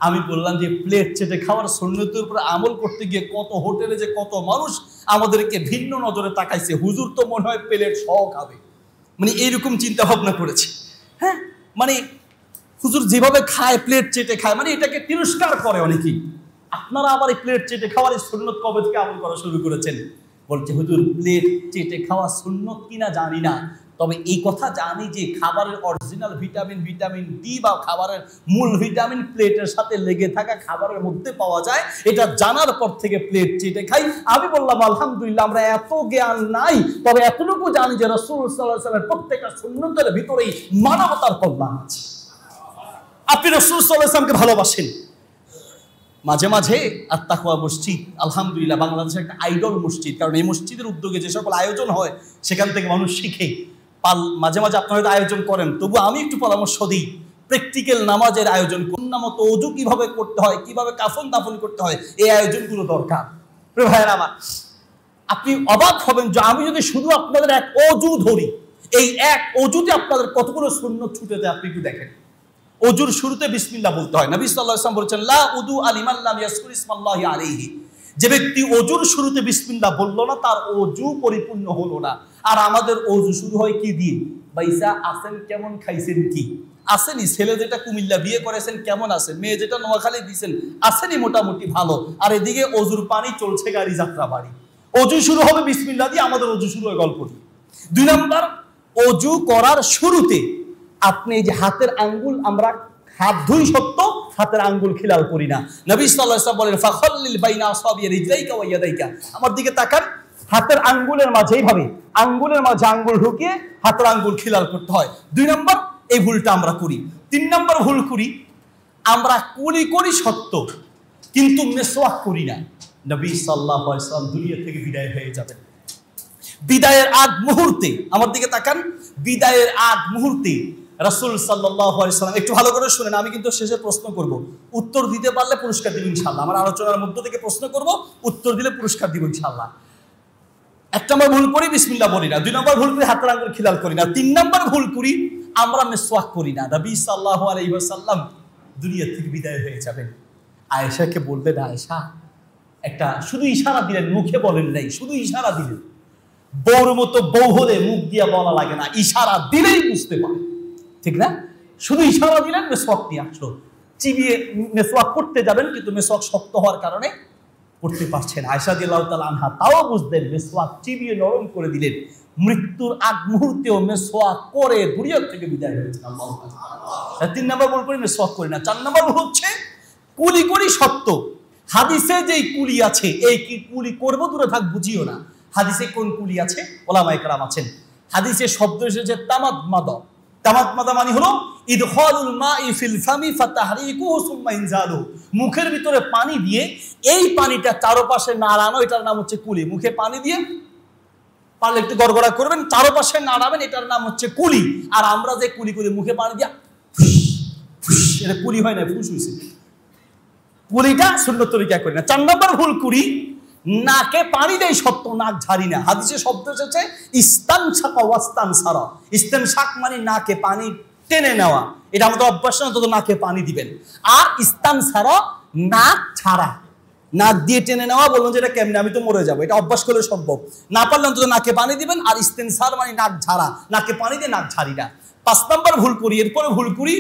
আমি বললাম যে প্লেট চেটে খাওয়ার সুন্নতের উপরে আমল করতে গিয়ে কত হোটেলে যে কত মানুষ আমাদেরকে ভিন্ন নজরে তাকাইছে, হুজুর তো মনে হয় প্লেট সহ খাবে, মানে এইরকম চিন্তা ভাবনা করেছে। হ্যাঁ, মানে হুজুর যেভাবে খায়, প্লেট চেটে খায়, মানে এটাকে তিরস্কার করে অনেকেই। আপনারা আবার এই প্লেট চেটে খাওয়ার এই সুন্নত কবে থেকে আমল করা শুরু করেছেন? বলছে হুজুর প্লেট চেটে খাওয়া সুন্নত কিনা জানি না, তবে এই কথা জানি যে খাবারের অরিজিনাল ভিটামিন ডি বা খাবারের মূল ভিটামিন প্লেটের সাথে লেগে থাকা খাবারের মধ্যে পাওয়া যায়, এটা জানার পর থেকে প্লেট চেটে খাই। আমি বললাম আলহামদুলিল্লাহ, আমরা এত জ্ঞান নাই, তবে এতটুকু জানি যে রাসূল সাল্লাল্লাহু আলাইহি ওয়াসাল্লামের প্রত্যেকটা সুন্নতের ভিতরেই মানবতার কল্যাণ আছে। আপনি রাসূল সাল্লাল্লাহু আলাইহি ওয়াসাল্লামকে ভালোবাসেন। মাঝে মাঝে আত-তাকওয়া মসজিদ আলহামদুলিল্লাহ বাংলাদেশের একটা আইডল মসজিদ, কারণ এই মসজিদের উদ্যোগে যে সকল আয়োজন হয় সেখান থেকে মানুষ শিখে। মাঝে মাঝে আপনারা হয়তো আয়োজন করেন, তবু আমি একটু পরামর্শ দিই, প্র্যাকটিক্যাল নামাজের আয়োজন, কন্যা মতো অজু কিভাবে করতে হয়, কিভাবে কাফন দাফন করতে হয়, এই আয়োজনগুলো দরকার। ভাইয়েরা আমার, আপনি অবাক হবেন যে আমি যদি শুধু আপনাদের এক অজু ধরি, এই এক অজুতে আপনাদের কতগুলো সুন্নত ছুটে যায় আপনি একটু দেখেন। অজুর শুরুতে বিসমিল্লাহ বলতে হয়। নবী সাল্লাল্লাহু আলাইহি ওয়াসাল্লাম বলেছেন, লা উদু আলিমান লাম ইয়াজকুর ইসমাল্লাহি আলাইহি। যে ব্যক্তি অজুর শুরুতে বিসমিল্লাহ বলল না, তার অজু পরিপূর্ণ হলো না। আর আমাদের অজু শুরু হয় কি দিয়ে? বাইসা আছেন কেমন, খাইছেন কি? আসেনি। ছেলে যেটা কুমিল্লা বিয়ে করেছেন কেমন আছে, মেয়ে যেটা নোয়াখালী দিয়েছেন আসেনি মোটামুটি ভালো। আর এদিকে অজুর পানি চলছে গাড়ি যাত্রা বাড়ি। অজু শুরু হবে বিসমিল্লাহ দিয়ে, আমাদের অজু শুরু হয় গল্প দিয়ে। 2 নম্বর, অজু করার শুরুতে আপনি যে হাতের আঙ্গুল, আমরা হাত ধুই সত্য, হাতের আঙ্গুল খিলাল করি না। নবী সাল্লাল্লাহু আলাইহি ওয়াসাল্লাম বলেন, ফাখাল্লিল বাইনা আসাবিয়া রিজলাইকা ওয়া ইয়াদাইকা। আমার দিকে তাকান, হাতের আঙ্গুলের মাঝে এইভাবে আঙ্গুলের মাঝে আঙ্গুল ঢুকিয়ে হাতের আঙ্গুল খিলাল করতে হয়। 2 নম্বর, এই ভুলটা আমরা করি। 3 নম্বর ভুল করি, আমরা কুলি করি সত্য কিন্তু মিসওয়াক করি না। নবী সাল্লাল্লাহু আলাইহি ওয়াসাল্লাম দুনিয়া থেকে বিদায় হয়ে যাবেন, বিদায়ের আগ মুহূর্তে, আমার দিকে তাকান, বিদায়ের আগ মুহূর্তে রাসূল সাল্লাল্লাহু আলাইহি ওয়াসাল্লাম, একটু ভালো করে শুনেন, আমি কিন্তু শেষে প্রশ্ন করব, উত্তর দিতে পারলে পুরস্কার দিব ইনশাআল্লাহ। আমার আলোচনার মধ্য থেকে প্রশ্ন করব, উত্তর দিলে পুরস্কার দিব ইনশাআল্লাহ। 1 নম্বর ভুল করি, বিসমিল্লাহ বলি না। 2 নম্বর ভুল করি, হাতের আঙ্গুল খিলাল করি না। 3 নম্বর ভুল করি, আমরা মিসওয়াক করি না। নবী সাল্লাল্লাহু আলাইহি ওয়াসাল্লাম দুনিয়া থেকে বিদায় হয়ে যাবেন। আয়েশাকে বললেন, আয়েশা, একটা শুধু ইশারা দিলেন, মুখে বলেন নাই, শুধু ইশারা দিলেন। বউর মতো বউ হলে মুখ দিয়া বলা লাগে না, ইশারা দিলেই বুঝতে পারে, ঠিক না? শুধু ইশারা দিলেন, মেসওয়াক নিয়ে আসলো। চিবিয়ে মেসওয়াক করতে যাবেন, কিন্তু মেসওয়াক শক্ত হওয়ার কারণে করতে পারছেন। আয়েশা রাদিয়াল্লাহু তাআলা আনহা তাও বুঝলেন, মেসওয়াক চিবিয়ে নরম করে দিলেন। মৃত্যুর আগ মুহূর্তেও মেসওয়াক করে দুনিয়া থেকে বিদায় হয়েছেন। আল্লাহু আকবার। 3 নম্বর ভুল করি, মেসওয়াক করি না। 4 নম্বর ভুল হচ্ছে কুলি করি সত্য, হাদিসে যেই কুলি আছে, এই কি কুলি করবো দূরে থাক বুঝিও না। হাদিসে কোন কুলি আছে? ওলামায়ে কেরাম আছেন, হাদিসে শব্দ এসেছে তামাদমাদা। তামাদমাদা মানে হলো ইদখালুল মাই ফিল ফামি ফাতাহরিকুহু সুম্মা ইনজালু, মুখের ভিতরে পানি দিয়ে এই পানিটা চারপাশে নাড়ানো, এটার নাম হচ্ছে কুলি। মুখে পানি দিয়ে পারলে একটু গড়গড়া করবেন, চারপাশে নাড়াবেন, এটার নাম হচ্ছে কুলি। আর আমরা যে কুলি করি মুখে পানি দিয়ে এটা কুলি হয় না, ফুস হইছে। কুলিটা সুন্নত তরিকা করি না। 4 নম্বর ভুল করি, নাকে পানি দেয় সত্য নাক ঝাড়ি না। হাদিসে শব্দ এসেছে ইস্তানশাকা ওয়াস্তানসারা। ইস্তেনশাক মানে নাকে পানি টেনে নেওয়া, এটা আমাদের অভ্যাস না, তো নাকে পানি দিবেন। আর ইস্তানসারা নাক ছাড়া, নাক দিয়ে টেনে নেওয়া। বলুন যে এটা কেমনে, আমি তো মরে যাবো, এটা অভ্যাস করলে সম্ভব। না পারলে অন্তত নাকে পানি দিবেন। আর ইস্তেনসার মানে নাক ঝাড়া, নাকে পানি দিয়ে নাক ঝাড়ি না। 5 নম্বর ভুল করি। এরপরে ভুল করি,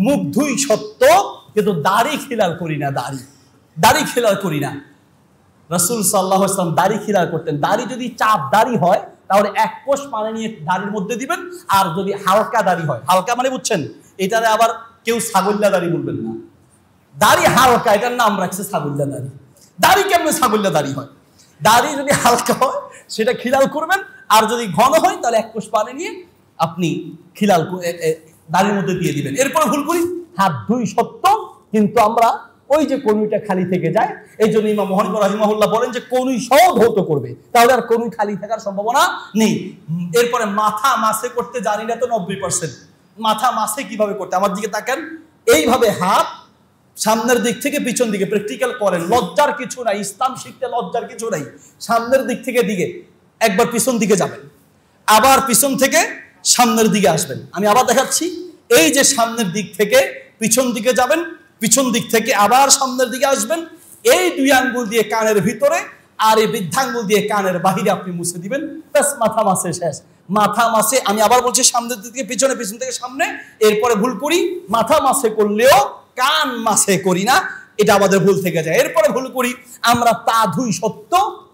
মুখ ধুই সত্য কিন্তু দাড়ি খিলাল করি না। দাড়ি খিলাল করি না। রাসূল সাল্লাল্লাহু আলাইহি ওয়াসাল্লাম দাড়ি খিলাল করতেন। দাড়ি যদি চাপ দাড়ি হয় তাহলে 1 কোষ পানি নিয়ে দাড়ির মধ্যে দিবেন। আর যদি হালকা দাড়ি হয়, হালকা মানে বুঝছেন, এটারে আবার কেউ ছাগল্লা দাড়ি বলবেন না। দাড়ি হালকা, এটার নাম রাখছে ছাগল্লা দাড়ি। দাড়ি কেমনে ছাগল্লা দাড়ি হয়? দাড়ি যদি হালকা হয় সেটা খিলাল করবেন, আর যদি ঘন হয় তাহলে 1 কোষ পানি নিয়ে আপনি খিলাল দাড়ির মধ্যে দিয়ে দিবেন। এরপরে ভুল করি, হাত ধুই সত্য কিন্তু আমরা ওই যে কনুইটা খালি থেকে যায়, এই জন্য ইমাম হানিফা রাহিমাহুল্লাহ বলেন যে কনুই সহ ধৌত করবে, তাহলে আর কনুই খালি থাকার সম্ভাবনা নেই। এরপরে মাথা মাসে করতে জানি না তো 90%। মাথা মাসে কিভাবে করতে, আমার দিকে তাকান, এইভাবে হাত সামনের দিক থেকে পিছন দিকে প্র্যাকটিক্যাল করেন। লজ্জার কিছু নাই, ইসলাম শিখতে লজ্জার কিছু নাই। সামনের দিক থেকে দিকে একবার পিছন দিকে যাবেন, আবার পিছন থেকে সামনের দিকে আসবেন। আমি আবার দেখাচ্ছি, এই যে সামনের দিক থেকে পিছন দিকে যাবেন, পিছন দিক থেকে আবার সামনের দিকে আসবেন। এই 2 আঙ্গুল দিয়ে কানের ভিতরে আর এই বৃদ্ধাঙ্গুল দিয়ে কানের বাহিরে আপনি মুছে দিবেন, ব্যাস মাথা মাসে শেষ। মাথা মাসে, আমি আবার বলছি, সামনের দিক থেকে পিছনে, পিছন থেকে সামনে। এরপরে ভুল করি, মাথা মাসে করলেও কান মাসে করি না, এটা আমাদের ভুল থেকে যায়। এরপরে ভুল করি, আমরা পা ধুই সত্য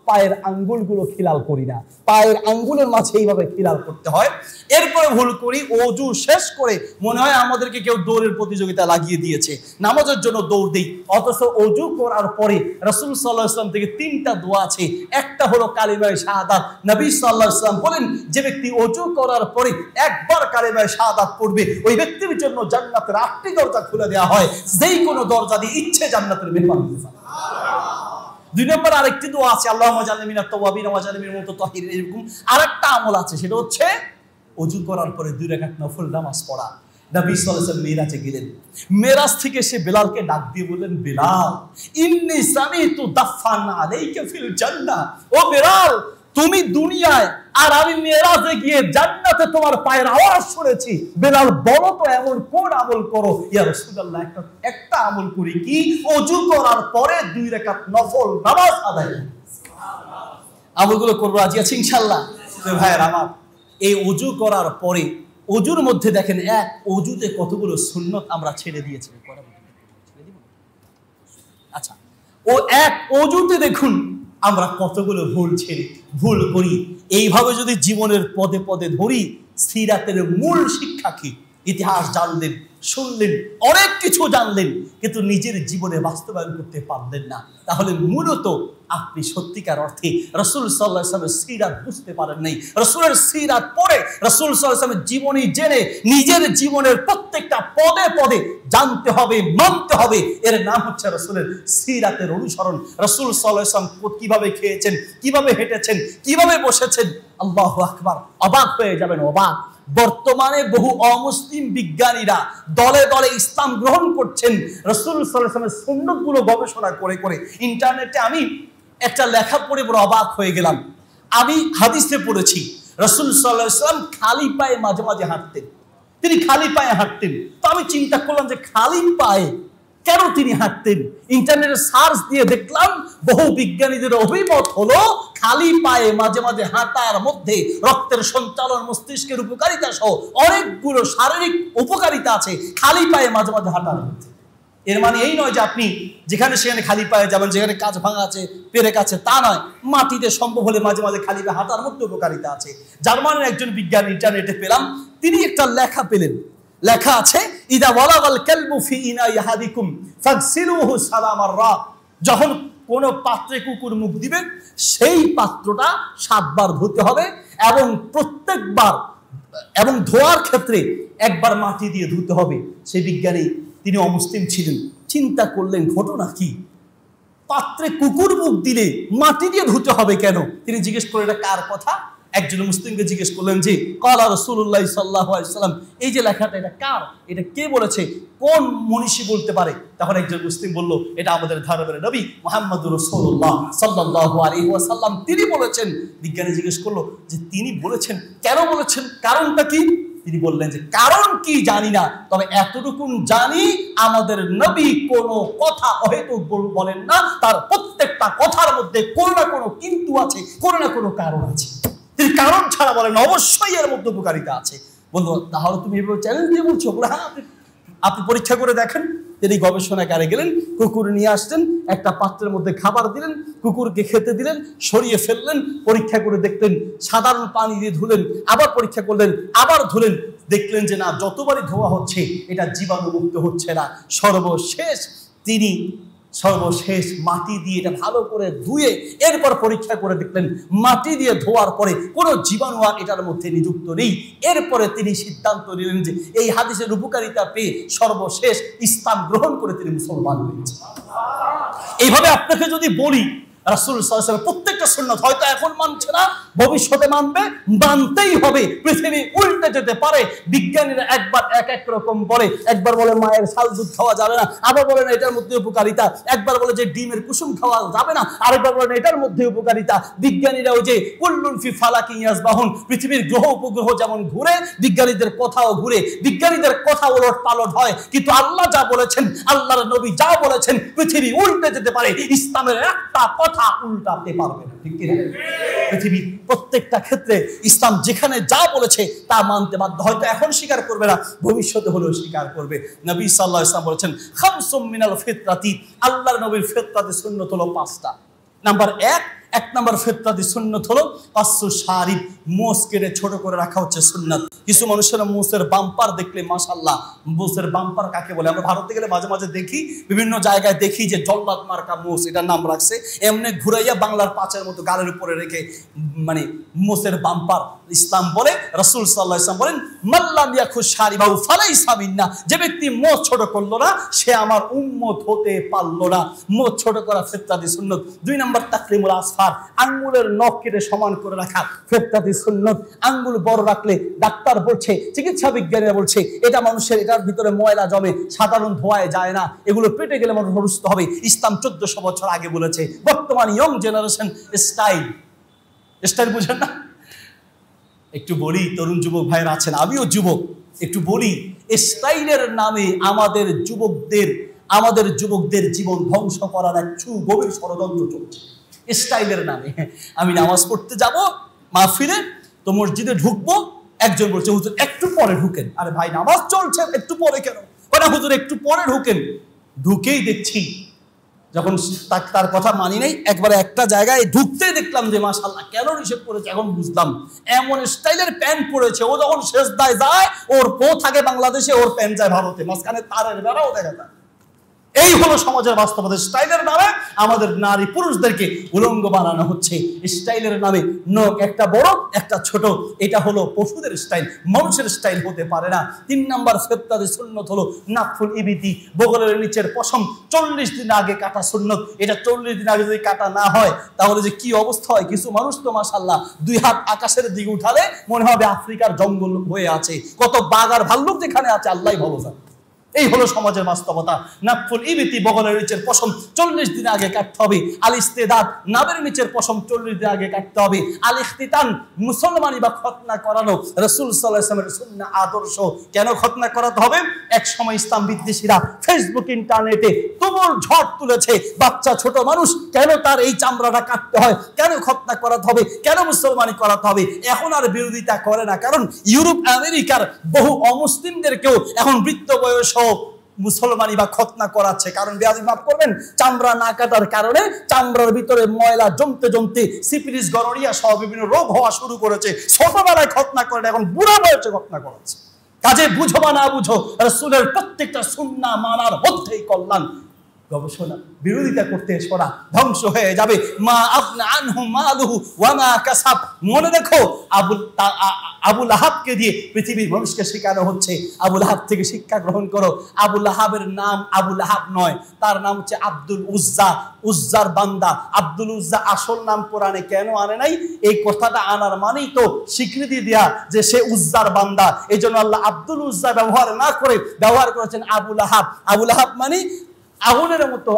পায়ের আঙ্গুলগুলো খিলাল করি না, পায়ের আঙ্গুলের মাঝে এইভাবে খিলাল করতে হয়। এরপরে ভুল করি, ওযু শেষ করে মনে হয় আমাদেরকে কেউ দৌড়ের প্রতিযোগিতা লাগিয়ে দিয়েছে, নামাজের জন্য দৌড় দেই, অথচ ওযু করার পরে রাসূল সাল্লাল্লাহু আলাইহি ওয়াসাল্লাম থেকে 3টা দোয়া আছে। একটা হলো কালিমায়ে শাহাদাত। নবী সাল্লাল্লাহু আলাইহি ওয়াসাল্লাম বলেন, যে ব্যক্তি ওযু করার পরে একবার কালিমায়ে শাহাদাত পড়বে, ওই ব্যক্তির জন্য জান্নাতের 8টি দরজা খুলে দেওয়া হয়, যেই কোনো দরজা দিয়ে ইচ্ছে জান্নাতের মেহমান হতে পারে। 2 নম্বর আরেকটি দোয়া আছে, আল্লাহুম্মা জাআলনি মিনাত তাওয়াবিন ওয়া জাআলনি মিনাল মুতাতাহহিরিন। এরকম আরেকটা আমল আছে, সেটা হচ্ছে ওযু করার পরে 2 রাকাত নফল নামাজ পড়া। নবী সাল্লাল্লাহু আলাইহি ওয়াসাল্লাম মেরাজে গেলেন, মেরাজ থেকে সে বেলালকে ডাক দিয়ে বললেন, বেলাল ইন্নী সামিতু দাফান আলাইকা ফিল জান্নাহ। ও বেলাল, তুমি দুনিয়ায় আর আমি মেরাজে গিয়ে জান্নাতে তোমার পায়ের আওয়াজ শুনেছি। বেলাল বলো তো এমন কোন আমল করো? ইয়া রাসূলুল্লাহ, একটা আমল করি। কি? ওযু করার পরে 2 রাকাত নফল নামাজ আদায়। সুবহানাল্লাহ। আমলগুলো করব, রাজি আছি ইনশাআল্লাহ? ভাইয়ের আমার, এই ওযু করার পরে ওযুর মধ্যে দেখেন এক ওযুতে কতগুলো সুন্নত আমরা ছেড়ে দিয়েছি। আচ্ছা, ও এক ওযুতে দেখুন আমরা কতগুলো ভুল করি। এইভাবে যদি জীবনের পদে পদে ধরি, সিরাতের মূল শিক্ষা কি? ইতিহাস জানলেন, শুনলেন, অনেক কিছু জানলেন, কিন্তু নিজের জীবনে বাস্তবায়ন করতে পারলেন না, তাহলে মূলত আপনি সত্যিকার অর্থে রাসূল সাল্লাল্লাহু আলাইহি ওয়াসাল্লামের সিরাত বুঝতে পারেন নাই। রাসূলের সিরাত পড়ে, রাসূল সাল্লাল্লাহু আলাইহি ওয়াসাল্লামের জীবনী জেনে নিজের জীবনের প্রত্যেকটা পদে পদে জানতে হবে, মানতে হবে। এর নাম হচ্ছে রাসূলের সিরাতের অনুসরণ। রাসূল সাল্লাল্লাহু আলাইহি ওয়াসাল্লাম কিভাবে খেয়েছেন, কিভাবে হেঁটেছেন, কিভাবে বসেছেন, আল্লাহু আকবার, অবাক হয়ে যাবেন, অবাক। বর্তমানে বহু অমুসলিম বিজ্ঞানীরা দলে দলে ইসলাম গ্রহণ করছেন রাসূল সাল্লাল্লাহু আলাইহি ওয়াসাল্লামের সুন্নতগুলো গবেষণা করে করে। ইন্টারনেটে আমি একটা লেখা পড়ে বড় অবাক হয়ে গেলাম। আমি হাদিসে পড়েছি রাসূল সাল্লাল্লাহু আলাইহি ওয়াসাল্লাম খালি পায়ে মাঝে মাঝে হাঁটতেন। তিনি খালি পায়ে হাঁটতেন। তো আমি চিন্তা করলাম যে খালি পায়ে কেন তিনি হাঁটতেন? ইন্টারনেটে সার্চ দিয়ে দেখলাম বহু বিজ্ঞানীদের অভিমত হলো খালি পায়ে মাঝে মাঝে হাঁটার মধ্যে রক্তের সঞ্চালন, মস্তিষ্কের উপকারিতা সহ অনেকগুলো শারীরিক উপকারিতা আছে খালি পায়ে মাঝে মাঝে হাঁটার মধ্যে। এর মানে এই নয় যে আপনি যেখানে সেখানে খালি পায়ে যাবেন, যেখানে কাজ ভাঙা আছে, পেরেক আছে, তা নয়। মাটিতে সম্ভব হলে মাঝে মাঝে খালি পায়ে হাঁটার মধ্যে উপকারিতা আছে। জার্মানির একজন বিজ্ঞানী, ইন্টারনেটে পেলাম, তিনি একটা লেখা পেলেন। লেখা আছে, ইদা ওয়ালাগাল কালবু ফি ইনাই আহাদিকুম ফাগসিলুহু সালামাররা। যখন কোন পাত্রে কুকুর মুখ দিবে সেই পাত্রটা 7 বার ধুতে হবে এবং প্রত্যেকবার এবং ধোয়ার ক্ষেত্রে একবার মাটি দিয়ে ধুতে হবে। সেই বিজ্ঞানী তিনি অমুসলিম ছিলেন, চিন্তা করলেন ঘটনা কি, পাত্রে কুকুর মুখ দিলে মাটি দিয়ে ধুতে হবে কেন? তিনি জিজ্ঞেস করলেন এটা কার কথা? একজন মুসলিমকে জিজ্ঞেস করলেন যে ক্বালা রাসূলুল্লাহ সাল্লাল্লাহু আলাইহি ওয়াসাল্লাম, এই যে লেখাটা এটা কার, এটা কে বলেছে, কোন মনীষী বলতে পারে? তখন একজন মুসলিম বলল এটা আমাদের ধর্মের নবী মুহাম্মদুর রাসূলুল্লাহ সাল্লাল্লাহু আলাইহি ওয়াসাল্লাম তিনি বলেছেন। বিজ্ঞানী জিজ্ঞেস করলো যে তিনি বলেছেন, কেন বলেছেন, কারণটা কি? তিনি বললেন যে কারণ কি জানি না, তবে এতটুকু জানি আমাদের নবী কোনো কথা অহেতুক বলেন না, তার প্রত্যেকটা কথার মধ্যে কোনো না কোনো কিন্তু আছে, কোনো না কোনো কারণ আছে। তিনি কারণ ছাড়া বলেন অবশ্যই এর মধ্যে উপকারিতা আছে। বলবো তাহলে তুমি এভাবে চ্যালেঞ্জ দিয়ে বলছো? হ্যাঁ, আপনি পরীক্ষা করে দেখেন। তিনি গবেষণাগারে গেলেন, কুকুর নিয়ে আসলেন, একটা পাত্রের মধ্যে খাবার দিলেন, কুকুরকে খেতে দিলেন, সরিয়ে ফেললেন, পরীক্ষা করে দেখলেন, সাধারণ পানি দিয়ে ধুলেন, আবার পরীক্ষা করলেন, আবার ধুলেন, দেখলেন যে না, যতবারই ধোয়া হচ্ছে এটা জীবাণুমুক্ত হচ্ছে না। সর্বশেষ মাটি দিয়ে এটা ভালো করে ধুয়ে এরপর পরীক্ষা করে দেখলেন মাটি দিয়ে ধোয়ার পরে কোনো জীবাণু আর এটার মধ্যে নিযুক্ত নেই। এরপরে তিনি সিদ্ধান্ত নিলেন যে এই হাদিসের উপকারিতা পেয়ে সর্বশেষ ইসলাম গ্রহণ করে তিনি মুসলমান হয়েছেন। এইভাবে আপনাকে যদি বলি রাসূল সাল্লাল্লাহু আলাইহি ওয়াসাল্লাম প্রত্যেকটা সুন্নাত হয়তো এখন মানছে না, ভবিষ্যতে মানবে, মানতেই হবে। পৃথিবী উল্টে যেতে পারে। বিজ্ঞানীরা একবার এক এক রকম বলে, একবার বলে মায়ের শাল দুধ খাওয়া যাবে না, আবার বলেন এটার মধ্যে উপকারিতা, একবার বলে যে ডিমের কুসুম খাওয়া যাবে না, আরেকবার বলেন এটার মধ্যে উপকারিতা। বিজ্ঞানীরা ওই যে কুল্লুন ফি ফালাকিন ইয়াসবাহুন, পৃথিবীর গ্রহ উপগ্রহ যেমন ঘুরে বিজ্ঞানীদের কথাও ঘুরে, বিজ্ঞানীদের কথা ওলট পালট হয়, কিন্তু আল্লাহ যা বলেছেন, আল্লাহর নবী যা বলেছেন, পৃথিবী উল্টে যেতে পারে, ইসলামের একটা কথা উল্টাতে পারবে না। ঠিক কি না? পৃথিবীর প্রত্যেকটা ক্ষেত্রে ইসলাম যেখানে যা বলেছে তা মানতে বাধ্য। হয়তো এখন স্বীকার করবে না, ভবিষ্যতে হলেও স্বীকার করবে। নবী সাল্লাল্লাহু আলাইহি ওয়াসাল্লাম বলেছেন খামসুম মিনাল ফিতরাতি, আল্লাহর নবীর ফিতরাতে সুন্নাত হলো 5টা। নাম্বার 1 নম্বর ফিতরাতি সুন্নাত হলো পাঁচু শারিব, মোষ কেটে ছোট করে রাখা হচ্ছে সুন্নাত। কিছু মানুষের মোষের বাম্পার দেখলে মাশাআল্লাহ, মোষের বাম্পার কাকে বলে? আমরা ভারতে গেলে মাঝে মাঝে দেখি, বিভিন্ন জায়গায় দেখি যে জল্লাদ মার্কা মোষ, এটার নাম রাখছে, এমনি ঘুরাইয়া বাংলার পাঁচের মতো গালের উপরে রেখে, মানে মোষের বাম্পার। ইসলাম বলে, রাসূল সাল্লাল্লাহু আলাইহি ওয়াসাল্লাম বলেন মাল্লাম ইয়াখুশ শারিবাহু ফালাইসা মিন্না, যে ব্যক্তি মোষ ছোট করলো না সে আমার উম্মত হতে পারলো না। মোষ ছোট করা ফিতরাতি সুন্নাত। 2 নম্বর তাকরিমুল আসফার, আঙ্গুলের নখ কেটে সমান করে রাখা ফিতরাতি সুন্নাত। আঙ্গুল বড় রাখলে ডাক্তার বলছে, চিকিৎসা বিজ্ঞানীরা বলছে এটা মানুষের, এটার ভিতরে ময়লা জমে, সাধারণ ধোয়ায় যায় না, এগুলো পেটে গেলে মানুষ অসুস্থ হবে। ইসলাম 1400 বছর আগে বলেছে। বর্তমান ইয়ং জেনারেশন স্টাইল বুঝেন না? একটু বলি, তরুণ যুবক ভাইরা আছেন, আমিও যুবক, একটু বলি, স্টাইলের নামে আমাদের যুবকদের জীবন ধ্বংস করার এক গভীর ষড়যন্ত্র চলছে স্টাইলের নামে। আমি নামাজ পড়তে যাব মাহফিলে, তো মসজিদে ঢুকবো, একজন বলছে হুজুর একটু পরে ঢুকেন। আরে ভাই নামাজ চলছে, একটু পরে কেন? ওরা হুজুর একটু পরে ঢুকেন। ঢুকেই দেখছি, যখন তার কথা মানি নাই, একবারে একটা জায়গায় ঢুকতেই দেখলাম যে মাশাআল্লাহ কেন নিষেধ করেছে, এখন বুঝলাম। এমন স্টাইলের প্যান্ট পরেছে, ও যখন সেজদায় যায় ওর পো থাকে বাংলাদেশে, ওর প্যান্ট যায় ভারতে, মাঝখানে তারের বেড়াও দেখা যায়। এই হলো সমাজের বাস্তবতা। স্টাইলের নামে আমাদের নারী পুরুষদেরকে উলঙ্গ বানানো হচ্ছে। স্টাইলের নামে নখ একটা বড় একটা ছোট, এটা হলো পশুদের স্টাইল, মানুষের স্টাইল হতে পারে না। 3 নম্বর ফিতরাতি সুন্নাত হলো নাকফুল ইবিতি, বগলের নিচের পশম 40 দিন আগে কাটা সুন্নাত। এটা 40 দিন আগে যদি কাটা না হয় তাহলে যে কি অবস্থা হয়। কিছু মানুষ তো মাশাআল্লাহ 2 হাত আকাশের দিকে উঠালে মনে হবে আফ্রিকার জঙ্গল হয়ে আছে, কত বাঘ আর ভাল্লুক যেখানে আছে আল্লাহই ভালো জানে। এই হলো সমাজের বাস্তবতা। নাকফুল ইবিতি, বগলের নিচের পশম 40 দিন আগে কাটতে হবে। আল ইস্তেদাদ, নাবের নিচের পশম 40 দিন আগে কাটতে হবে। আল ইখতিতান, মুসলমানি বা খতনা করানো রাসূল সাল্লাল্লাহু আলাইহি ওয়াসাল্লামের সুন্নাহ আদর্শ। কেন খতনা করাতে হবে? এক সময় ইসলাম বিদ্বেষীরা ফেসবুক ইন্টারনেটে তুমুল ঝড় তুলেছে, বাচ্চা ছোট মানুষ কেন তার এই চামড়াটা কাটতে হয়, কেন খতনা করাতে হবে, কেন মুসলমানি করাতে হবে। এখন আর বিরোধিতা করে না, কারণ ইউরোপ আমেরিকার বহু অমুসলিমদেরকেও এখন বৃদ্ধ বয়স মুসলমানি বা খতনা করাচ্ছে। কারণ বেয়াদবি মাফ করবেন, চামড়া না কাটার কারণে চামড়ার ভিতরে ময়লা জমতে জমতে সিফিলিস, গনোরিয়া সহ বিভিন্ন রোগ হওয়া শুরু করেছে। ছোটবেলায় খতনা করে, এখন বুড়া বয়সে খতনা করাচ্ছে। কাজে বুঝো বা না বুঝো, রাসূলের প্রত্যেকটা সুন্নাহ মানার মধ্যেই কল্যাণ। গবেষণা বিরোধিতা করতে এসো না, ধ্বংস হয়ে যাবে। মা আগনা আনহু মালুহু ওয়া মা কাসাব। মনে দেখো আবু লাহাবকে দিয়ে পৃথিবীর মানুষকে শেখানো হচ্ছে আবু লাহাব থেকে শিক্ষা গ্রহণ করো। আবু লাহাবের নাম আবু লাহাব নয়, তার নাম হচ্ছে আব্দুল উজ্জা, উজ্জার বান্দা। আব্দুল উজ্জা আসল নাম কোরআনে কেন আনে নাই? এই কথাটা আনার মানেই তো স্বীকৃতি দেয়া যে সে উজ্জার বান্দা। এই জন্য আল্লাহ আব্দুল উজ্জা ব্যবহার না করে ব্যবহার করেছেন আবু লাহাব। আবু লাহাব মানে আগুনের মতো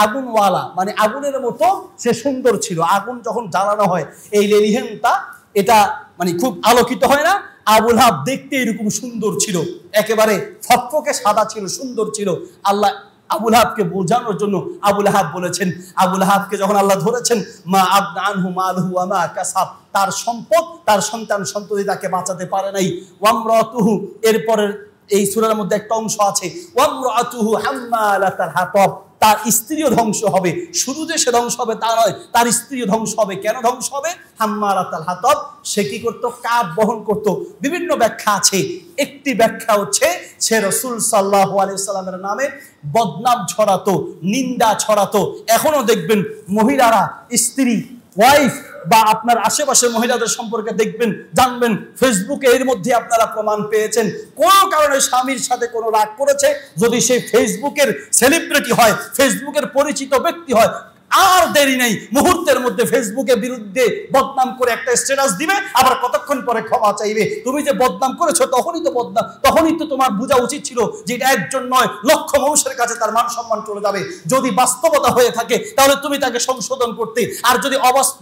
আগুনওয়ালা, মানে আগুনের মতো সে সুন্দর ছিল। আগুন যখন জ্বালানো হয় এই লেলিহেনটা, এটা মানে খুব আলোকিত হয় না? আবু লাহাব দেখতে এরকম সুন্দর ছিল, একেবারে ফকফকে সাদা ছিল, সুন্দর ছিল। আল্লাহ আবু লাহাবকে বোঝানোর জন্য আবু লাহাব বলেছেন, আবু লাহাবকে যখন আল্লাহ ধরেছেন মা আগনা আনহু মালুহু ওয়া মা কাসাব, তার সম্পদ তার সন্তান সন্ততি তাকে বাঁচাতে পারে নাই। ওয়ামরাতুহু, এরপরের এই সূরার মধ্যে একটা অংশ আছে ওয়ামরাতুহু হাম্মালাতাল হাতাব, তার স্ত্রীও ধ্বংস হবে। শুধু যে সে ধ্বংস হবে তা নয়, তার স্ত্রীও ধ্বংস হবে। কেন ধ্বংস হবে? হাম্মালাতাল হাতাব, সে কি করতো? কাপ বহন করত। বিভিন্ন ব্যাখ্যা আছে। একটি ব্যাখ্যা হচ্ছে সে রাসূল সাল্লাল্লাহু আলাইহি ওয়াসাল্লামের নামে বদনাম ছড়াতো, নিন্দা ছড়াতো। এখনো দেখবেন মহিলারা, স্ত্রী, ওয়াইফ বা আপনার আশেপাশের মহিলাদের সম্পর্কে দেখবেন, জানবেন, ফেসবুকে এর মধ্যে আপনারা প্রমাণ পেয়েছেন। কোন কারণে স্বামীর সাথে কোনো রাগ করেছে, যদি সে ফেসবুকের সেলিব্রিটি হয়, ফেসবুকের পরিচিত ব্যক্তি হয়, আর দেরি নেই, মুহূর্তের মধ্যে ফেসবুকের বিরুদ্ধে বদনাম করে একটা স্ট্যাটাস দিবে, আবার কতক্ষণ পরে ক্ষমা চাইবে। তুমি যে বদনাম করেছো তখনই তো তোমার বোঝা উচিত ছিল যে এটা একজন নয়, লক্ষ মানুষের কাছে তার মান সম্মান চলে যাবে। যদি বাস্তবতা হয়ে থাকে তাহলে তুমি তাকে সংশোধন করতে, আর যদি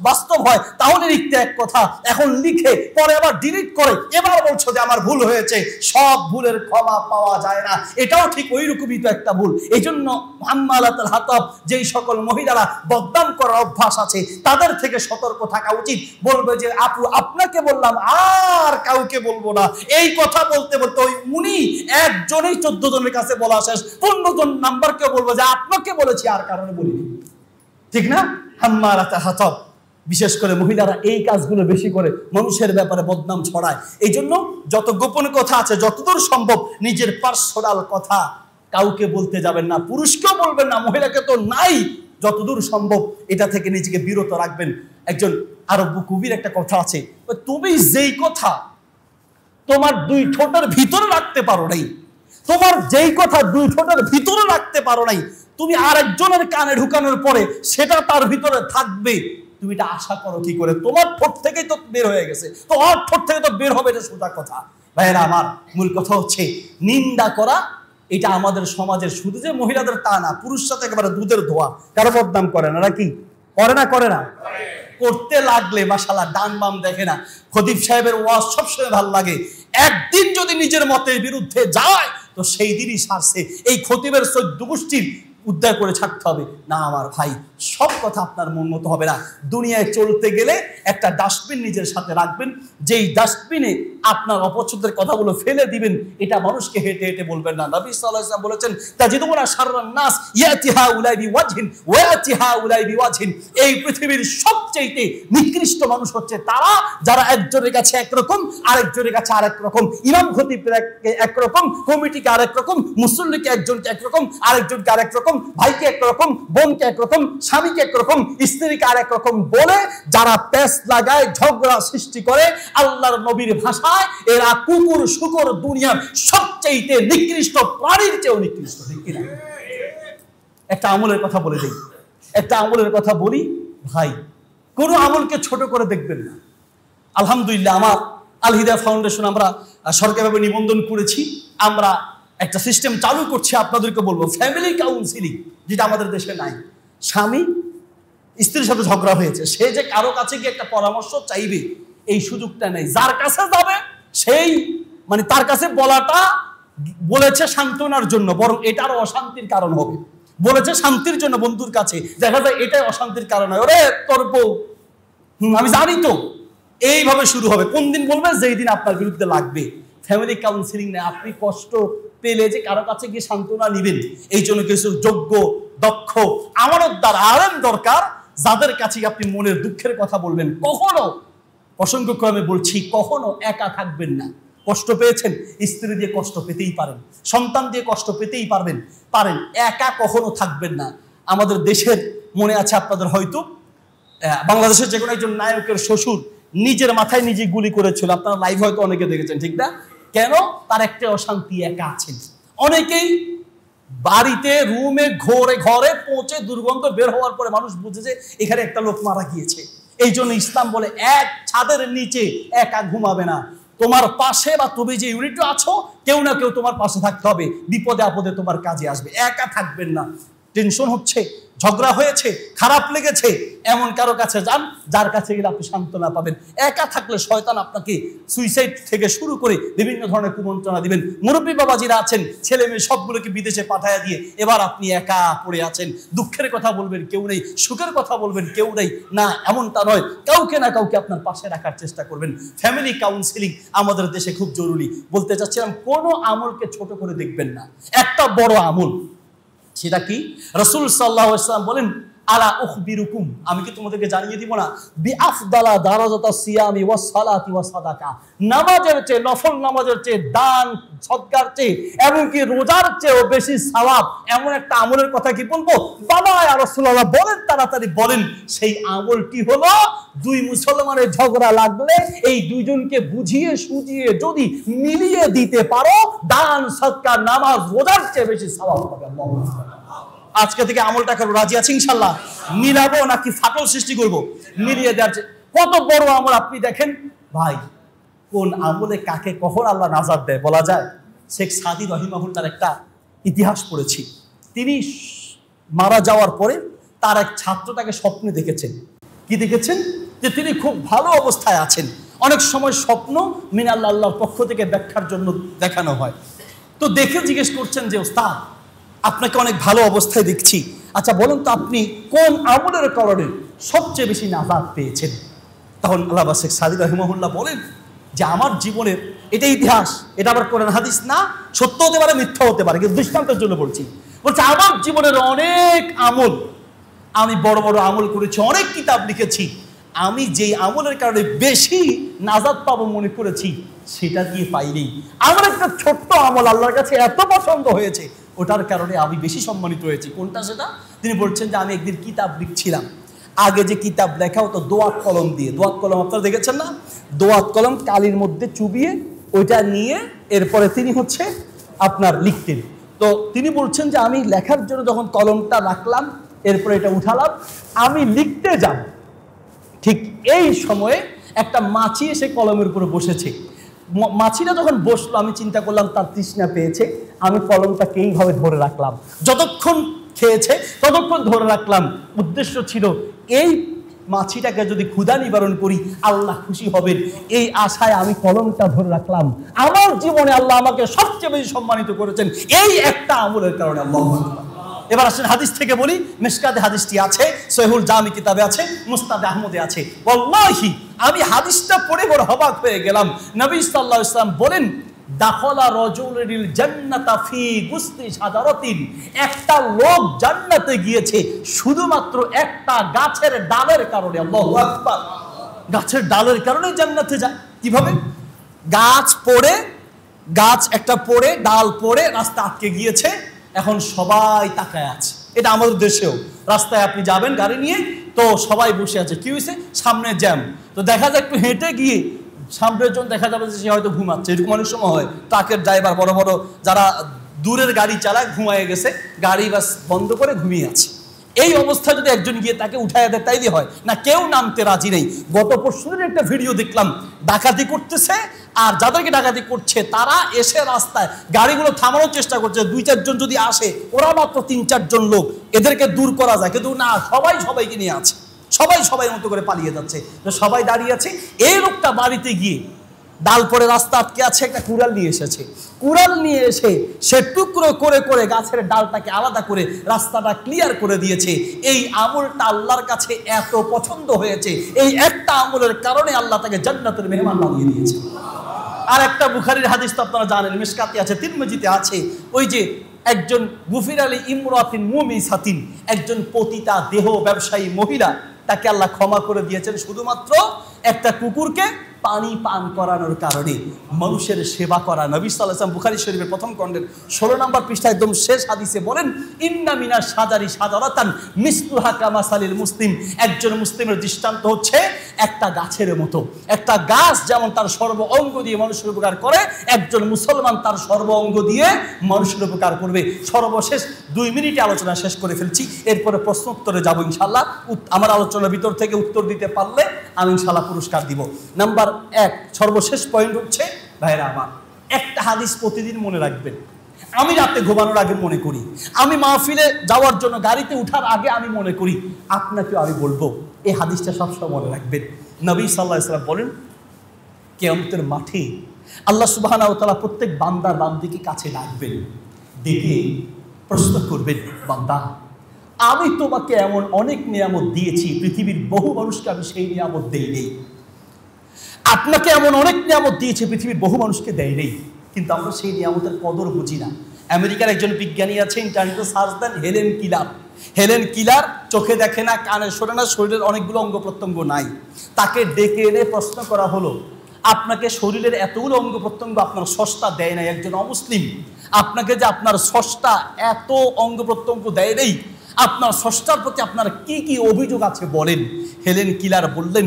বাস্তব হয় তাহলে লিখতে এক কথা, এখন লিখে পরে আবার ডিলিট করে এবার বলছো যে আমার ভুল হয়েছে। সব ভুলের ক্ষমা পাওয়া যায় না, এটাও ঠিক ওই রকমই তো একটা ভুল। এই জন্য হাম্মালাতুল হাতাব, যেই সকল মহিলারা বদনাম করার অভ্যাস আছে তাদের থেকে সতর্ক থাকা উচিত। বলবে যে আপু আপনাকে বললাম, আর কাউকে বলবো না। এই কথা বলতে বলতে ওই উনি একজনেই 14 জনের কাছে বলা শেষ, 15 জন নাম্বারকে বলবো যে আপনাকে বলেছি, আর কারণে বলিনি। ঠিক না? হাম্মালাতুল হাতাব। বিশেষ করে মহিলারা এই কাজগুলো বেশি করে, মানুষের ব্যাপারে বদনাম ছড়ায়। এই জন্য যত গোপন কথা আছে যতদূর সম্ভব নিজের পার্সোনাল কথা কাউকে বলতে যাবেন না, পুরুষকেও বলবেন না, মহিলাকে তো নাই। যতদূর সম্ভব এটা থেকে নিজেকে বিরত রাখবেন। একজন আরব কবির একটা কথা আছে, তুমি যেই কথা তোমার 2 ঠোঁটের ভিতরে রাখতে পারো নাই, তোমার যেই কথা 2 ঠোঁটের ভিতরে রাখতে পারো নাই, তুমি আরেকজনের কানে ঢুকানোর পরে সেটা তার ভিতরে থাকবে, তুমি এটা আশা করো কি করে? তোমার ঠোঁট থেকেই তো বের হয়ে গেছে, তোমার ঠোঁট থেকে তো বের হবে, এটা সোজা কথা। ভাইয়েরা আমার, মূল কথা হচ্ছে নিন্দা করা। এটা আমাদের সমাজের শুধু যে মহিলাদের তা না, পুরুষ সাথে একেবারে দুধের ধোয়া। কারো বদনাম করে না নাকি? করে না? করতে লাগলে মাশাআল্লাহ ডান বাম দেখে না। খতিব সাহেবের ওয়াজ সবসময় ভালো লাগে। একদিন যদি নিজের মতের বিরুদ্ধে যায় তো সেই দিনই সারছে। এই খতিবের 14 গোষ্ঠীর উদ্ধার করে ছাড়তে হবে না। আমার ভাই, সব কথা আপনার মন মতো হবে না। দুনিয়ায় চলতে গেলে একটা ডাস্টবিন নিজের সাথে রাখবেন, যেই ডাস্টবিনে আপনার অপছন্দের কথাগুলো ফেলে দিবেন। এটা মানুষকে হেঁটে হেঁটে বলবেন না। নবী সাল্লাল্লাহু আলাইহি ওয়াসাল্লাম বলেছেন, তাজিদুনা শাররান নাস ইয়াতি হাউলাই বিওয়াজহিন ওয়া ইয়াতি হাউলাই বিওয়াজহিন। এই পৃথিবীর সবচেয়ে নিকৃষ্ট মানুষ হচ্ছে তারা যারা একজনের কাছে একরকম, আরেকজনের কাছে আরেক রকম। ইমাম খতিবকে একরকম, কমিটিকে আরেক রকম, মুসল্লিকে একজনকে একরকম, আরেকজনকে আরেক রকম, ভাইকে একরকম, বোনকে একরকম, স্বামীকে একরকম, স্ত্রীকে আরেক রকম বলে যারা পেশ লাগায়, ঝগড়া সৃষ্টি করে, আল্লাহর নবীর ভাষায় এরা কুকুর শুকর দুনিয়ার সবচেয়ে নিকৃষ্ট প্রাণীর চেয়েও নিকৃষ্ট। ঠিক কিনা? একটা আমলের কথা বলে দিই, একটা আমলের কথা বলি ভাই, কোনো আমলকে ছোট করে দেখবেন না। আলহামদুলিল্লাহ, আমার আল হিদায়াহ ফাউন্ডেশন আমরা সরকারিভাবে নিবন্ধন করেছি। আমরা একটা সিস্টেম চালু করছি, আপনাদেরকে বলবো, ফ্যামিলি কাউন্সিলিং, যেটা আমাদের দেশে নাই। স্বামী স্ত্রীর সাথে ঝগড়া হয়েছে, সে যে কারো কাছে গিয়ে একটা পরামর্শ চাইবে এই সুযোগটা নেই। যার কাছে যাবে সেই মানে তার কাছে বলাটা বলেছে সান্ত্বনার জন্য, বরং এটারও অশান্তির কারণ হবে। বলেছে শান্তির জন্য বন্ধুর কাছে, দেখা যায় এটাই অশান্তির কারণ হয়। ওরে তোর বউ, আমি জানি তো, এইভাবে শুরু হবে। কোন দিন বলবে? যেই দিন আপনার বিরুদ্ধে লাগবে। ফ্যামিলি কাউন্সিলিং নেই। আপনি কষ্ট পেলে যে কারো কাছে গিয়ে সান্ত্বনা নিবেন, এই জন্য কিছু যোগ্য, দক্ষ, আমানতদার আলেম দরকার, যাদের কাছে আপনি মনের দুঃখের কথা বলবেন। কখনো, অসংখ্য ক্রমে বলছি, কখনো একা থাকবেন না। কষ্ট পেয়েছেন, স্ত্রী দিয়ে কষ্ট পেতেই পারেন, সন্তান দিয়ে কষ্ট পেতেই পারেন, একা কখনো থাকবেন না। আমাদের দেশের মনে আছে আপনাদের হয়তো, বাংলাদেশের যে কোনো একজন নায়কের শ্বশুর নিজের মাথায় নিজে গুলি করেছিল, আপনারা লাইভ হয়তো অনেকে দেখেছেন, ঠিক না? কেন? তার একটা অশান্তি, একা আছেন। অনেকেই বাড়িতে রুমে ঘরে ঘরে পৌঁছে দুর্গন্ধ বের হওয়ার পরে মানুষ বুঝে যে এখানে একটা লোক মারা গিয়েছে। এই জন্য ইসলাম বলে এক ছাদের নিচে একা ঘুমাবে না, তোমার পাশে বা তুমি যে ইউনিটে আছো কেউ না কেউ তোমার পাশে থাকতে হবে, বিপদে আপদে তোমার কাজে আসবে। একা থাকবেন না। টেনশন হচ্ছে, ঝগড়া হয়েছে, খারাপ লেগেছে, এমন কারো কাছে যান যার কাছে গেলে আপনি সান্ত্বনা পাবেন। একা থাকলে শয়তান আপনাকে সুইসাইড থেকে শুরু করে বিভিন্ন ধরনের কুমন্ত্রণা দিবেন। মুরব্বী বাবাজিরা আছেন, ছেলে মেয়ে সবগুলোকে বিদেশে পাঠায় দিয়ে এবার আপনি একা পড়ে আছেন। দুঃখের কথা বলবেন কেউ নেই, সুখের কথা বলবেন কেউ নেই। না, এমনটা নয়, কাউকে না কাউকে আপনার পাশে রাখার চেষ্টা করবেন। ফ্যামিলি কাউন্সিলিং আমাদের দেশে খুব জরুরি। বলতে চাচ্ছিলাম, কোনো আমলকে ছোট করে দেখবেন না, একটা বড় আমল। সেটা কি? রাসূল সাল্লাল্লাহু আলাইহি ওয়াসাল্লাম বলেন, আলা উখবিরুকুম, আমি কি তোমাদেরকে জানিয়ে দিব না, বিআফদালা দারাজাতাস সিয়ামি ওয়াস সালাতি ওয়াস সাদাকা, নামাজের চেয়ে, নফল নামাজের চেয়ে, দান সদকার চেয়ে, এমনকি রোজার চেয়েও বেশি সওয়াব এমন একটা আমলের কথা কি বলবো? বাবা ইয়া রাসূলুল্লাহ বলেন, তাড়াতাড়ি বলেন। সেই আমলটি হলো, দুই মুসলমানের ঝগড়া লাগলে এই দুইজনকে বুঝিয়ে সুঝিয়ে যদি মিলিয়ে দিতে পারো, দান সদকা নামাজ রোজার চেয়ে বেশি সওয়াব হবে। আজকে থেকে আমলটা করবো, রাজি আছি ইনশাল্লাহ? মিলাবো নাকি ফাটল সৃষ্টি করবো? মিলিয়ে দেওয়ার কত বড় আমল আপনি দেখেন ভাই। কোন আমলে কাকে কখন আল্লাহ নাজাত দেয় বলা যায়? শেখ সাদি রহিমাহুল্লাহর একটা ইতিহাস পড়েছি। তিনি মারা যাওয়ার পরে তার এক ছাত্র তাকে স্বপ্নে দেখেছেন। কি দেখেছেন? যে তিনি খুব ভালো অবস্থায় আছেন। অনেক সময় স্বপ্ন মিনাল্লাহ আল্লাহর পক্ষ থেকে ব্যাখ্যার জন্য দেখানো হয়। তো দেখে জিজ্ঞেস করছেন যে, ওস্তাদ আপনাকে অনেক ভালো অবস্থায় দেখছি, আচ্ছা বলুন তো আপনি কোন আমলের কারণে সবচেয়ে বেশি নাজাত পেয়েছেন? তখন আল্লামা শেখ সাদি রাহিমাহুল্লাহ বলেন যে, আমার জীবনের এটা ইতিহাস, এটা আবার কোরআন হাদিস না, সত্য হতে পারে মিথ্যা হতে পারে, কিন্তু দৃষ্টান্তের জন্য বলছি। বলছে আমার জীবনের অনেক আমল, আমি বড় বড় আমল করেছি, অনেক কিতাব লিখেছি, আমি যেই আমলের কারণে বেশি নাজাত পাবো মনে করেছি সেটা দিয়ে পাইনি। আমার একটা ছোট্ট আমল আল্লাহর কাছে এত পছন্দ হয়েছে, ওটার কারণে আমি বেশি সম্মানিত হয়েছি। কোনটা সেটা? তিনি বলছেন যে, আমি একদিন কিতাব লিখছিলাম। আগে যে কিতাব লেখা হতো দোয়াত কলম দিয়ে, দোয়াত কলম আপনারা দেখেছেন না? দোয়াত কলম কালির মধ্যে চুবিয়ে ওইটা নিয়ে এরপরে তিনি হচ্ছে আপনার লিখতেন। তো তিনি বলছেন যে, আমি লেখার জন্য যখন কলমটা রাখলাম, এরপরে এটা উঠালাম, আমি লিখতে যাব, ঠিক এই সময়ে একটা মাছি এসে কলমের উপরে বসেছে। মাছিটা যখন বসলো, আমি চিন্তা করলাম তার তৃষ্ণা পেয়েছে, আমি কলমটাকে এইভাবে ধরে রাখলাম, যতক্ষণ খেয়েছে ততক্ষণ ধরে রাখলাম। উদ্দেশ্য ছিল এই মাছিটাকে যদি ক্ষুধা নিবারণ করি আল্লাহ খুশি হবেন, এই আশায় আমি কলমটা ধরে রাখলাম। আমার জীবনে আল্লাহ আমাকে সবচেয়ে বেশি সম্মানিত করেছেন এই একটা আমলের কারণে। আল্লাহু আকবার। এবার আসেন হাদিস থেকে বলি। মিশকাতে হাদিসটি আছে, সহিহুল জামি কিতাবে আছে, মুসনাদে আহমদে আছে। ওয়াল্লাহি আমি হাদিসটা পড়ে বড় অবাক হয়ে গেলাম। নবী সাল্লাল্লাহু আলাইহি ওয়াসাল্লাম বলেন, দাখালা রাজুলুল জান্নাতা ফি গুসতি শাজারাতিন, একটা লোক জান্নাতে গিয়েছে শুধুমাত্র একটা গাছের ডালের কারণে। আল্লাহু আকবার। গাছের ডালের কারণে জান্নাতে যায়। কিভাবে? গাছ একটা পড়ে, ডাল পড়ে রাস্তা আটকে গিয়েছে, এখন সবাই তাকায় আছে। এটা আমাদের দেশেও রাস্তায় আপনি যাবেন গাড়ি নিয়ে, তো সবাই বসে আছে, কি হয়েছে? সামনে জ্যাম। তো দেখা যায় একটু হেঁটে গিয়ে সামনের জন দেখা যাবে যে সে হয়তো ঘুমাচ্ছে। এরকম অনেক সময় হয়, ট্রাকের ড্রাইভার বড় বড় যারা দূরের গাড়ি চালায় ঘুমায় গেছে, গাড়ি বাস বন্ধ করে ঘুমিয়ে আছে। এই অবস্থা যদি একজন গিয়ে তাকে উঠায় দেয় তাই দিয়ে হয় না, কেউ নামতে রাজি নেই। গত পরশুদিন একটা ভিডিও দেখলাম, ডাকাতি করতেছে, আর যাদেরকে ডাকাতি করছে তারা এসে রাস্তায় গাড়িগুলো থামানোর চেষ্টা করছে। 2-4 জন যদি আসে, ওরা মাত্র 3-4 জন লোক, এদেরকে দূর করা যায়, কিন্তু না, সবাই সবাইকে নিয়ে আছে, সবাই সবাই মতো করে পালিয়ে যাচ্ছে। তো সবাই দাঁড়িয়ে আছে। এই লোকটা বাড়িতে গিয়ে ডাল পরে রাস্তা আটকে আছে, একটা কুড়াল নিয়ে এসেছে। কুড়াল নিয়ে এসে সে টুকরো করে করে গাছের ডালটাকে আলাদা করে রাস্তাটা ক্লিয়ার করে দিয়েছে। এই আমলটা আল্লাহর কাছে এত পছন্দ হয়েছে, এই একটা আমলের কারণে আল্লাহ তাকে জান্নাতের মেহমান বানিয়ে দিয়েছে। আর একটা বুখারীর হাদিস তো আপনারা জানেন, মিশকাতে আছে, তিরমিজিতে আছে, ওই যে একজন গুফির আলী ইমরাতিন মুমিসাতিন, একজন পতিতা দেহ ব্যবসায়ী মহিলা, তাকে আল্লাহ ক্ষমা করে দিয়েছেন শুধুমাত্র একটা কুকুরকে পানি পান করানোর কারণে মানুষের সেবা করা। নবী সাল্লাল্লাহু আলাইহি ওয়াসাল্লাম বুখারী শরীফের প্রথম খণ্ডের 16 নম্বর পৃষ্ঠায় একদম শেষ হাদিসে বলেন, ইন্না মিনাশ শাজারি শাজারাতান মিসলুহা কামাসালিল মুসলিম, একজন মুসলিমের দৃষ্টান্ত হচ্ছে একটা গাছের মতো। একটা গাছ যেমন তার সর্ব অঙ্গ দিয়ে মানুষের উপকার করে, একজন মুসলমান তার সর্ব অঙ্গ দিয়ে মানুষের উপকার করবে। সর্বশেষ 2 মিনিটে আলোচনা শেষ করে ফেলছি, এরপরে প্রশ্ন উত্তরে যাবো ইনশাআল্লাহ। আমার আলোচনার ভিতর থেকে উত্তর দিতে পারলে আমি ইনশাআল্লাহ পুরস্কার দিব। নাম্বার 1, সর্বশেষ পয়েন্ট হচ্ছে, ভাইরা আমার, একটা হাদিস প্রতিদিন মনে রাখবেন। আমি রাতে ঘুমানোর আগে মনে করি, আমি মাহফিলে যাওয়ার জন্য গাড়িতে উঠার আগে আমি মনে করি, আপনাকেও আমি বলবো এই হাদিসটা সবসময় মনে রাখবেন। নবী সাল্লাল্লাহু আলাইহি ওয়াসাল্লাম বলেন, কিয়ামতের মাঠে আল্লাহ সুবহানাহু ওয়া তাআলা প্রত্যেক বান্দার বান্দিকে কাছে ডাকবেন, ডেকে প্রশ্ন করবেন, বান্দা আমি তোমাকে এমন অনেক নিয়ামত দিয়েছি, পৃথিবীর বহু মানুষকে আমি সেই নিয়ামত দেই নেই। আপনাকে এমন অনেক নিয়ামত দিয়েছে, পৃথিবীর বহু মানুষকে দেয় নেই, কিন্তু আমরা সেই নিয়ামতের কদর বুঝি না। আমেরিকার একজন বিজ্ঞানী আছে, ইন্টারনেটে সার্চ দেন, হেলেন কিলার। হেলেন কিলার চোখে দেখে না, কানে শোনে না, শরীরের অনেকগুলো অঙ্গ প্রত্যঙ্গ নাই। তাকে ডেকে এনে প্রশ্ন করা হলো, আপনাকে শরীরের এতগুলো অঙ্গ প্রত্যঙ্গ আপনার স্রষ্টা দেয় নাই, একজন অমুসলিম আপনাকে যে আপনার স্রষ্টা এত অঙ্গ প্রত্যঙ্গ দেয় নেই, আপনার স্রষ্টার প্রতি আপনার কি কি অভিযোগ আছে বলেন। হেলেন কিলার বললেন,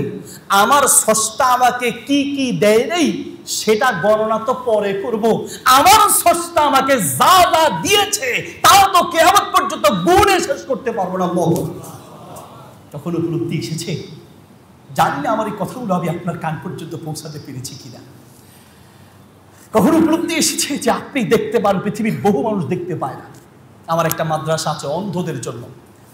আমার স্রষ্টা আমাকে কি কি দেয় নেই সেটা গণনা তো পরে করব, আমার স্রষ্টা আমাকে যা যা দিয়েছে তাও তো কিয়ামত পর্যন্ত গুণে শেষ করতে পারবো না। তখন উপলব্ধি এসেছে, জানি না আমার এই কথাগুলো আমি আপনার কান পর্যন্ত পৌঁছাতে পেরেছি কিনা। কখন উপলব্ধি এসেছে যে আপনি দেখতে পান, পৃথিবীর বহু মানুষ দেখতে পায় না। আমার একটা মাদ্রাসা আছে অন্ধদের জন্য,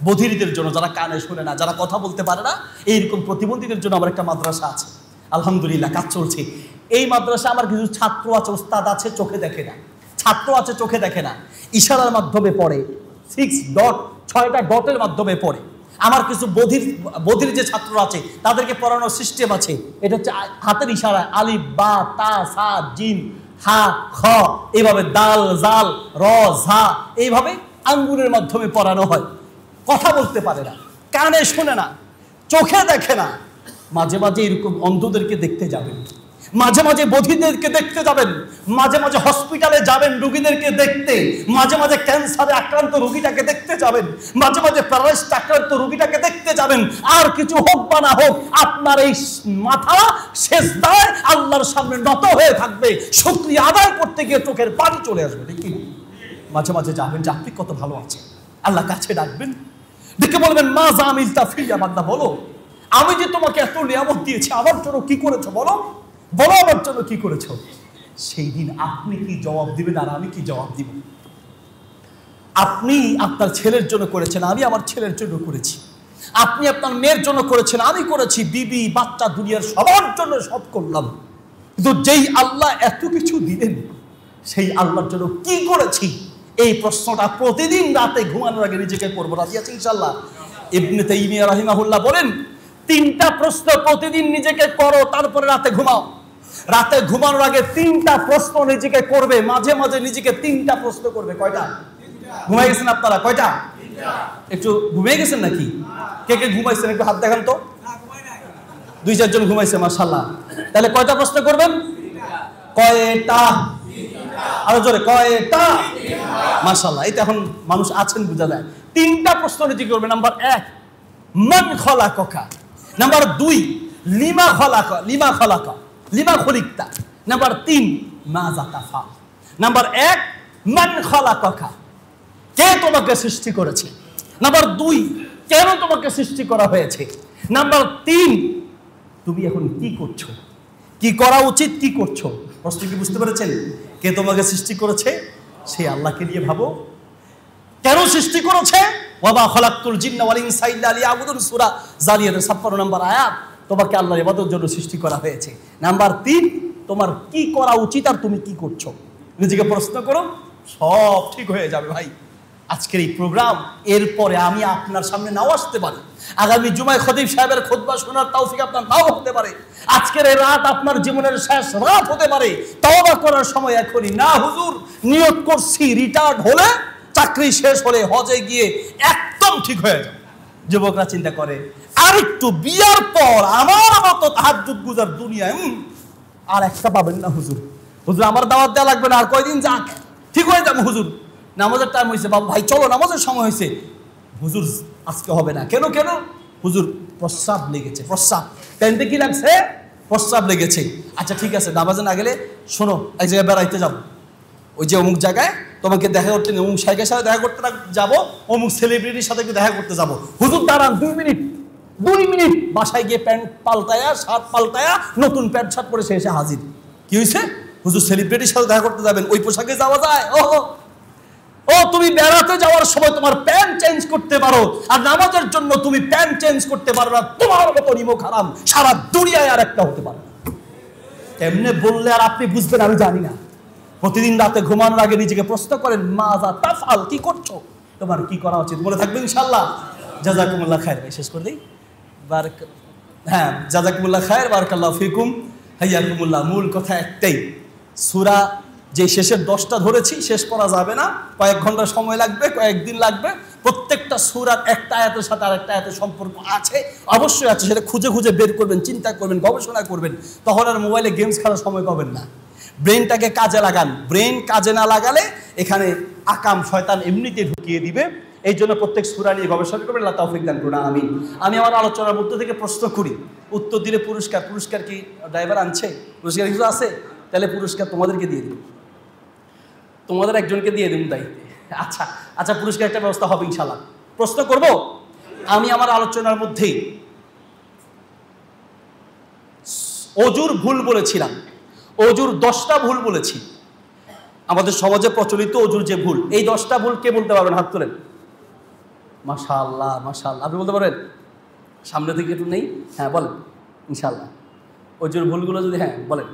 বধিরদের জন্য, যারা কানে শোনে না, যারা কথা বলতে পারে না, এইরকম প্রতিবন্ধীদের জন্য আমার একটা মাদ্রাসা আছে। আলহামদুলিল্লাহ কাজ চলছে। এই মাদ্রাসা আমার কিছু ছাত্র আছে, ওস্তাদ আছে, চোখে দেখে না, ছাত্র আছে চোখে দেখে না, ইশারার মাধ্যমে পড়ে, 6 ডটের মাধ্যমে পড়ে। আমার কিছু বধির যে ছাত্র আছে তাদেরকে পড়ানোর সিস্টেম আছে, এটা হচ্ছে হাতের ইশারায়, আলিফ বা তা সা জিম হা খ, এইভাবে দাল জাল র ঝা, এইভাবে আঙ্গুলের মাধ্যমে পড়ানো হয়। কথা বলতে পারে না, কানে শোনে না, চোখে দেখে না। মাঝে মাঝে এরকম অন্ধদেরকে দেখতে যাবেন, মাঝে মাঝে বধিরদেরকে দেখতে যাবেন, মাঝে মাঝে হসপিটালে যাবেন রোগীদেরকে দেখতে, মাঝে মাঝে ক্যান্সারে আক্রান্ত রোগীটাকে দেখতে যাবেন, মাঝে মাঝে প্যারালাইসিস আক্রান্ত রোগীটাকে দেখতে যাবেন। আর কিছু হোক বা না হোক, আপনার এই মাথা সেজদায় আল্লাহর সামনে নত হয়ে থাকবে, শুকরিয়া আদায় করতে গিয়ে চোখের পানি চলে আসবে। দেখি মাঝে মাঝে যাবেন যে আপনি কত ভালো আছেন, আল্লাহ কাছে ডাকবেন, দেখে বলবেন, মা জামিল তাফিয়া, বান্দা বলো আমি যে তোমাকে এত নিয়ামত দিয়েছি, আমার জন্য কি করেছো বলো, বলো আমার জন্য কি করেছো। সেই দিন আপনি কি জবাব দিবেন আর আমি কি জবাব দিব? আপনি আপনার ছেলের জন্য করেছেন, আমি আমার ছেলের জন্য করেছি। আপনি আপনার মেয়ের জন্য করেছেন, আমি করেছি। বিবি বাচ্চা দুনিয়ার সবার জন্য সব করলাম, কিন্তু যেই আল্লাহ এত কিছু দিলেন সেই আল্লাহর জন্য কি করেছি, এই প্রশ্নটা প্রতিদিন রাতে ঘুমানোর আগে নিজেকে করবো। রাজি আছি ইনশাআল্লাহ? ইবনে তাইমিয়া রাহিমাহুল্লাহ বলেন, 3টা প্রশ্ন প্রতিদিন নিজেকে করো, তারপরে রাতে ঘুমাও। রাতে ঘুমানোর আগে 3টা প্রশ্ন নিজেকে করবে, মাঝে মাঝে নিজেকে 3টা প্রশ্ন করবে। কয়টা? ঘুমাই গেছেন আপনারা? কয়টা? একটু ঘুমিয়ে গেছেন নাকি? কে কে ঘুমাইছেন একটু হাত দেখান তো। 2-4 জন ঘুমাইছে, মাশাআল্লাহ। তাহলে কয়টা প্রশ্ন করবেন? কয়টা? আরো জোরে, কয়টা? মাশাআল্লাহ। এই তো এখন মানুষ আছেন বোঝা যায়। 3টা প্রশ্ন নিজেকে করবে। নাম্বার 1, মান খলাকাকা। নাম্বার 2, লিমা খলাকা, লিমা খলিকতা। নাম্বার 3, মাযা তাফআল। নাম্বার 1, মান খলাকাকা, কে তোমাকে সৃষ্টি করেছে। নাম্বার 2, কেন তোমাকে সৃষ্টি করা হয়েছে। নাম্বার 3, তুমি এখন কি করছো, কি করা উচিত, কি করছো। প্রশ্ন কি বুঝতে পেরেছেন? কে তোমাকে সৃষ্টি করেছে, সেই আল্লাহকে নিয়ে ভাবো। কেন সৃষ্টি করেছে? ওয়ামা খালাকতুল জিন্না ওয়াল ইনসা ইল্লা লিয়াবুদুন, সূরা জারিয়াতের 56 নম্বর আয়াত। তোমাকে আল্লাহর ইবাদতের জন্য সৃষ্টি করা হয়েছে। নাম্বার 3, তোমার কি করা উচিত আর তুমি কি করছো। নিজেকে প্রশ্ন করো, সব ঠিক হয়ে যাবে ভাই। আজকের এই প্রোগ্রাম এরপরে আমি আপনার সামনে নাও আসতে পারি, আগামী জুমায় খতিব সাহেবের খুতবা শোনার তৌফিক আপনার নাও হতে পারে, আজকের এই রাত আপনার জীবনের শেষ রাত হতে পারে। তওবা করার সময় এখনই না, হুজুর নিয়ত করছি রিটায়ার্ড হলে, চাকরি শেষ হলে হজে গিয়ে একদম ঠিক হয়ে যাবে। যুবকরা চিন্তা করে, আর একটু বিয়ার পর আমার মতো তাহাজ্জুদ গুজার দুনিয়ায় আর একটা পাবেন না হুজুর, হুজুর আমার দাওয়াত দেওয়া লাগবে না, আর কয়দিন যাক ঠিক হয়ে যাবো হুজুর, নামাজের টাইম হয়েছে, বাবা ভাই চলো নামাজের সময় হয়েছে, হুজুর আজকে হবে না। কেন কেন? হুজুর প্রস্রাব লেগেছে। প্রস্রাব প্যান্টে কি লাগছে? প্রস্রাব লেগেছে। আচ্ছা ঠিক আছে, নামাজে না গেলে শোনো, এক জায়গায় বেড়াইতে যাবো, ওই যে অমুক জায়গায় তোমাকে দেখা করতে, অমুক শাইকের সাথে দেখা করতে যাবো, অমুক সেলিব্রিটির সাথে দেখা করতে যাবো। হুজুর দাঁড়ান 2 মিনিট, 2 মিনিট। বাসায় গিয়ে প্যান্ট পাল্টায়া, শার্ট পাল্টায়া, নতুন প্যান্ট শার্ট পরে সে এসে হাজির। কি হয়েছে? হুজুর সেলিব্রিটির সাথে দেখা করতে যাবেন, ওই পোশাকে যাওয়া যায়? ও তুমি বেড়াতে যাওয়ার সময় তোমার প্যান্ট চেঞ্জ করতে পারো, আর নামাজের জন্য তুমি প্যান্ট চেঞ্জ করতে পারো না। তোমার মতো নিমক হারাম সারা দুনিয়ায় আর একটা হতে পারে। এমনি বললে আর আপনি বুঝবেন আমি জানি না। প্রতিদিন রাতে ঘুমানোর আগে নিজেকে প্রশ্ন করেন, মাজা তাফআল, কি করছো, তোমার কি করা উচিত? মনে থাকবে ইনশাআল্লাহ। জাযাকুমুল্লাহ খায়ের। ভাই শেষ করে দিই। হ্যাঁ, জাযাকুমুল্লাহ খায়ের, বারাকাল্লাহু ফিকুম, হাইয়াকুমুল্লাহ। মূল কথা একটাই, সূরা যে শেষের 10টা ধরেছি, শেষ করা যাবে না, কয়েক ঘন্টা সময় লাগবে, কয়েকদিন লাগবে। প্রত্যেকটা সূরার একটা আয়াতের সাথে আরেকটা আয়াতের সম্পর্ক আছে, অবশ্যই আছে। সেটা খুঁজে খুঁজে বের করবেন, চিন্তা করবেন, গবেষণা করবেন, তখন আর মোবাইলে গেমস খেলার সময় পাবেন না। ব্রেনটাকে কাজে লাগান। ব্রেন কাজে না লাগালে এখানে আকাম শয়তান এমনিতে ঢুকিয়ে দিবে। এই জন্য প্রত্যেক সূরা নিয়ে গবেষণা করবেন। আল্লাহ তৌফিক দান করুন, আমিন। আমি আমার আলোচনার মধ্যে থেকে প্রশ্ন করি, উত্তর দিলে পুরস্কার। পুরস্কার কি ড্রাইভার আনছে? পুরস্কার কিছু আছে? তাহলে পুরস্কার তোমাদেরকে দিয়ে দিন, তোমাদের একজনকে দিয়ে দিন দায়িত্বে। আচ্ছা আচ্ছা, পুরস্কার একটা ব্যবস্থা হবে ইনশাআল্লাহ। প্রশ্ন করব। আমি আমার আলোচনার মধ্যেই অজুর ভুল বলেছিলাম, অজুর 10টা ভুল বলেছি। আমাদের সমাজে প্রচলিত অজুর যে ভুল, এই 10টা ভুল কে বলতে পারবেন? হাত তোলেন। মাশাআল্লাহ মাশাআল্লাহ, আপনি বলতে পারেন? সামনে থেকে একটু নেই। হ্যাঁ বলেন ইনশাআল্লাহ। অজুর ভুলগুলো যদি, হ্যাঁ বলেন।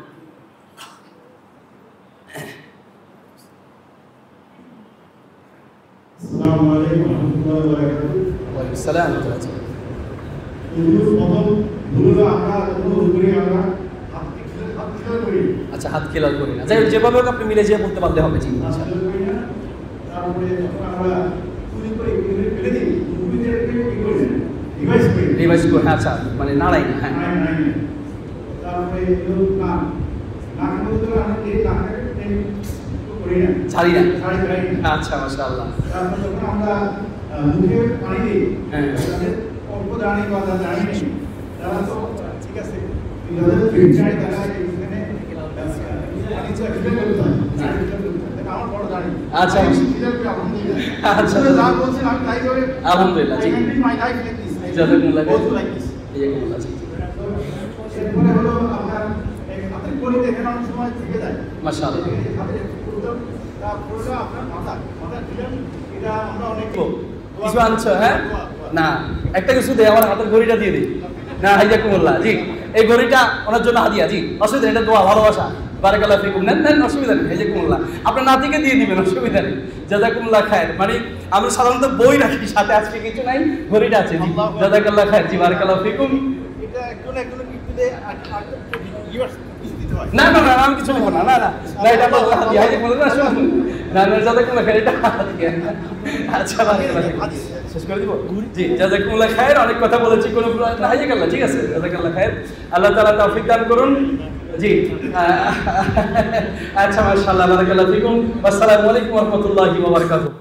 আসসালামু আলাইকুম ওয়া রাহমাতুল্লাহি ওয়া বারাকাতুহু। ওয়া আলাইকুম আসসালাম ওয়া রাহমাতুল্লাহ। প্রথম ভুল আমরা উপরে আমরা হাত খেলা করি। আচ্ছা, হাত খেলাল করি না। যাই হোক, যেভাবে হোক আপনি মিলে যেয়ে বলতে পারলে হবে। জি তারপরে আমরা চুরি করে ফেলে দিই, মুভিদেরকে কি করি, রিভাইজ করি। রিভাইজ করে, আচ্ছা, মানে নাড়াই না। হ্যাঁ, তারপরে নাক, নাকের মধ্যে আমরা এই নাকটাকে করি না, ছাড়ি না। ছাড়ি না। আচ্ছা মাশাআল্লাহ। তারপর যখন আমরা মুখে পানি দিই, হ্যাঁ, তাদের অল্প জানি বা জানি নেই, তারা তো ঠিক আছে, যাদের ফিট চাই তারা এখানে পানি চাই ফিল করতে হয়, আমার বড় জানি। আচ্ছা আচ্ছা, যা বলছেন আমি তাই করে আলহামদুলিল্লাহ। জি মাই লাইফ লাইক দিস, জাযাকুমুল্লাহ খাইর। Like this. জাযাকুমুল্লাহ। জি এরপরে হলো আপনার হাতের কলি দেখেন অনেক সময় থেকে যায় মাশাআল্লাহ। হাতের পুরোটা, তারপরে আপনার মাথা দিলেন, এটা আমরা অনেক কিছু আনছো? হ্যাঁ না, একটা কিছু দে, আমার হাতের ঘড়িটা দিয়ে দিই না। হাইয়াকুমুল্লাহ। জি, এই ঘড়িটা ওনার জন্য হাদিয়া। জি অসুবিধা নেই, এটা দোয়া, ভালোবাসা। বারাকাল্লাহু ফিকুম। নেন নেন, অসুবিধা নেই। হাইয়াকুমুল্লাহ। আপনার নাতিকে দিয়ে দিবেন, অসুবিধা নেই। জাযাকুমুল্লাহ খায়ের। মানে আমি সাধারণত বই রাখি সাথে, আজকে কিছু নাই, ঘড়িটা আছে। জি জাযাকাল্লাহ খায়ের। জি বারাকাল্লাহু ফিকুম। এটা একজন গিফট দিলে দিতে হয়। না না না, আমি কিছু নেবো না। না না না, এটা তো আল্লাহ হাদিয়া। হাইয়াকুমুল্লাহ। না না, জাযাকুমুল্লাহ খায়ের, এটা হাদিয়া। আচ্ছা বারাকাল্লাহ ফিকুম। শেষ করে দিব। জি জাযাকুমুল্লাহ খায়ের। অনেক কথা বলেছি, কোনো না। হাইয়াকাল্লাহ। ঠিক আছে, জাযাকাল্লাহ খায়ের। আল্লাহ তাআলা তৌফিক দান করুন। জি আচ্ছা মাশাআল্লাহ, বারাকাল্লাহু ফিকুম। আসসালামু আলাইকুম ওয়া রাহমাতুল্লাহি ওয়া বারাকাতুহু।